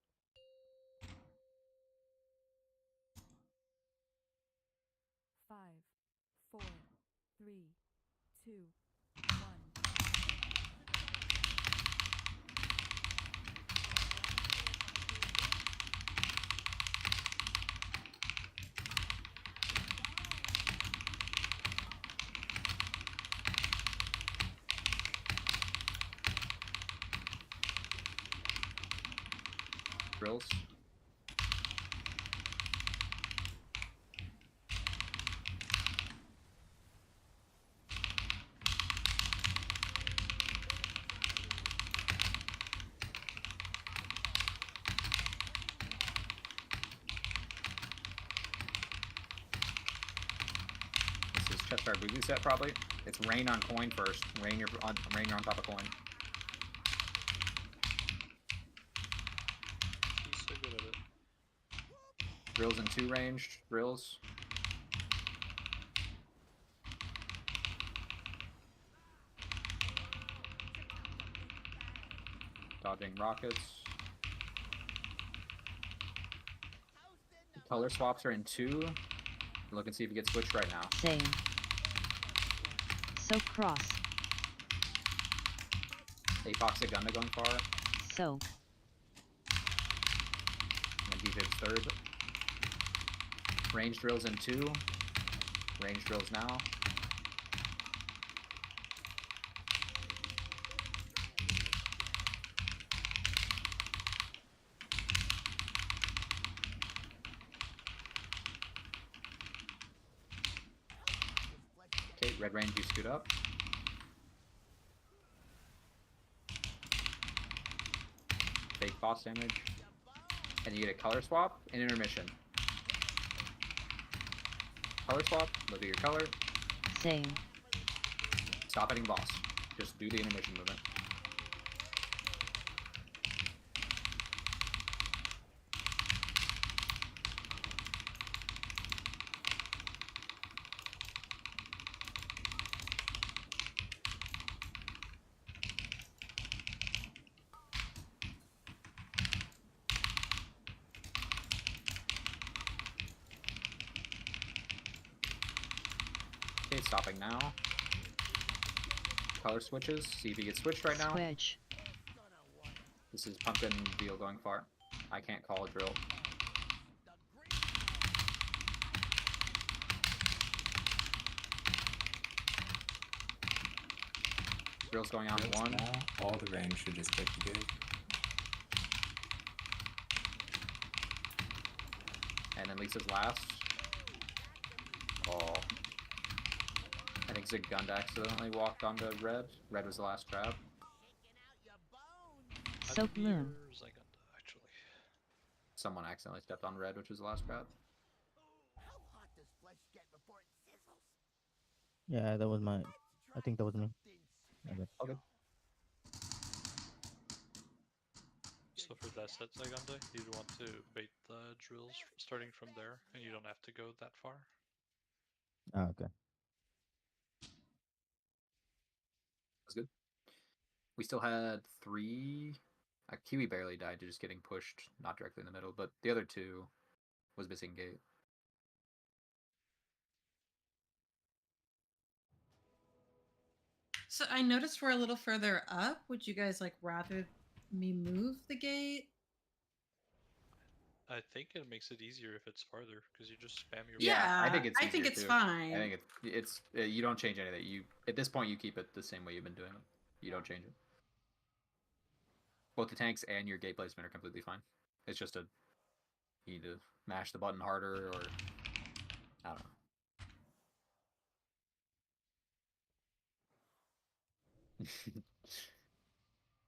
Five, four, three, two, one. Drills. This is Chestar Boogie set probably. It's rain on coin first. Rain you're on top of coin. He's so good at it. Drills in 2 range. Drills. Dodging rockets. Color swaps are in 2. Look and see if you get switched right now. Same. Soak cross. Apoxic Gunda going far. Soak. And defib's 3rd. Range drills in 2. Range drills now. Red range, you scoot up. Fake boss damage. And you get a color swap and intermission. Color swap, look at your color. Same. Stop hitting boss. Just do the intermission movement. Okay, stopping now. Color switches. See if you get switched right now. Switch. This is pumpkin deal going far. I can't call a drill. Drill's going on Drills one. now. All the range should just click the gate. And then Lisa's last. Oh. I think Zigund accidentally walked onto red. Red was the last trap. Soak Moon. Actually. Someone accidentally stepped on red, which was the last trap. Yeah, that was my. I think that was me. Okay. Okay. So for that set, Zagande, you'd want to bait the drills starting from there, and you don't have to go that far. Ah, okay. That's good. We still had 3. Kiwi barely died to just getting pushed, not directly in the middle, but the other 2 was missing gate. So I noticed we're a little further up. Would you guys like rather me move the gate? I think it makes it easier if it's farther because you just spam your. Yeah, I think it's. I think easier it's too. fine. I think it's you don't change anything. You at this point you keep it the same way you've been doing it. You don't change it. Both the tanks and your gate placement are completely fine. It's just you need to mash the button harder, or I don't know.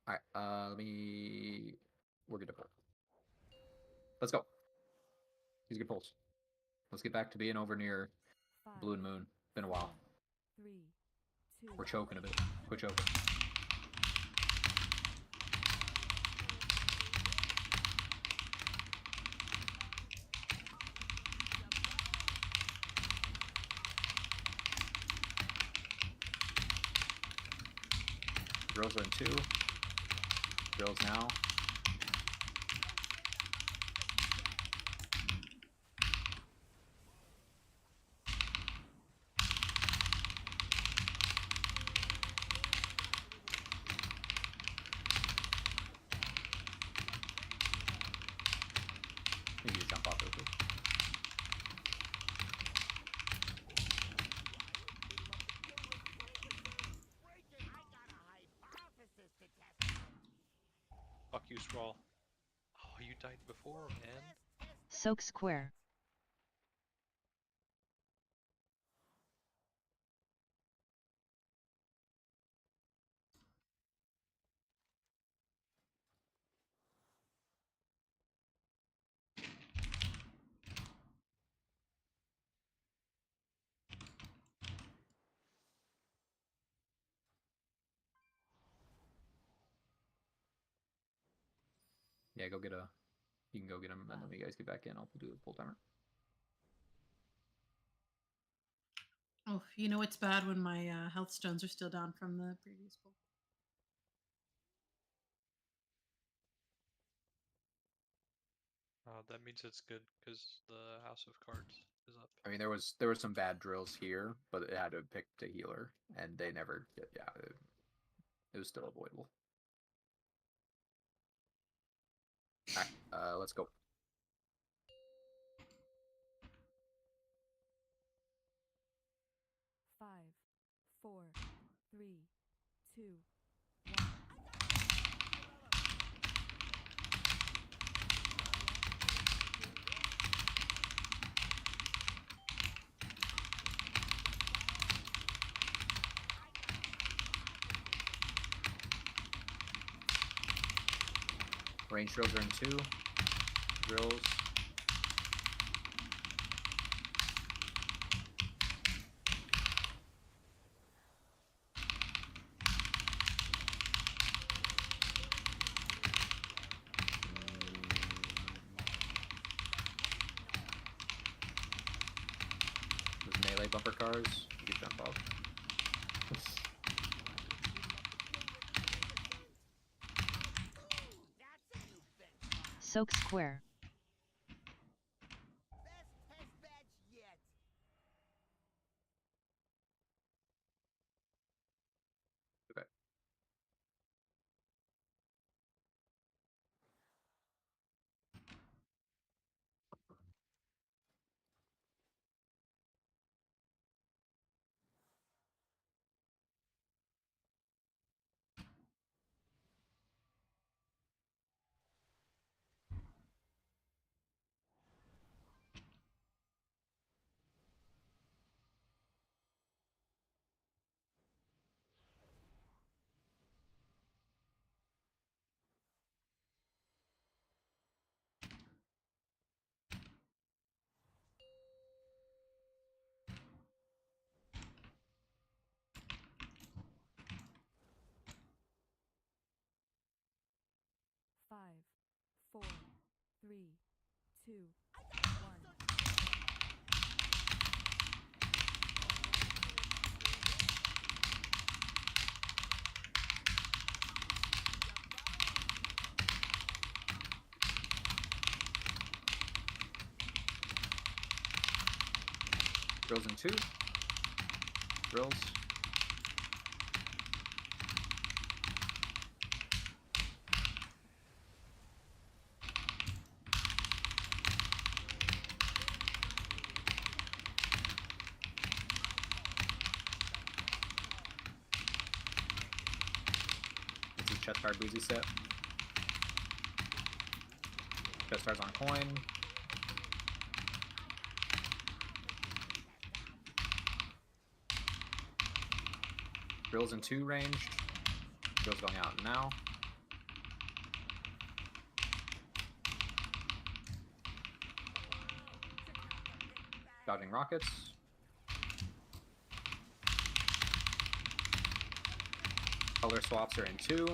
All right, we're good to pull. Let's go. These good pulls. Let's get back to being over near Blue and Moon. Been a while. 3, 2, We're choking a bit. Quit choking. Drills are in 2. Drills now. Maybe you jump off real quick. Fuck you, Scrawl. Oh, you died before, man. Soak Square. Yeah, go get a. You can go get him, and then you guys get back in. I'll do a full timer. Oh, you know it's bad when my health stones are still down from the previous pull. That means it's good because the House of Cards is up. I mean, there was some bad drills here, but it had to pick a healer, and they never. Yeah, it was still avoidable. All right, let's go. Five, 4, 3, 2, 1. Range drills are in 2. Drills. Those melee bumper cars, you can jump off. Soak Square. Okay. Five, 4, 3, 2, 1. Drills in 2. Drills. Let's see chest card boozy set. Chest cards on coin. Drills in 2 ranged. Drills going out now. Dodging rockets. Color swaps are in 2.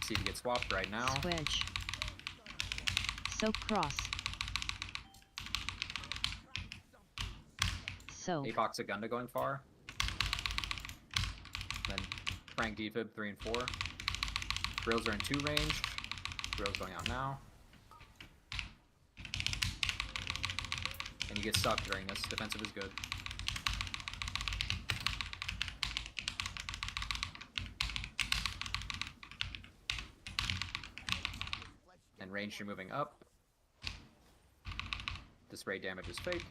See if you get swapped right now. Switch. Soak Cross. Soak. Apox Agunda going far. Then Frank Defib 3 and 4. Drills are in 2 range. Drills going out now. And you get stuck during this. Defensive is good. And range, you're moving up. The spray damage is fake.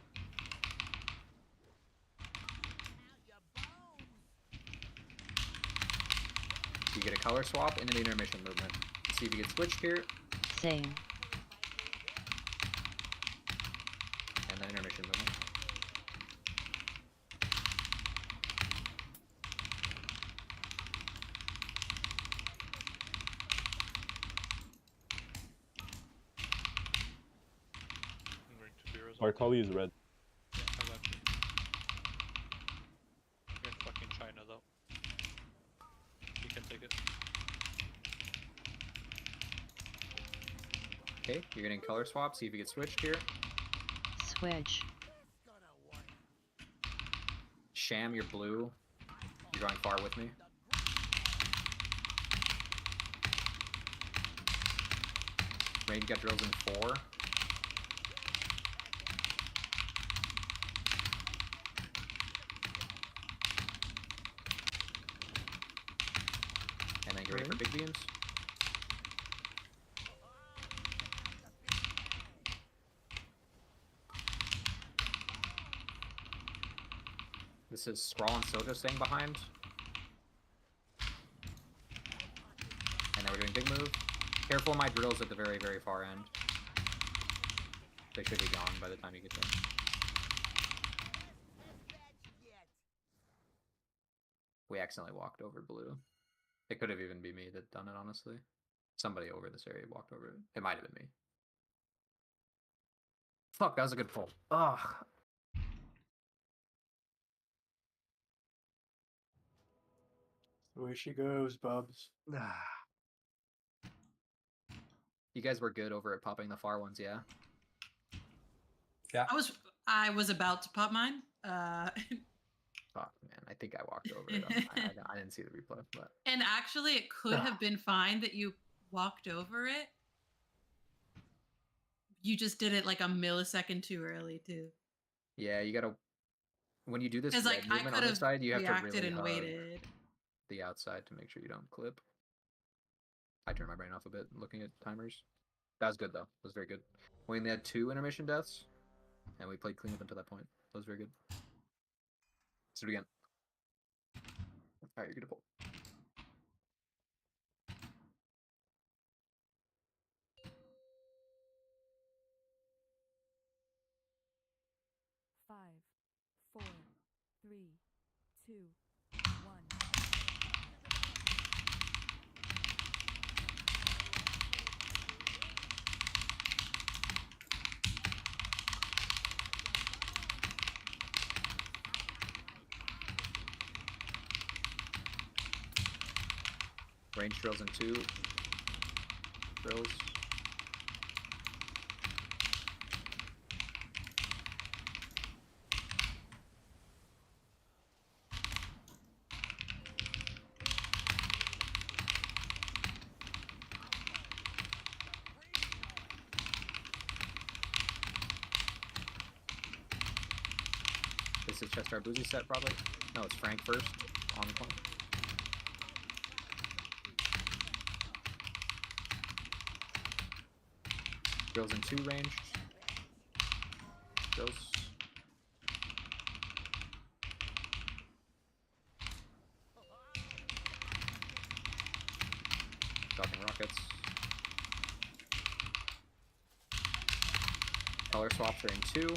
You get a color swap and an intermission movement. See if you get switched here. Same. And then intermission movement. I'm going to be resolved. Our collie is red. Yeah, I left you. You're in fucking China though. You can take it. Okay, you're getting color swap. See if you get switched here. Switch. Sham, you're blue. You're going far with me. Rain got drills in 4. And then get ready for big beams. This is Scrawl and Soja staying behind. And then we're doing big move. Careful of my drills at the very, very far end. They should be gone by the time you get there. We accidentally walked over blue. It could have even been me that done it, honestly. Somebody over this area walked over it. It might have been me. Fuck, that was a good pull. Ugh. The way she goes, Bubs. You guys were good over at popping the far ones, yeah? Yeah. I was about to pop mine. Fuck, man. I think I walked over it. I didn't see the replay, but And actually, it could have been fine that you walked over it. You just did it like a millisecond too early, too. yeah, you gotta. When you do this Because red like I movement could on the have side, you have to reacted really and hug waited. the outside to make sure you don't clip. I turned my brain off a bit looking at timers. That was good though. That was very good. We only had 2 intermission deaths, and we played clean up until that point. That was very good. Let's do it again. All right, you're good to pull. Five, 4, 3, 2, 1. Range drills in 2. Drills. This is Chester Boozy set probably. No, it's Frank first on the point. Drills in 2 ranged. Drills. Dodging rockets. Color swaps are in 2.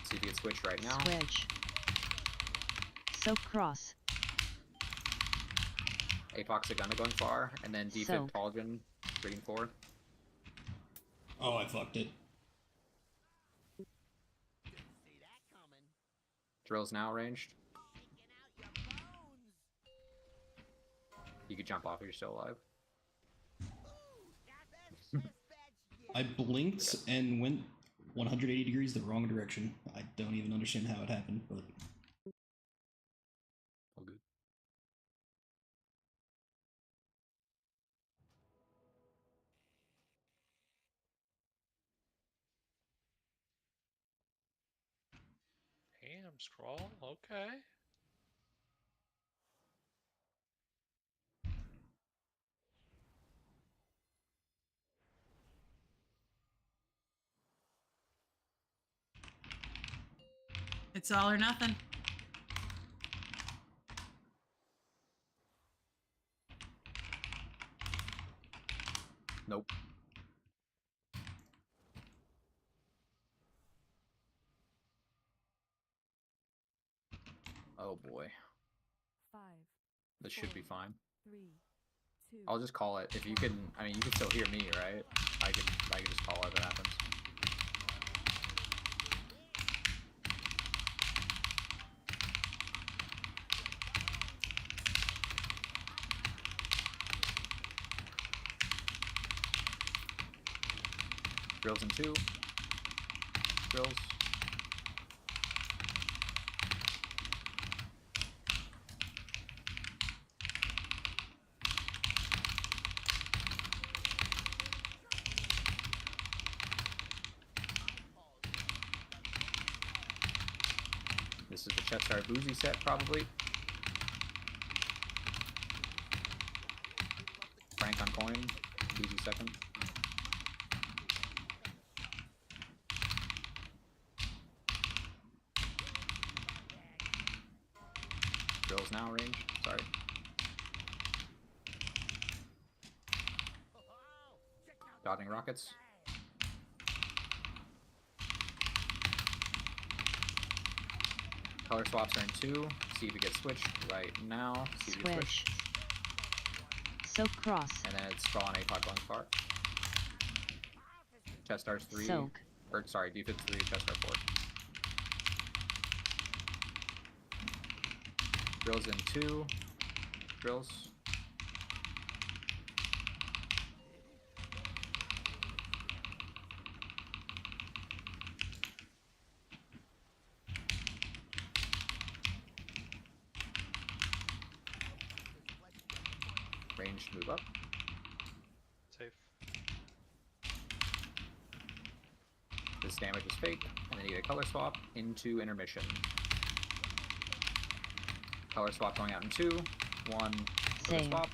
See if you can switch right now. Switch. Soak cross. Apox Agunda going far, and then defib Soak. Pauldron reading 4. Oh, I fucked it. Drills now ranged. You could jump off if you're still alive. I blinked and went 180 degrees the wrong direction. I don't even understand how it happened, but All good. Damn, scroll. Okay. It's all or nothing. Nope. Oh boy. 5, This should be fine. 3, 2. I'll just call it. If you can, I mean, you can still hear me, right? I can just call it if it happens. Drills in 2. Drills. This is the Chetsar Boozy set, probably. Frank on coin. Boozy second. Drills now range. Sorry. Dodging rockets. Color swaps are in 2. See if we get switched right now. See if we get switched. Soak cross. And then it's spawn APOC Lung Park. Chest starts 3. Soak. Or sorry, defense 3, chest start 4. Drills in 2. Drills. Range move up. Safe. This damage is fake, and then you get a color swap into intermission. Color swap going out in 2. 1. Color Same. swap.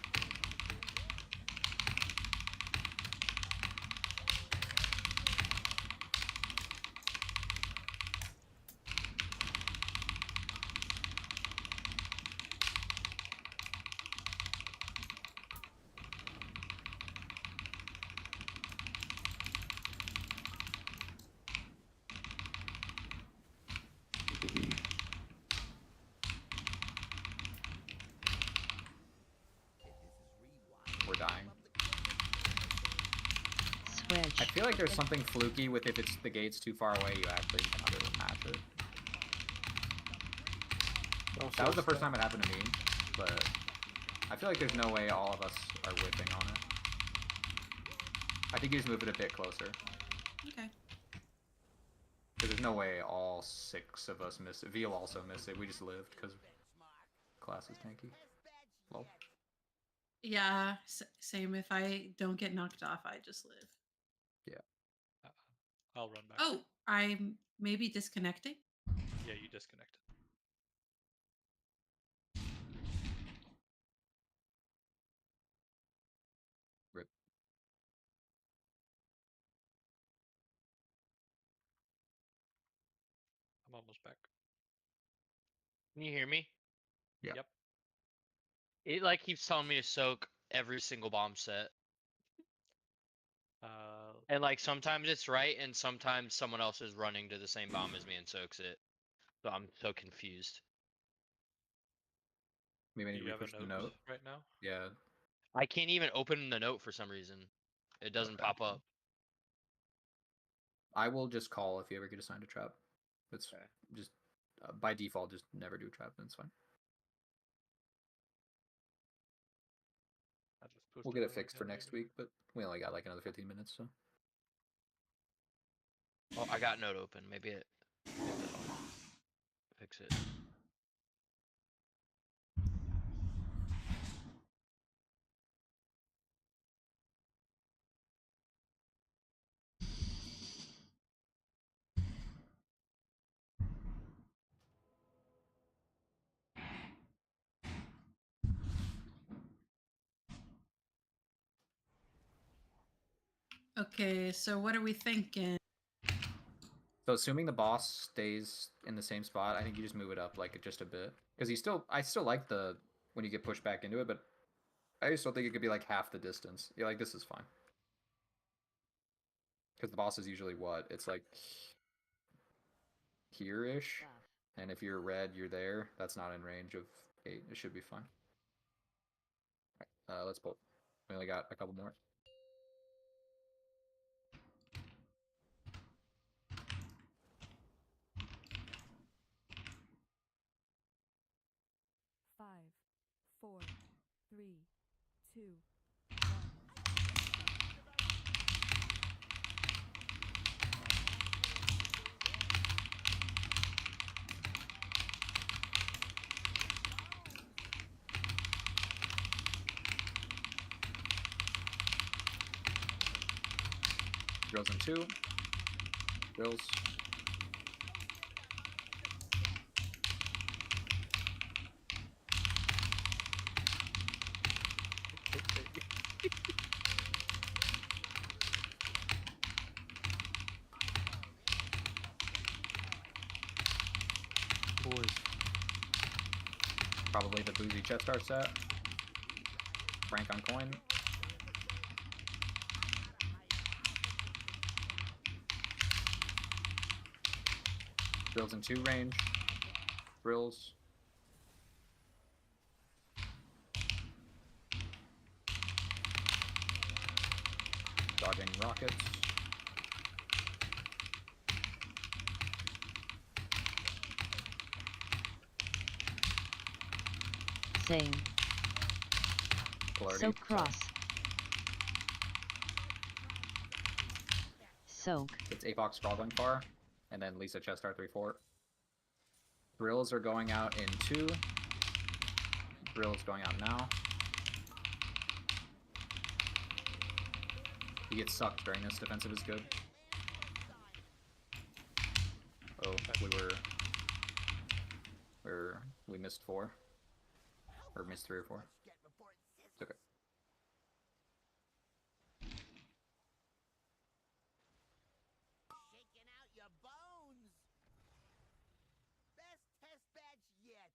We're dying. Switch. I feel like there's something fluky with if it's the gate's too far away, you actually cannot really match it. That was the first time it happened to me, but I feel like there's no way all of us are whipping on it. I think you just move it a bit closer. Okay. Because there's no way all 6 of us miss it. Veal also missed it. We just lived because class is tanky. Lol. Yeah, same. If I don't get knocked off, I just live. Yeah. I'll run back. Oh, I'm maybe disconnecting. Yeah, you disconnected. Rip. I'm almost back. Can you hear me? Yeah. Yep. It like keeps telling me to soak every single bomb set. And like sometimes it's right and sometimes someone else is running to the same bomb as me and soaks it. So I'm so confused. Maybe I Do need you to have a refresh the note note. right now? Yeah. I can't even open the note for some reason. It doesn't Okay. pop up. I will just call if you ever get assigned a trap. That's just by default, just never do a trap. That's fine. I just pushed We'll get it over fixed for again, next maybe. week, but we only got like another 15 minutes, so. Oh, I got note open. Maybe it fix it. Okay, so what are we thinking? So assuming the boss stays in the same spot, I think you just move it up like just a bit. Because I still like the when you get pushed back into it, but I still think it could be like half the distance. You're like, this is fine. Because the boss is usually what? It's like here-ish. And if you're red, you're there. That's not in range of 8. It should be fine. Alright, let's pull. We only got a couple more. Five, 4, 3, 2, 1. Drills in 2. Drills. Boys. Probably the boozy chest start set. Rank on coin. Drills in 2 range. Drills. Dodging rockets. Same. Polarity. Soak cross. Soak. It's Apox Sprawl going far, and then Lisa Chestar 3-4. Drills are going out in 2. Drills going out now. You get sucked during this. Defensive is good. Oh, we missed 4. Or missed 3 or 4. It's okay. Shaking out your bones. Best test batch yet.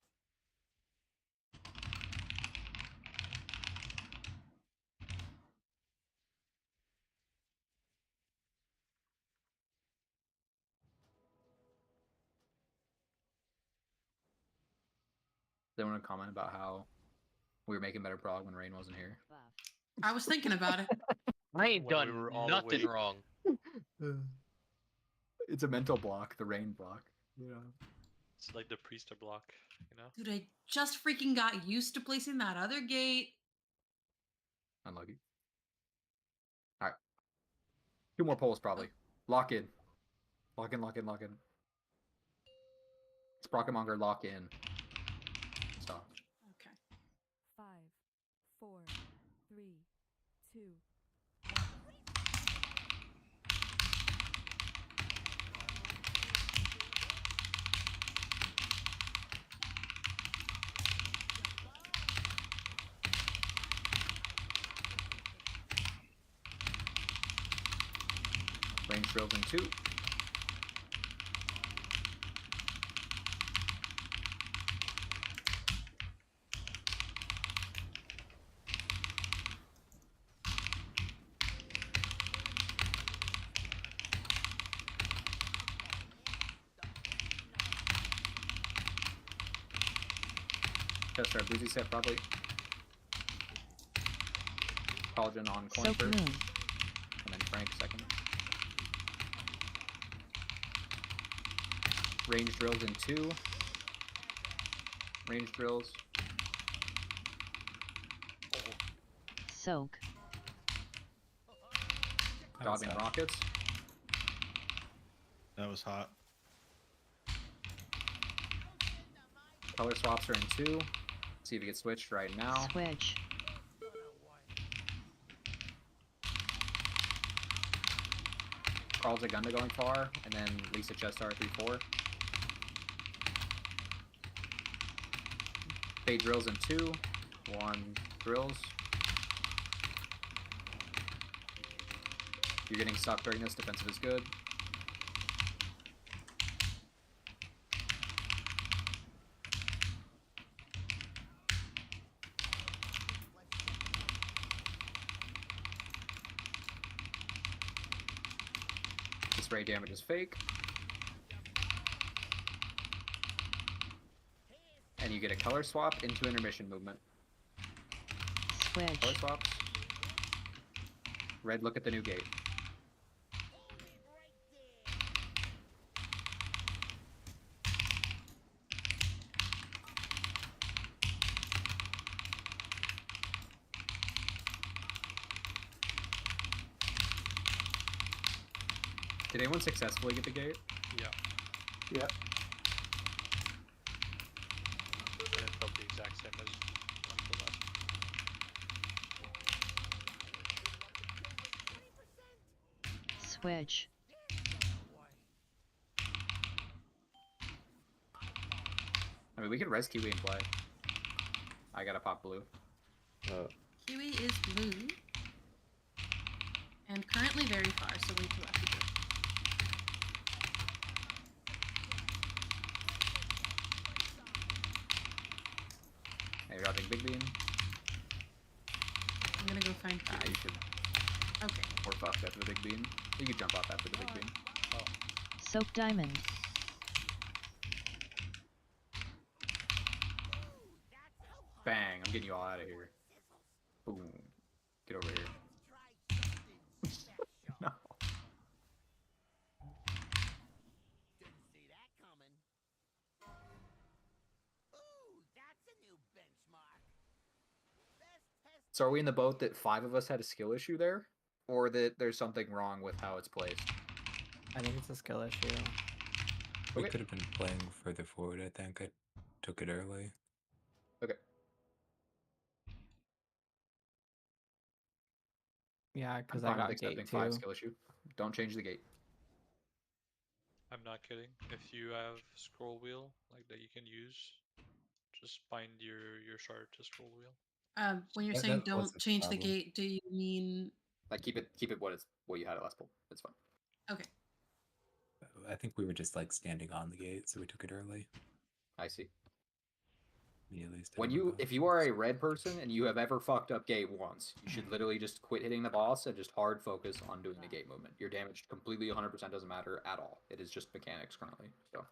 They want to comment about how we were making better prog when Rain wasn't here. I was thinking about it. I ain't When we done were all nothing awake. wrong. It's a mental block, the Rain block. Yeah. It's like the Priester block, you know? Dude, I just freaking got used to placing that other gate. Unlucky. Alright. 2 more polls probably. Lock in. Lock in, lock in, lock in. Sprockamonger, lock in. Stop. Okay. 5, 4, 3, 2. Range drills in 2. Just our boozy set probably. Collagen on coin Soak first. moon. And then Frank second. Range drills in 2. Range drills. Soak. Dodging rockets. That was hot. Color swaps are in 2. See if it gets switched right now. Switch. Carl Zagunda going far, and then Lisa Chestar 3-4. Fade drills in 2. 1 drills. You're getting sucked during this. Defensive is good. Spray damage is fake. And you get a color swap into intermission movement. Switch. Color swaps. Red, look at the new gate. Did anyone successfully get the gate? Yeah. Yep. And it felt the exact same as the last. Switch. I mean, we could res Kiwi and play. I gotta pop blue. Kiwi is blue. And currently very far, so way too left to do. Hey, you're dodging big beam. I'm gonna go find Yeah, five. you should. Okay. We're fucked after the big beam. You could jump off after the big beam. Soak diamond. Bang! I'm getting you all out of here. Boom. Get over here. So are we in the boat that 5 of us had a skill issue there? Or that there's something wrong with how it's placed? I think it's a skill issue. We Okay. could have been playing further forward, I think. I took it early. Okay. Yeah, I'm because I fine with got accepting gate 5 too. skill issue. Don't change the gate. I'm not kidding. If you have scroll wheel like that you can use, just bind your shard to scroll wheel. When you're That- saying that was don't the change the problem. gate, do you mean Like keep it what you had at last pull. It's fine. okay? I think we were just like standing on the gate, so we took it early. I see. Me at least. I When don't you know. if you are a red person and you have ever fucked up gate once, you should literally just quit hitting the boss and just hard focus on doing the gate movement. Your damage completely 100% doesn't matter at all. It is just mechanics currently. So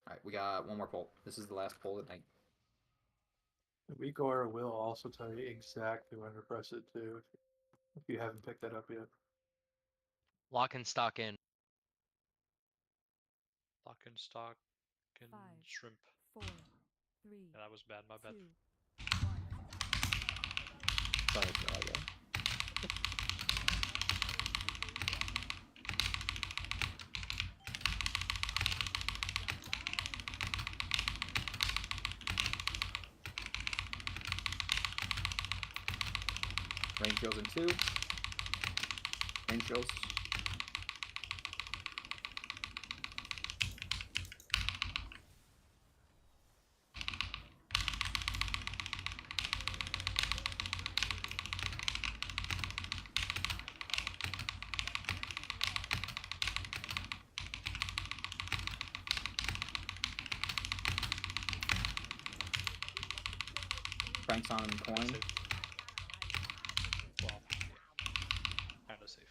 alright, we got one more poll. This is the last poll at night. WeGore will also tell you exactly when to press it too, if you haven't picked that up yet. Lock and stock in. Lock and stock and 5, shrimp. 4, 3. Yeah, that was bad. My bad. 2, 1. Sorry, Drago. Range drills in 2. Range drills. Franks on coin. Well, kinda safe.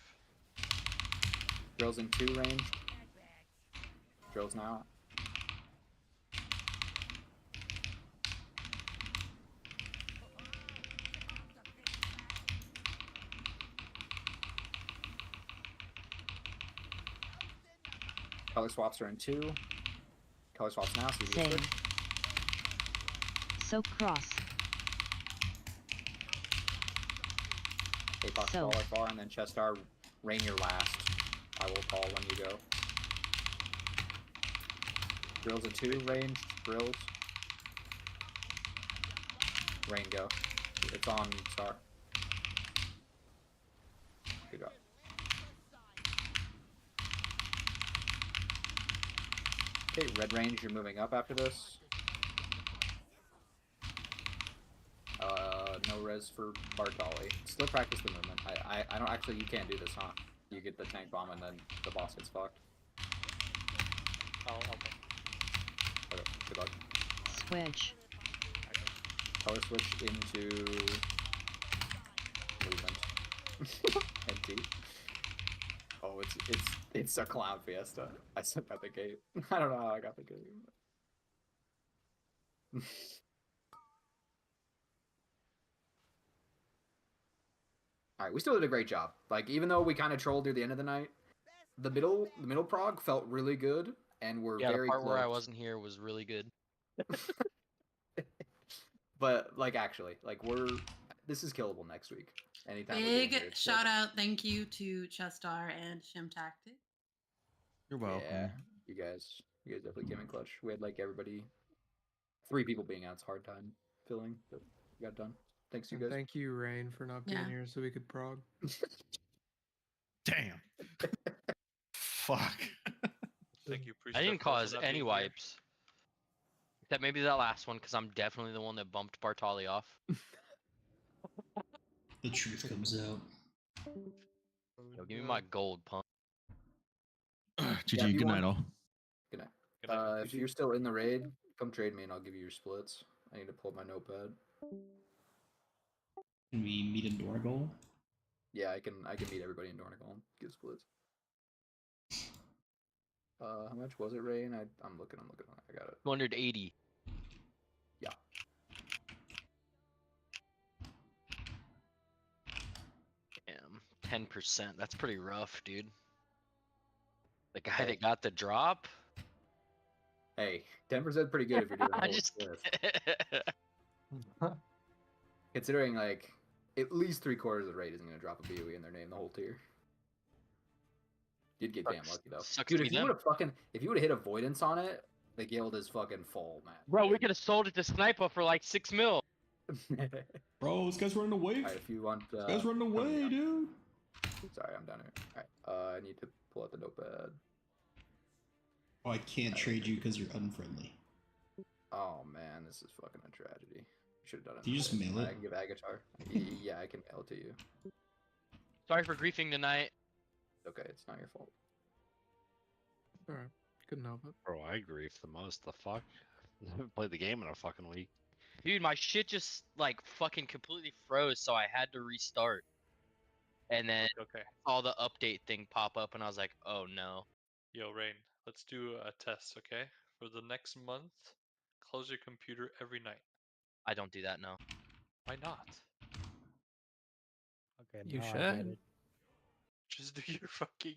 Drills in 2 range. Drills now. Color swaps are in 2. Color swaps now, so you can Same. switch. Soak cross. Apox So- Baller far, and then Chestar, rain your last. I will call when you go. Drills in 2, ranged, drills. Rain go. It's on Star. Good job. Okay, red range, you're moving up after this. No res for Bartali. Still practice the movement. I don't actually, you can't do this, huh? You get the tank bomb and then the boss gets fucked. Okay. Okay, good luck. Switch. Color switch into movement. NT. Oh, it's a clown fiesta. I sent out the gate. I don't know how I got the gate. Alright, we still did a great job. Like, even though we kind of trolled near the end of the night, the middle prog felt really good, and we're Yeah, the very part close. where I wasn't here was really good. But like, actually, like this is killable next week. Anytime we're getting Big here, it's shout killable. out, thank you to Chestar and Shim Tactic. You're welcome. Yeah, you guys definitely came in clutch. We had like everybody, 3 people being out. It's a hard time filling, but we got it done. Thanks, you And guys. thank you, Rain, for not being Yeah. here so we could prog. Damn. Fuck. Thank you, I didn't Precept, for also cause not any being here. wipes. Except maybe that last one, because I'm definitely the one that bumped Bartali off. The truth comes out. Yo, give me my gold, punk. GG, Yeah, if you good night want- all. Good night. Good night. If you're still in the raid, come trade me and I'll give you your splits. I need to pull up my notepad. Can we meet in Dorgal? Yeah, I can meet everybody in Dornigal and give splits. How much was it, Rain? I'm looking. I got it. 280. Yeah. Damn, 10%. That's pretty rough, dude. The guy that got the drop? Hey, 10% pretty good if you're doing I whole just splits. Considering like at least 3/4 of the raid isn't gonna drop a BOE in their name the whole tier. You'd get damn lucky though. Sucks Dude, to if be you them. would have hit avoidance on it, the guild is fucking full, man. Bro, we could have sold it to Sniper for like 6 mil. Bro, this guy's running away. Alright, if you want This guy's running away, dude. Sorry, I'm down here. Alright, I need to pull out the notepad. Oh, I can't trade you because you're unfriendly. Oh man, this is fucking a tragedy. Should have done it. Do you just mail it? I can give Agatar. Yeah, I can mail it to you. Sorry for griefing tonight. Okay, it's not your fault. Alright, couldn't help it. Bro, I grief the most. The fuck? I haven't played the game in a fucking week. Dude, my shit just like fucking completely froze, so I had to restart. And then Okay. saw the update thing pop up, and I was like, oh no. Yo, Rain, let's do a test, okay? For the next month, close your computer every night. I don't do that now. Why not? Okay, You now I should. get it. Just do your fucking.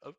Up.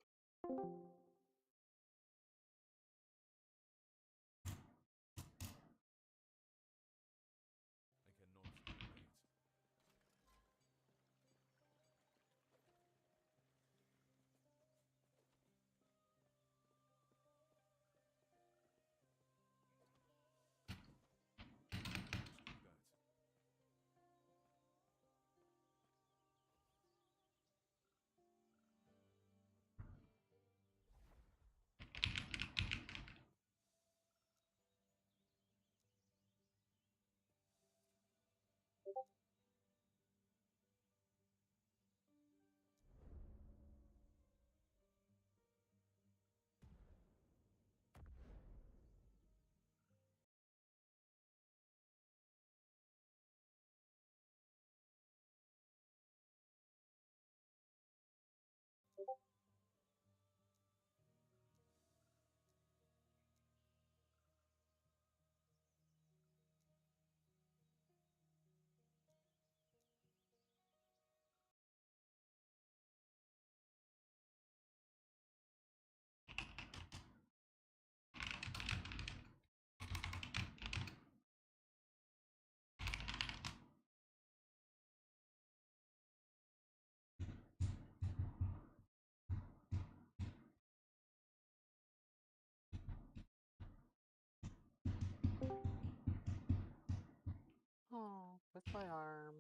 Oh, with my arm.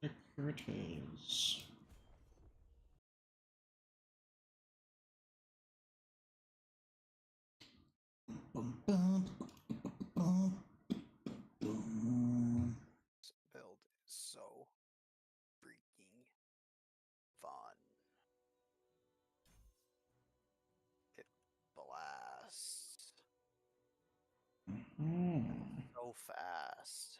Here it is. Bum, bum, bum, bum. This build is so freaking fun. It blasts so fast.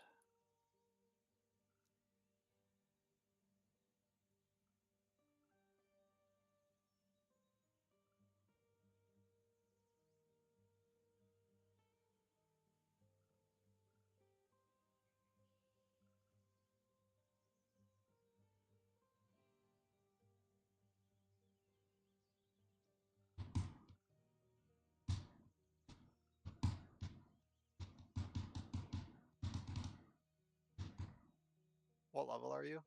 What level are you?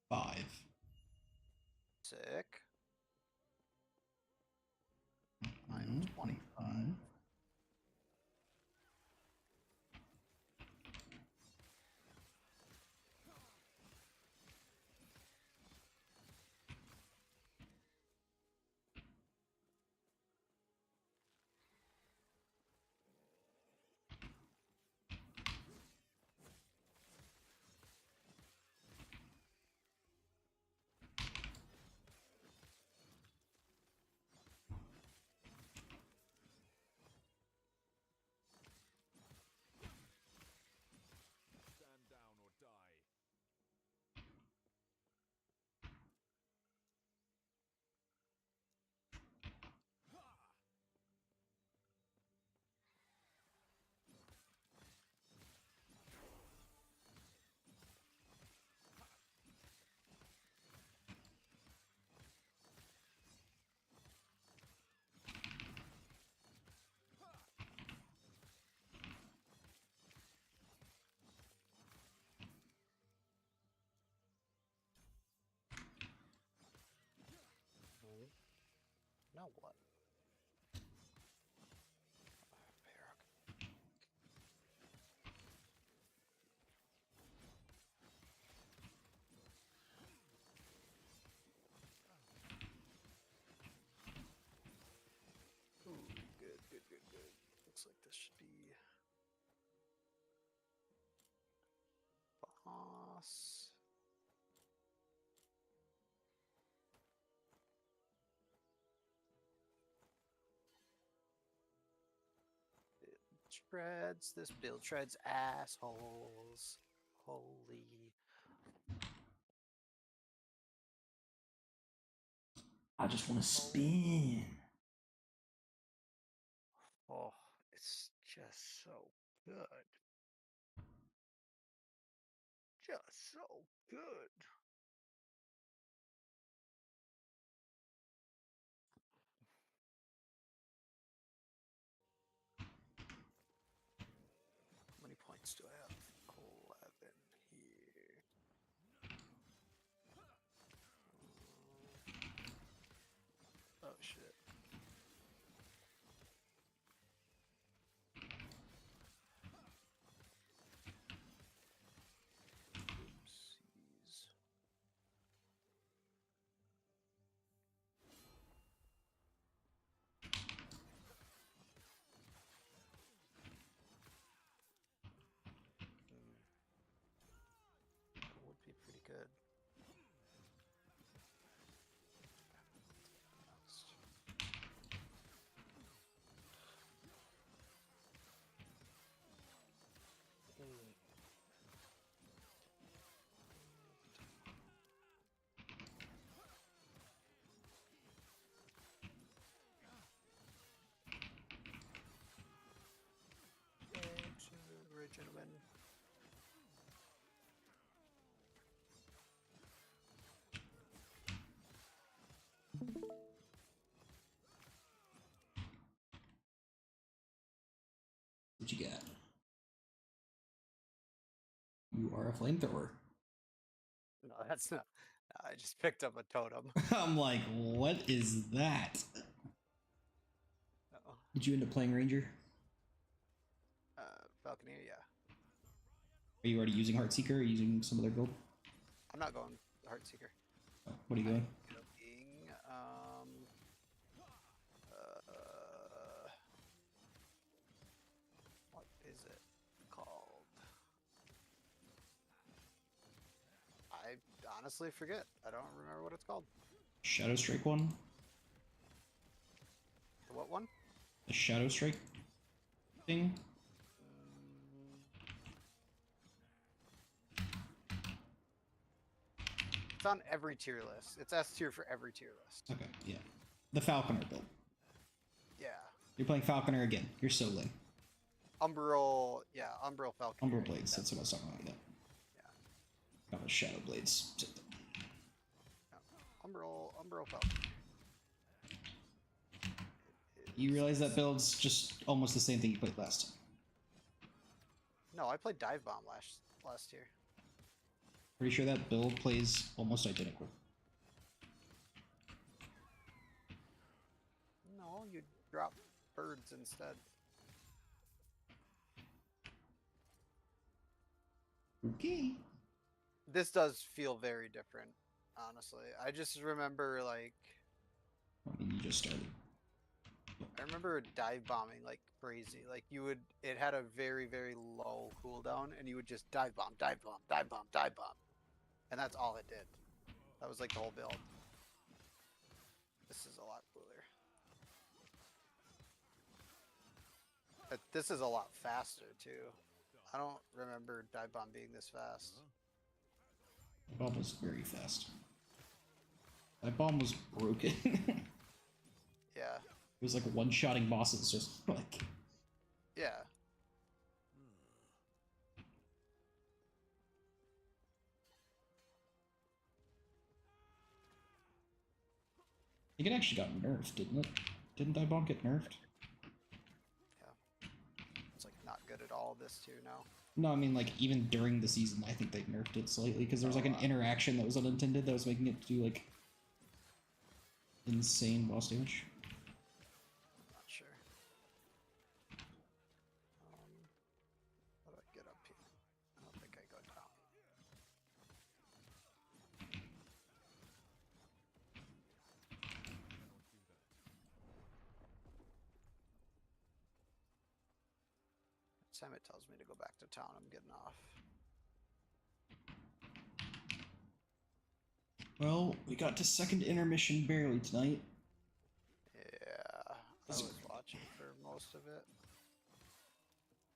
5. Sick. I'm 25. Now what? Ooh, good, good, good, good. Looks like this should be boss. Shreds. This build shreds assholes. Holy. I just want to spin. Oh, it's just so good. Just so good. How many points do I have? 11 here. Oh shit. Oopsies. That would be pretty good. Right, gentlemen. What you got? You are a flamethrower. No, that's not. I just picked up a totem. I'm like, what is that? Uh-oh. Did you end up playing Ranger? Falconeer, yeah. Are you already using Heartseeker or using some other build? I'm not going Heartseeker. What are you going? Going, what is it called? I honestly forget. I don't remember what it's called. Shadow Strike one? The what one? The Shadow Strike thing? It's on every tier list. It's S tier for every tier list. Okay, yeah. The Falconer build. Yeah. You're playing Falconer again. You're so lame. Umbral, yeah, Umbral Falcon. Umbral Blades, that's what I was talking about, yeah. Got the Shadow Blades. Umbral Falcon. You realize that build's just almost the same thing you played last time. No, I played Dive Bomb last year. Pretty sure that build plays almost identical. No, you drop birds instead. Okay. This does feel very different, honestly. I just remember, like... I mean, you just started. I remember dive bombing like crazy. Like, you would... It had a very, very low cooldown, and you would just dive bomb, dive bomb, dive bomb, dive bomb. And that's all it did. That was like the whole build. This is a lot cooler. But this is a lot faster, too. I don't remember dive bomb being this fast. That bomb was very fast. That bomb was broken. Yeah. It was like one-shotting bosses, just like... Yeah. I think it actually got nerfed, didn't it? Didn't that bomb get nerfed? Yeah. It's like not good at all this tier now. No, I mean like even during the season, I think they nerfed it slightly because there was like an interaction that was unintended that was making it do like insane boss damage. time it tells me to go back to town, I'm getting off. Well, we got to second intermission barely tonight. Yeah, I was watching for most of it.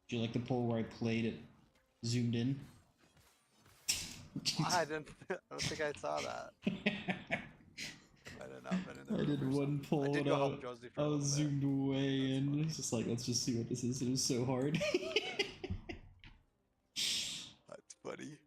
Do you like the poll where I played it zoomed in? I didn't. I don't think I saw that. I did not been in the I room did or one something. poll I did and go help Josie for I a was little bit. zoomed way in. It's just like, let's just see what this is. It was so hard. That's funny.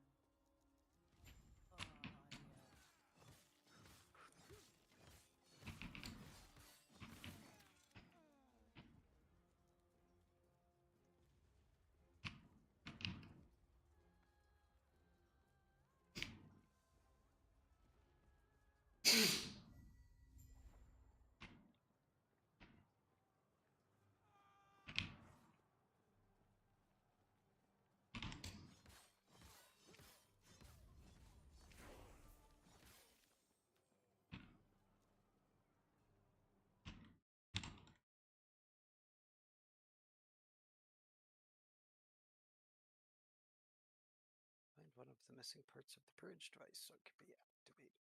Find one of the missing parts of the bridge device so it can be activated.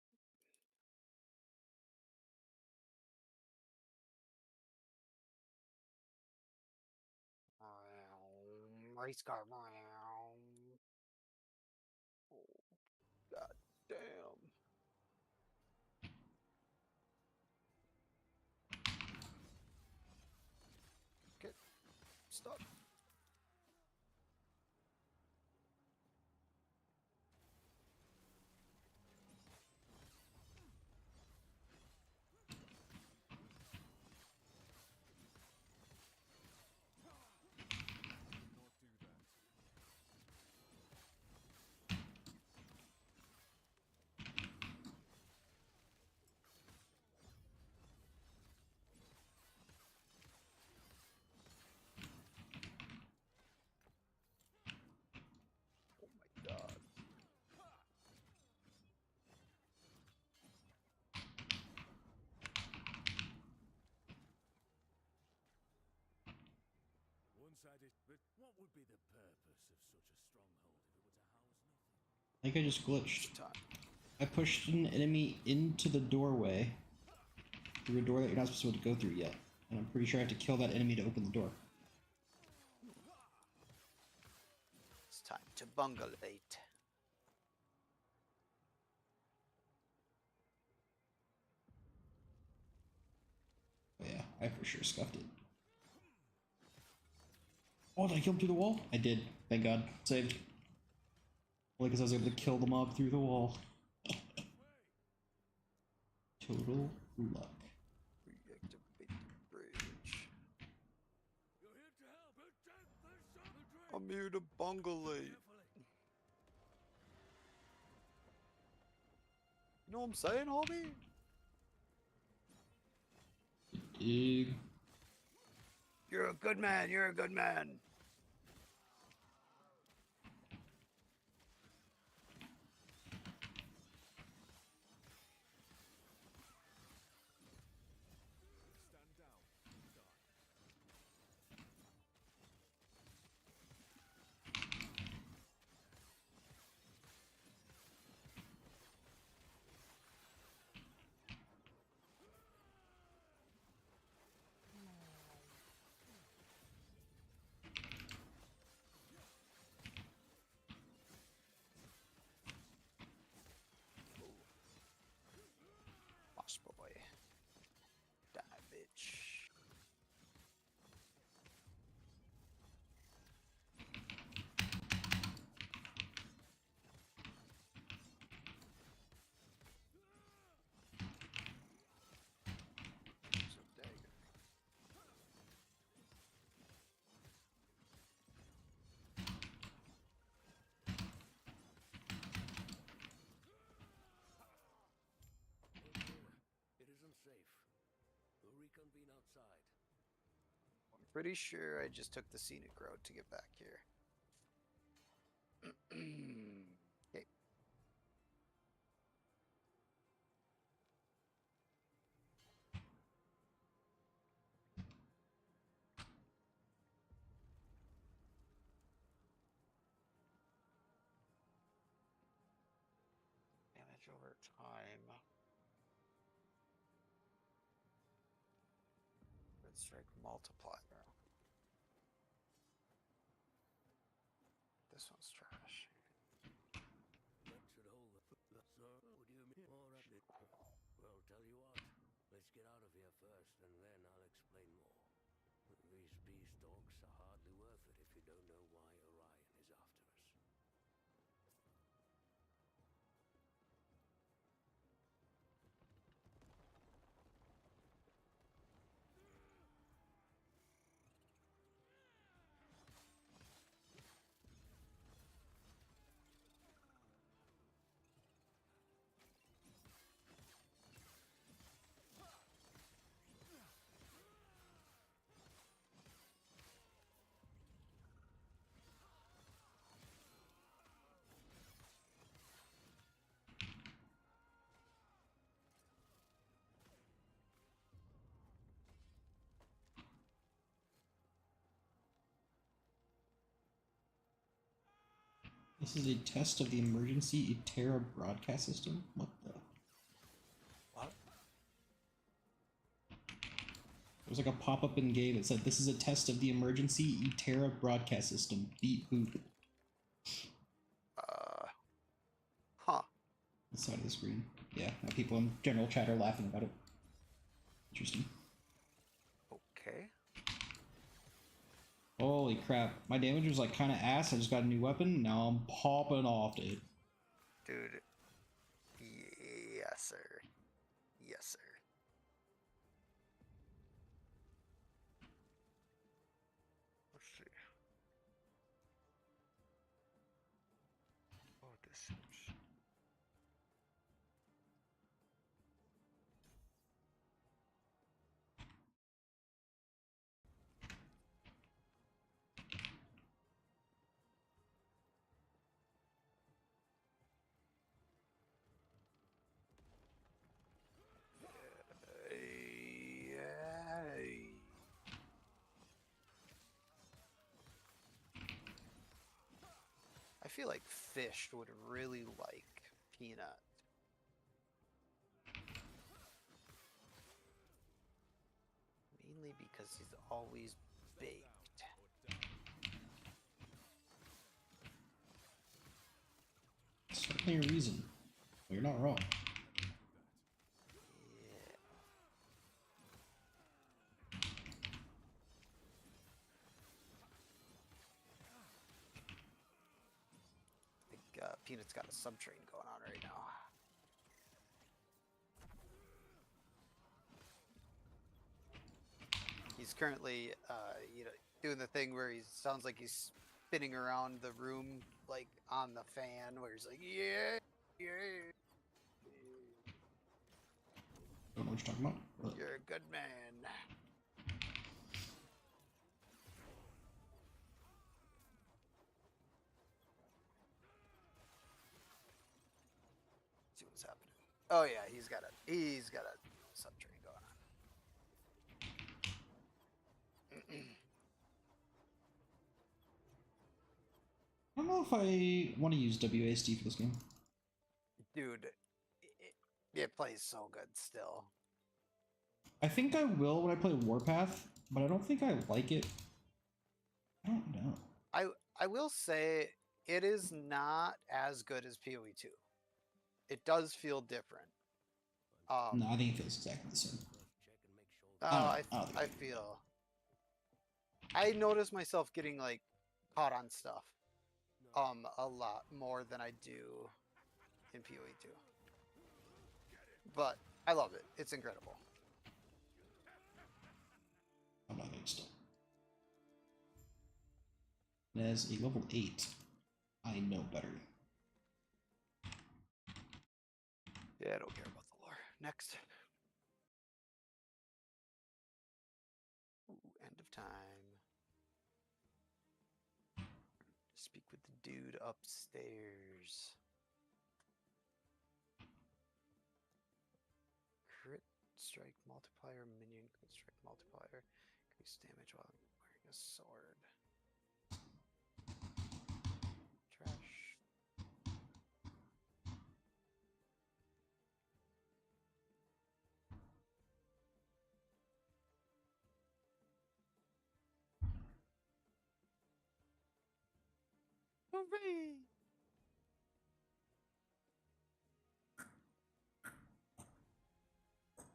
Race car. Oh, god damn. Get stuck. Oh my god. One-sided, but what would be the purpose of such a stronghold if it were to house nothing? I think I just glitched. I pushed an enemy into the doorway through a door that you're not supposed to go through yet. And I'm pretty sure I have to kill that enemy to open the door. It's time to bungulate. Oh yeah, I for sure scuffed it. Oh, did I kill him through the wall? I did. Thank God. Saved. Only because I was able to kill the mob through the wall. Total luck. Reactivate the bridge. I'm here to bungulate. You know what I'm saying, homie? Dig. You're a good man. You're a good man. Boss boy. Die, bitch. There's a dagger. It isn't safe. We'll reconvene outside. I'm pretty sure I just took the scenic road to get back here. Okay. damage over time. Crit strike multiplier. This one's trash. That should hold the sir. What do you mean? More rapid. Well, tell you what. Let's get out of here first, and then I'll explain more. These beast dogs are hardly worth it if you don't know why Orion is after us. This is a test of the emergency Terra broadcast system. What the? What? There was like a pop-up in game that said, "This is a test of the emergency Terra broadcast system." Beat boot. Huh. The side of the screen. Yeah, now people in general chat are laughing about it. Interesting. Okay. Holy crap. My damage was like kind of ass. I just got a new weapon. Now I'm popping off, dude. Dude. Yes, sir. Yes, sir. Let's see. Oh, this seems. I feel like Fish would really like Peanut. Mainly because he's always baked. Certainly a reason. Well, you're not wrong. Peanut's got a subtrain going on right now. He's currently, doing the thing where he sounds like he's spinning around the room, like on the fan, where he's like, yeah, yeah. Don't know what you're talking about. But You're a good man. See what's happening. Oh yeah, he's got a subtrain going on. I don't know if I want to use WASD for this game. Dude, it plays so good still. I think I will when I play Warpath, but I don't think I like it. I don't know. I will say it is not as good as PoE 2. It does feel different. No, I think it feels exactly the same. I notice myself getting like caught on stuff a lot more than I do in PoE 2. But I love it. It's incredible. I'm not getting still. And as a level 8, I know better. Yeah, I don't care about the lore. Next. Ooh, end of time. Speak with the dude upstairs. Crit strike multiplier, minion crit strike multiplier. Increase damage while wearing a sword. Trash. Victory!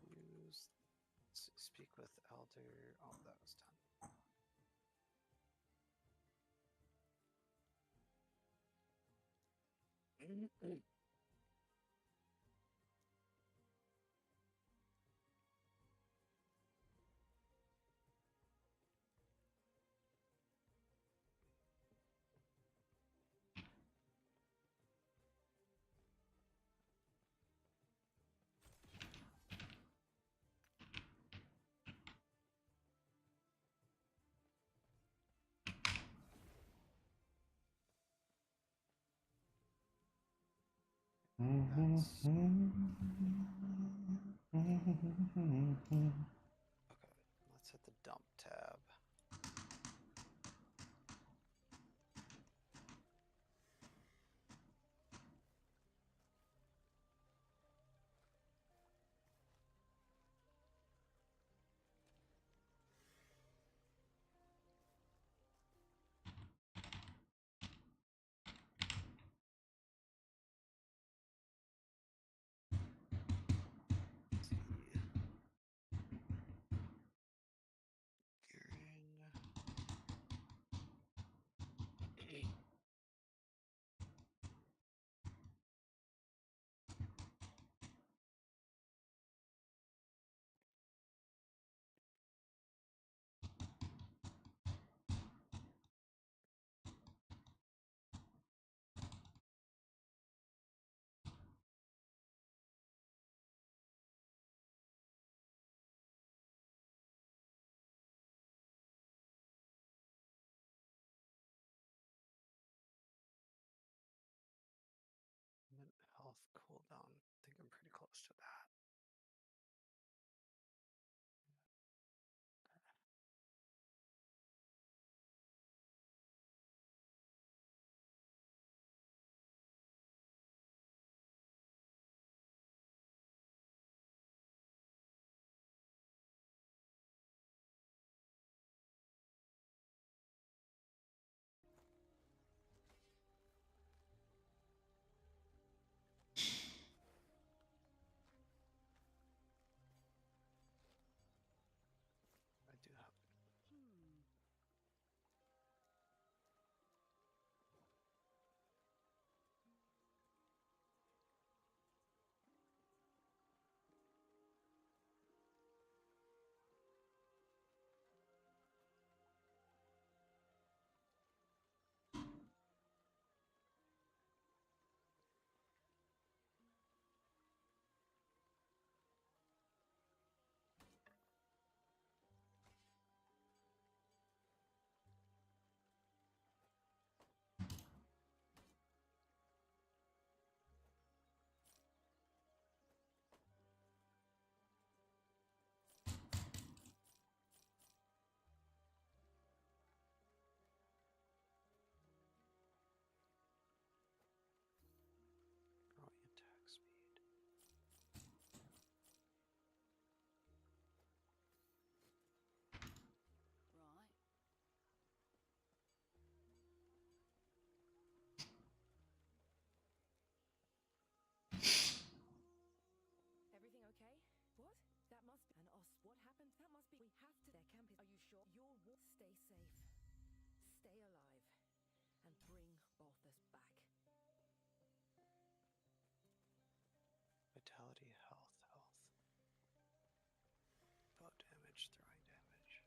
Use speak with elder. Oh, that was done. That's... Okay, let's hit the dump tab. Health cooldown. I think I'm pretty close to that. I do have. Growing attack speed. Right. Everything okay? What? That must be an os. What happened? That must be. We have to. Their camp is. Are you sure? Your stay safe, stay alive, and bring Balthus back. Vitality, health. Bow damage, throwing damage.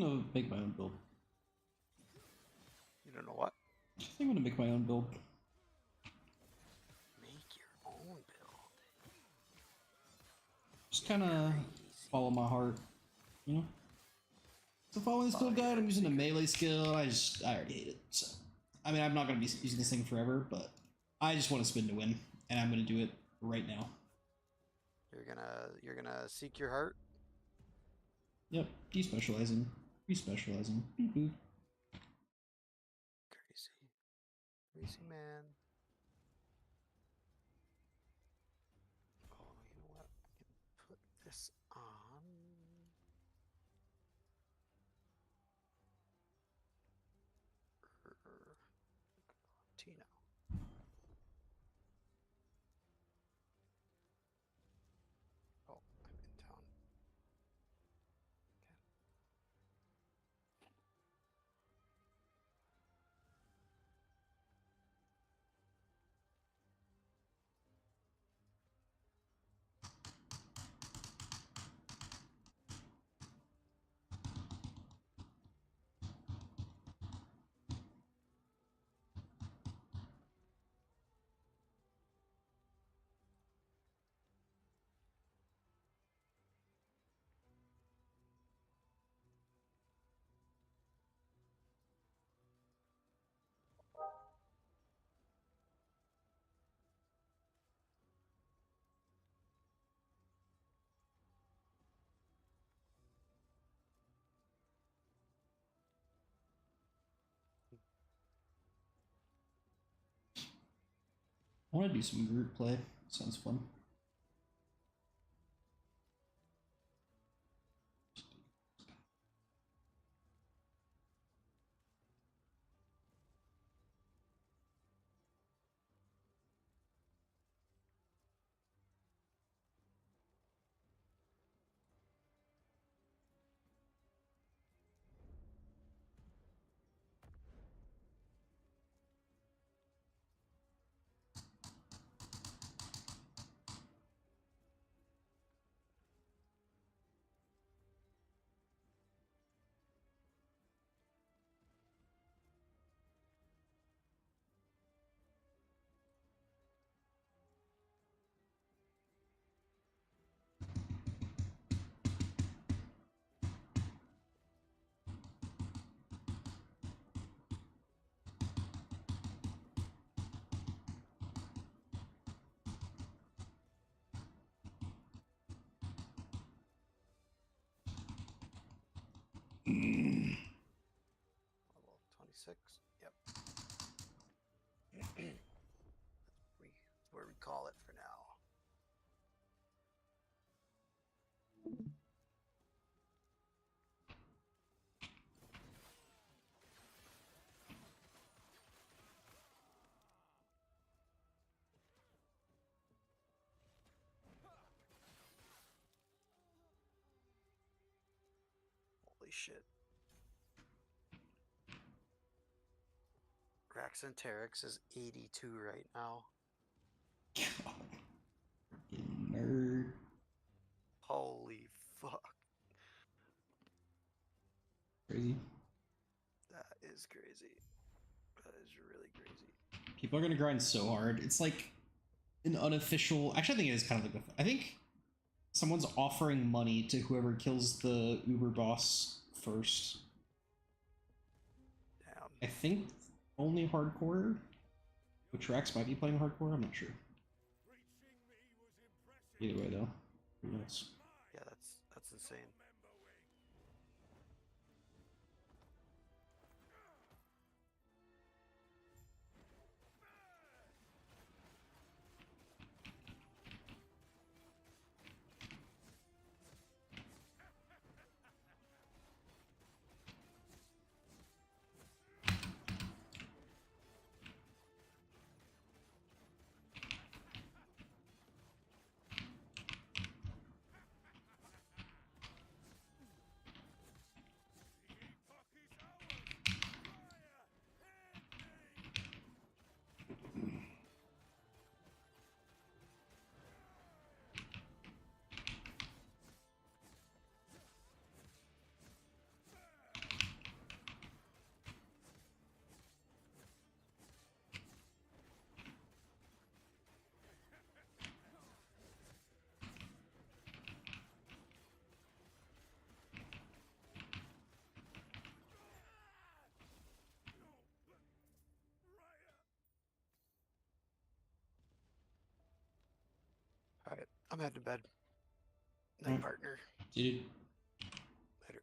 gonna make my own build. You don't know what? I think I'm gonna make my own build. Make your own build. Just kind of follow my heart, you know. So following this build guide, I'm using a melee skill. I already hate it. So, I mean, I'm not gonna be using this thing forever, but I just want to spin to win, and I'm gonna do it right now. You're gonna seek your heart. Yep, despecializing, respecializing. Boop boop. Crazy man. Oh, you know what? I can put this on. Tino. Oh, I'm in town. I want to do some group play. Sounds fun. Level 26. Yep. That's where we call it for now. Holy shit. Raxon Terex is 82 right now. Nerd. Holy fuck. Crazy. That is crazy. That is really crazy. People are gonna grind so hard. It's like an unofficial. Actually, I think it is kind of like I think someone's offering money to whoever kills the Uber boss first. Damn. I think only hardcore. Which Rex might be playing hardcore. I'm not sure. Either way, though, who knows? Yeah, that's insane. Alright, I'm heading to bed. Night, partner. Dude. Later.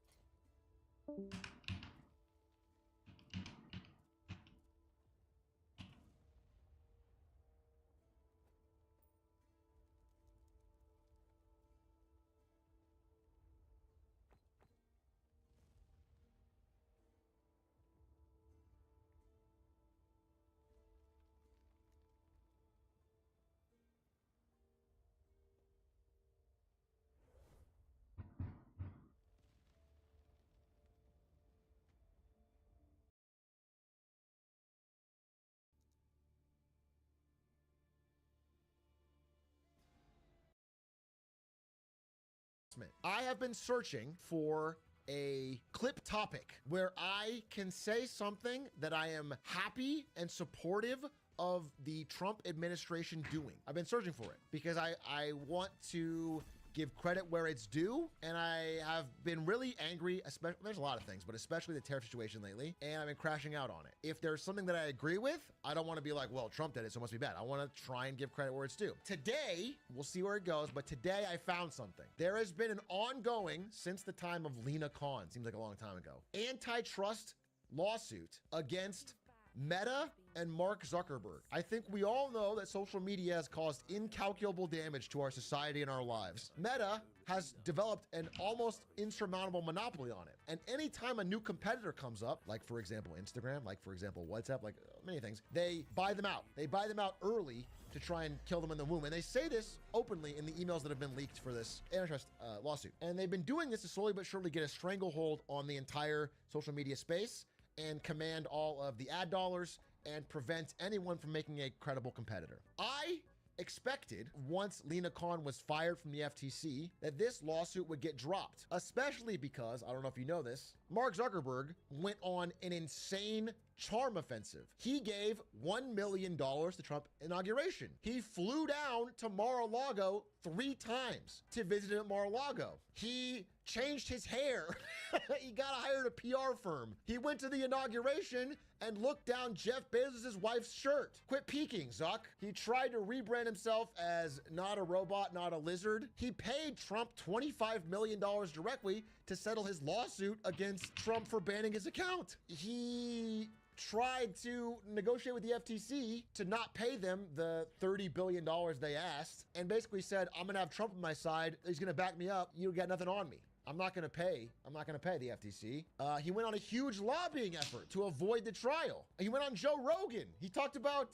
I have been searching for a clip topic where I can say something that I am happy and supportive of the Trump administration doing. I've been searching for it because I want to give credit where it's due, and I have been really angry, especially, there's a lot of things, but especially the tariff situation lately, and I've been crashing out on it. If there's something that I agree with, I don't want to be like, well, Trump did it, so it must be bad. I want to try and give credit where it's due. Today, we'll see where it goes, but today I found something. There has been an ongoing, since the time of Lena Khan, seems like a long time ago, antitrust lawsuit against Meta and Mark Zuckerberg. I think we all know that social media has caused incalculable damage to our society and our lives. Meta has developed an almost insurmountable monopoly on it. And anytime a new competitor comes up, like for example Instagram, like for example WhatsApp, like many things, they buy them out. They buy them out early to try and kill them in the womb. And they say this openly in the emails that have been leaked for this antitrust lawsuit. And they've been doing this to slowly but surely get a stranglehold on the entire social media space and command all of the ad dollars and prevent anyone from making a credible competitor. I expected, once Lena Khan was fired from the FTC, that this lawsuit would get dropped, especially because, I don't know if you know this, Mark Zuckerberg went on an insane charm offensive. He gave $1 million to Trump inauguration. He flew down to Mar-a-Lago 3 times to visit him at Mar-a-Lago. He changed his hair. He hired a PR firm. He went to the inauguration and looked down Jeff Bezos' wife's shirt. Quit peeking, Zuck. He tried to rebrand himself as not a robot, not a lizard. He paid Trump $25 million directly to settle his lawsuit against Trump for banning his account. He tried to negotiate with the FTC to not pay them the $30 billion they asked, and basically said, I'm gonna have Trump on my side. He's gonna back me up. You got nothing on me. I'm not gonna pay the FTC. He went on a huge lobbying effort to avoid the trial. He went on Joe Rogan. He talked about,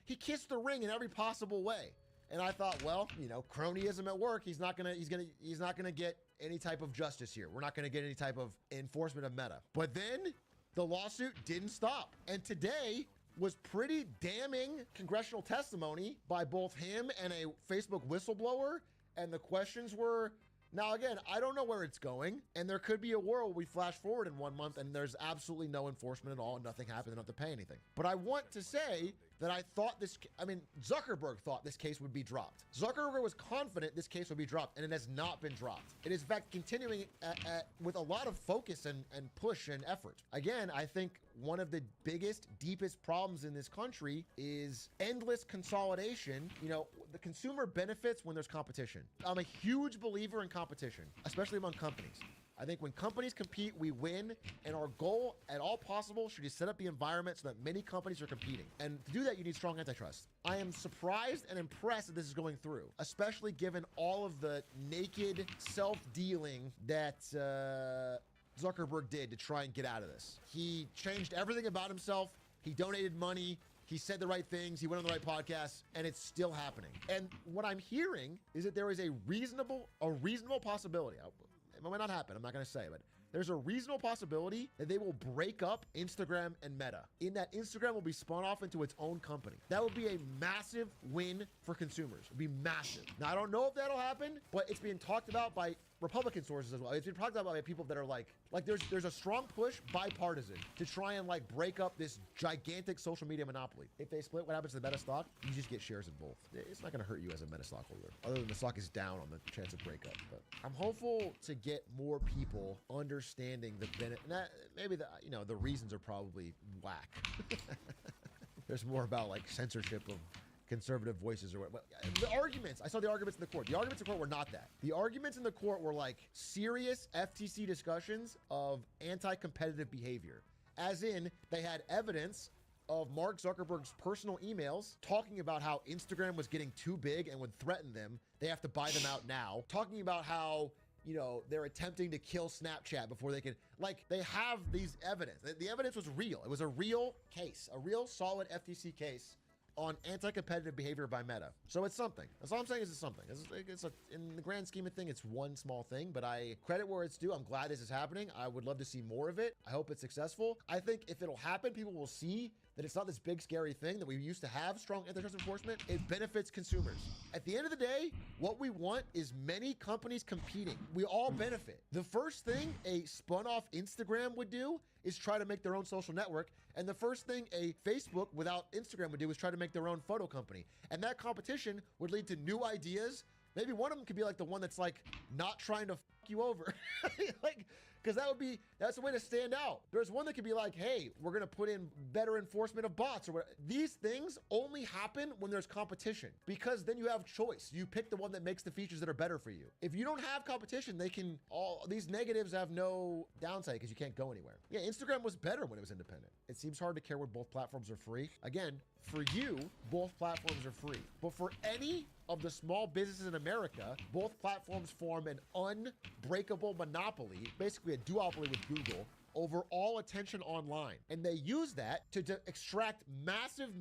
he kissed the ring in every possible way. And I thought, well, cronyism at work. He's not gonna get any type of justice here. We're not gonna get any type of enforcement of Meta. But then the lawsuit didn't stop. And today was pretty damning congressional testimony by both him and a Facebook whistleblower. And the questions were, now again, I don't know where it's going. And there could be a world we flash forward in 1 month and there's absolutely no enforcement at all. And nothing happened. They don't have to pay anything. But I want to say that Zuckerberg thought this case would be dropped. Zuckerberg was confident this case would be dropped, and it has not been dropped. It is, in fact, continuing with a lot of focus and push and effort. Again, I think one of the biggest, deepest problems in this country is endless consolidation. The consumer benefits when there's competition. I'm a huge believer in competition, especially among companies. I think when companies compete, we win, and our goal at all possible should be set up the environment so that many companies are competing. And to do that, you need strong antitrust. I am surprised and impressed that this is going through, especially given all of the naked self-dealing that Zuckerberg did to try and get out of this. He changed everything about himself. He donated money. He said the right things. He went on the right podcasts, and it's still happening. And what I'm hearing is that there is a reasonable possibility. It might not happen. I'm not going to say, but there's a reasonable possibility that they will break up Instagram and Meta, in that Instagram will be spun off into its own company. That would be a massive win for consumers. It would be massive. Now, I don't know if that'll happen, but it's being talked about by Republican sources as well. It's been talked about by people that are like there's a strong push bipartisan to try and break up this gigantic social media monopoly. If they split, what happens to the Meta stock? You just get shares in both. It's not going to hurt you as a Meta stockholder, other than the stock is down on the chance of breakup. But I'm hopeful to get more people understanding the benefit. Maybe the reasons are probably whack. There's more about censorship of conservative voices or what. The arguments, I saw the arguments in the court. The arguments in court were not that. The arguments in the court were like serious FTC discussions of anti-competitive behavior. As in, they had evidence of Mark Zuckerberg's personal emails talking about how Instagram was getting too big and would threaten them. They have to buy them out now. Talking about how, you know, they're attempting to kill Snapchat before they can, like, they have these evidence. The evidence was real. It was a real case, a real solid FTC case on anti-competitive behavior by Meta. So it's something. That's all I'm saying is it's something. In the grand scheme of things, it's one small thing, but I credit where it's due. I'm glad this is happening. I would love to see more of it. I hope it's successful. I think if it'll happen, people will see that it's not this big scary thing that we used to have strong antitrust enforcement. It benefits consumers. At the end of the day, what we want is many companies competing. We all benefit. The first thing a spun off Instagram would do is try to make their own social network. And the first thing a Facebook without Instagram would do is try to make their own photo company. And that competition would lead to new ideas. Maybe one of them could be like the one that's like not trying to fuck you over. Like, because that's the way to stand out. There's one that could be like, hey, we're gonna put in better enforcement of bots or whatever. These things only happen when there's competition, because then you have choice. You pick the one that makes the features that are better for you. If you don't have competition, these negatives have no downside because you can't go anywhere. Yeah, Instagram was better when it was independent. It seems hard to care when both platforms are free. Again, for you, both platforms are free. But for any of the small businesses in America, both platforms form an unbreakable monopoly, basically a duopoly with Google, over all attention online. And they use that to extract massive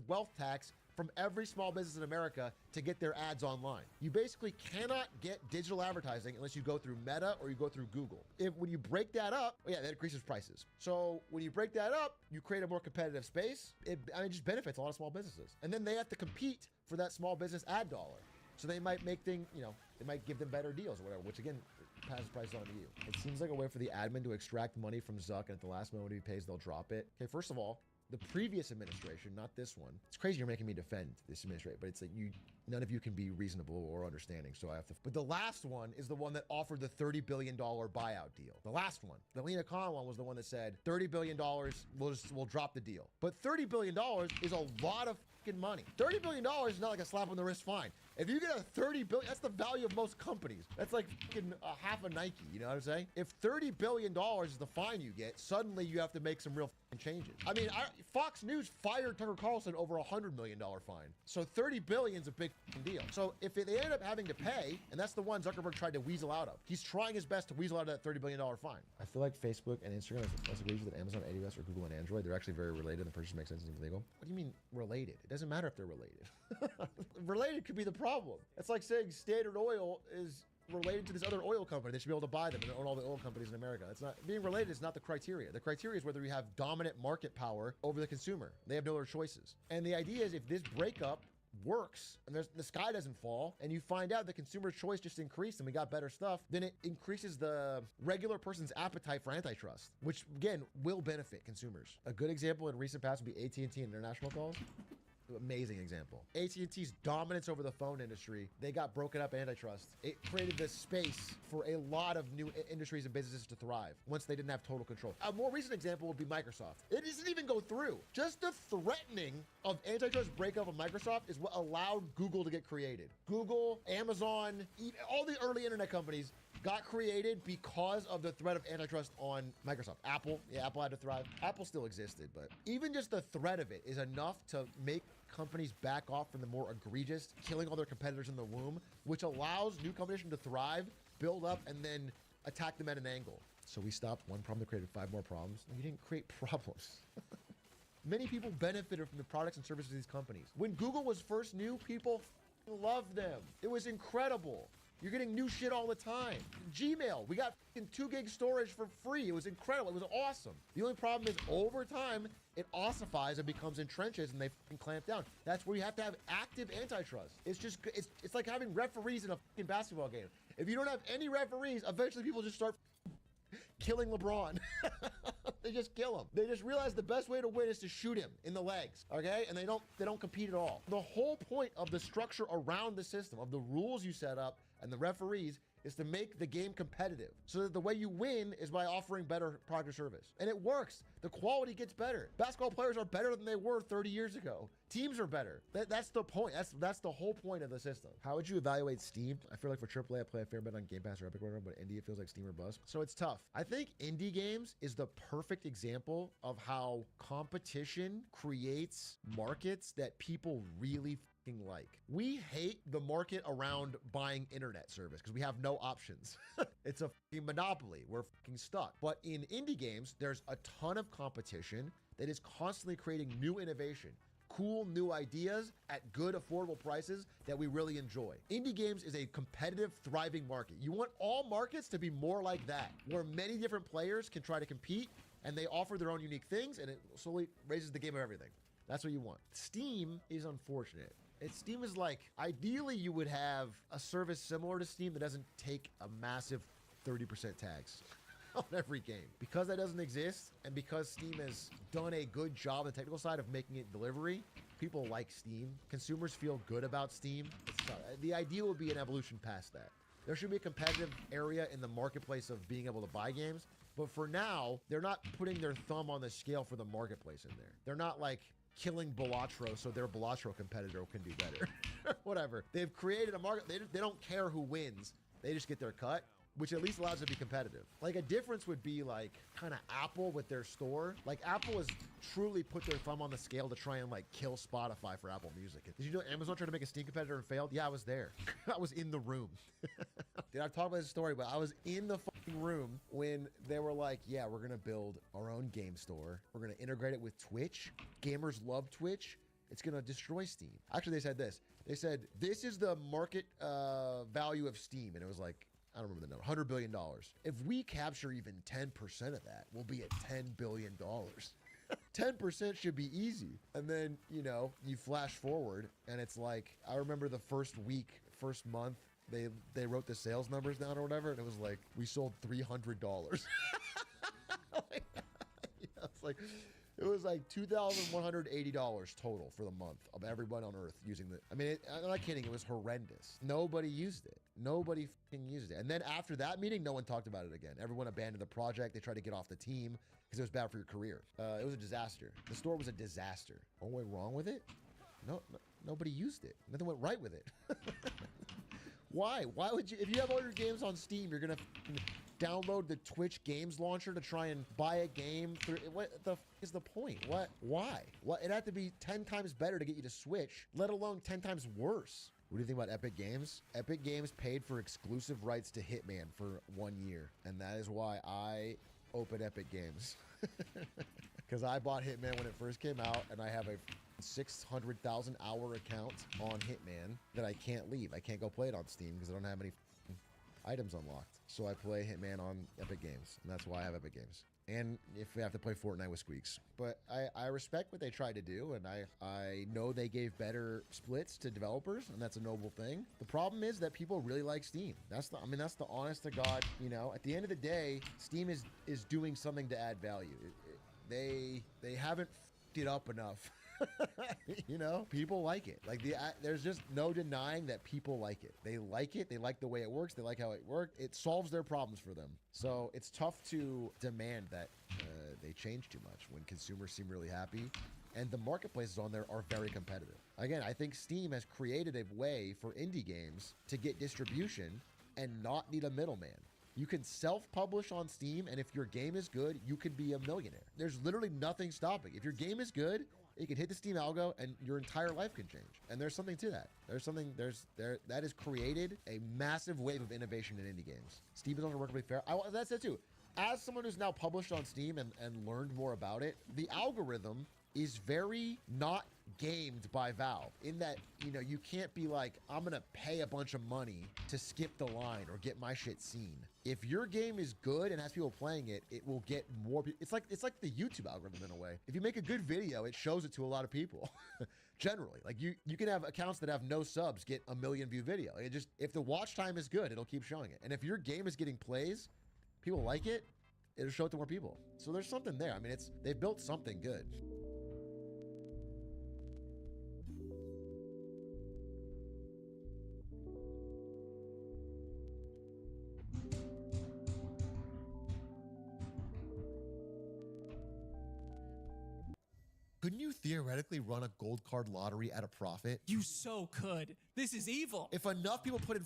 wealth tax from every small business in America to get their ads online. You basically cannot get digital advertising unless you go through Meta or you go through Google. When you break that up, that increases prices. So when you break that up, you create a more competitive space. It just benefits a lot of small businesses. And then they have to compete for that small business ad dollar. So they might make things, they might give them better deals or whatever, which again, passes prices on to you. It seems like a way for the admin to extract money from Zuck, and at the last moment he pays, they'll drop it. Okay, first of all, the previous administration, not this one. It's crazy you're making me defend this administration, but it's like none of you can be reasonable or understanding, so I have to. But the last one is the one that offered the $30 billion buyout deal. The last one. The Lena Khan one was the one that said $30 billion, we'll drop the deal. But $30 billion is a lot of fucking money. $30 billion is not like a slap on the wrist fine. If you get a $30 billion, that's the value of most companies. That's like fucking half a Nike, you know what I'm saying? If $30 billion is the fine you get, suddenly you have to make some real changes. I mean, Fox News fired Tucker Carlson over a $100 million fine. So $30 billion is a big deal. So if they end up having to pay, and that's the one Zuckerberg tried to weasel out of, he's trying his best to weasel out of that $30 billion fine. I feel like Facebook and Instagram is less egregious than Amazon, AWS, or Google and Android. They're actually very related. The purchase makes sense and legal. What do you mean related? It doesn't matter if they're related. Related could be the problem. It's like saying Standard Oil is related to this other oil company. They should be able to buy them and own all the oil companies in America. It's not being related is not the criteria. The criteria is whether you have dominant market power over the consumer. They have no other choices. And the idea is if this breakup works and the sky doesn't fall and you find out the consumer choice just increased and we got better stuff, then it increases the regular person's appetite for antitrust, which again will benefit consumers. A good example in recent past would be AT&T and international calls. Amazing example. AT&T's dominance over the phone industry, they got broken up antitrust. It created this space for a lot of new industries and businesses to thrive once they didn't have total control. A more recent example would be Microsoft. It doesn't even go through. Just the threatening of antitrust breakup of Microsoft is what allowed Google to get created. Google, Amazon, all the early internet companies got created because of the threat of antitrust on Microsoft. Apple had to thrive. Apple still existed, but even just the threat of it is enough to make companies back off from the more egregious, killing all their competitors in the womb, which allows new competition to thrive, build up, and then attack them at an angle. So we stopped one problem that created 5 more problems. You didn't create problems. Many people benefited from the products and services of these companies. When Google was first new, people loved them. It was incredible. You're getting new shit all the time. Gmail, we got 2 gig storage for free. It was incredible. It was awesome. The only problem is over time, it ossifies and becomes entrenches and they clamp down. That's where you have to have active antitrust. It's like having referees in a fucking basketball game. If you don't have any referees, eventually people just start killing LeBron. They just kill him. They just realize the best way to win is to shoot him in the legs, okay? And they don't compete at all. The whole point of the structure around the system, of the rules you set up and the referees, is to make the game competitive so that the way you win is by offering better product or service. And it works. The quality gets better. Basketball players are better than they were 30 years ago. Teams are better. That's the point. That's the whole point of the system. How would you evaluate Steam? I feel like for AAA, I play a fair bit on Game Pass or Epic or whatever, but indie, it feels like Steam or bust. So it's tough. I think indie games is the perfect example of how competition creates markets that people really like. We hate the market around buying internet service because we have no options. It's a fucking monopoly. We're fucking stuck. But in indie games, there's a ton of competition that is constantly creating new innovation, cool new ideas at good affordable prices that we really enjoy. Indie games is a competitive, thriving market. You want all markets to be more like that, where many different players can try to compete and they offer their own unique things, and it slowly raises the game of everything. That's what you want. Steam is unfortunate. Steam is like, ideally you would have a service similar to Steam that doesn't take a massive 30% tax on every game. Because that doesn't exist, and because Steam has done a good job on the technical side of making it delivery, people like Steam. Consumers feel good about Steam. The ideal would be an evolution past that. There should be a competitive area in the marketplace of being able to buy games, but for now, they're not putting their thumb on the scale for the marketplace in there. They're not like killing Balatro so their Balatro competitor can do better. Whatever. They've created a market. They don't care who wins. They just get their cut, which at least allows it to be competitive. Like a difference would be like kind of Apple with their store. Like Apple has truly put their thumb on the scale to try and like kill Spotify for Apple Music. Did you know Amazon tried to make a Steam competitor and failed? Yeah, I was there. I was in the room. Dude, I've talked about this story, but I was in the fucking room when they were like, yeah, we're going to build our own game store. We're going to integrate it with Twitch. Gamers love Twitch. It's going to destroy Steam. Actually, they said this. They said, this is the market value of Steam. And it was like, I don't remember the number, $100 billion. If we capture even 10% of that, we'll be at $10 billion. 10% should be easy. And then, you know, you flash forward and it's like, I remember the first week, first month, they wrote the sales numbers down or whatever, and it was like, we sold $300. It's like, it was like $2,180 total for the month of everyone on Earth using the. I mean, I'm not kidding. It was horrendous. Nobody used it. Nobody fucking used it. And then after that meeting, no one talked about it again. Everyone abandoned the project. They tried to get off the team because it was bad for your career. It was a disaster. The store was a disaster. What went wrong with it? No, nobody used it. Nothing went right with it. Why? Why would you? If you have all your games on Steam, you're gonna download the Twitch games launcher to try and buy a game through. What the is the point? What? Why? What? It had to be 10 times better to get you to switch, let alone 10 times worse. What do you think about Epic Games? Epic Games paid for exclusive rights to Hitman for 1 year, and that is why I open Epic Games. Because I bought Hitman when it first came out, and I have a 600,000 hour account on Hitman that I can't leave. I can't go play it on Steam because I don't have any items unlocked. So I play Hitman on Epic Games, and that's why I have Epic Games. And if we have to play Fortnite with Squeaks. But I respect what they tried to do, and I know they gave better splits to developers, and that's a noble thing. The problem is that people really like Steam. That's the honest to God, you know, at the end of the day, Steam is doing something to add value. They haven't f***ed it up enough. You know, people like it. Like there's just no denying that people like it. They like it. They like the way it works. They like how it worked. It solves their problems for them. So it's tough to demand that they change too much when consumers seem really happy. And the marketplaces on there are very competitive. Again, I think Steam has created a way for indie games to get distribution and not need a middleman. You can self-publish on Steam, and if your game is good, you can be a millionaire. There's literally nothing stopping. If your game is good, you can hit the Steam algo and your entire life can change. And there's something to that. That has created a massive wave of innovation in indie games. Steam is unremarkably fair. That's it too. As someone who's now published on Steam and learned more about it, the algorithm is very not gamed by Valve in that, you know, you can't be like, I'm gonna pay a bunch of money to skip the line or get my shit seen. If your game is good and has people playing it, it will get more people. It's like the YouTube algorithm in a way. If you make a good video, it shows it to a lot of people. Generally, like you can have accounts that have no subs get a 1 million view video. It just, if the watch time is good, it'll keep showing it. And if your game is getting plays, people like it, it'll show it to more people. So there's something there. I mean, they've built something good. couldn't you theoretically run a gold card lottery at a profit? You so could. This is evil. If enough people put in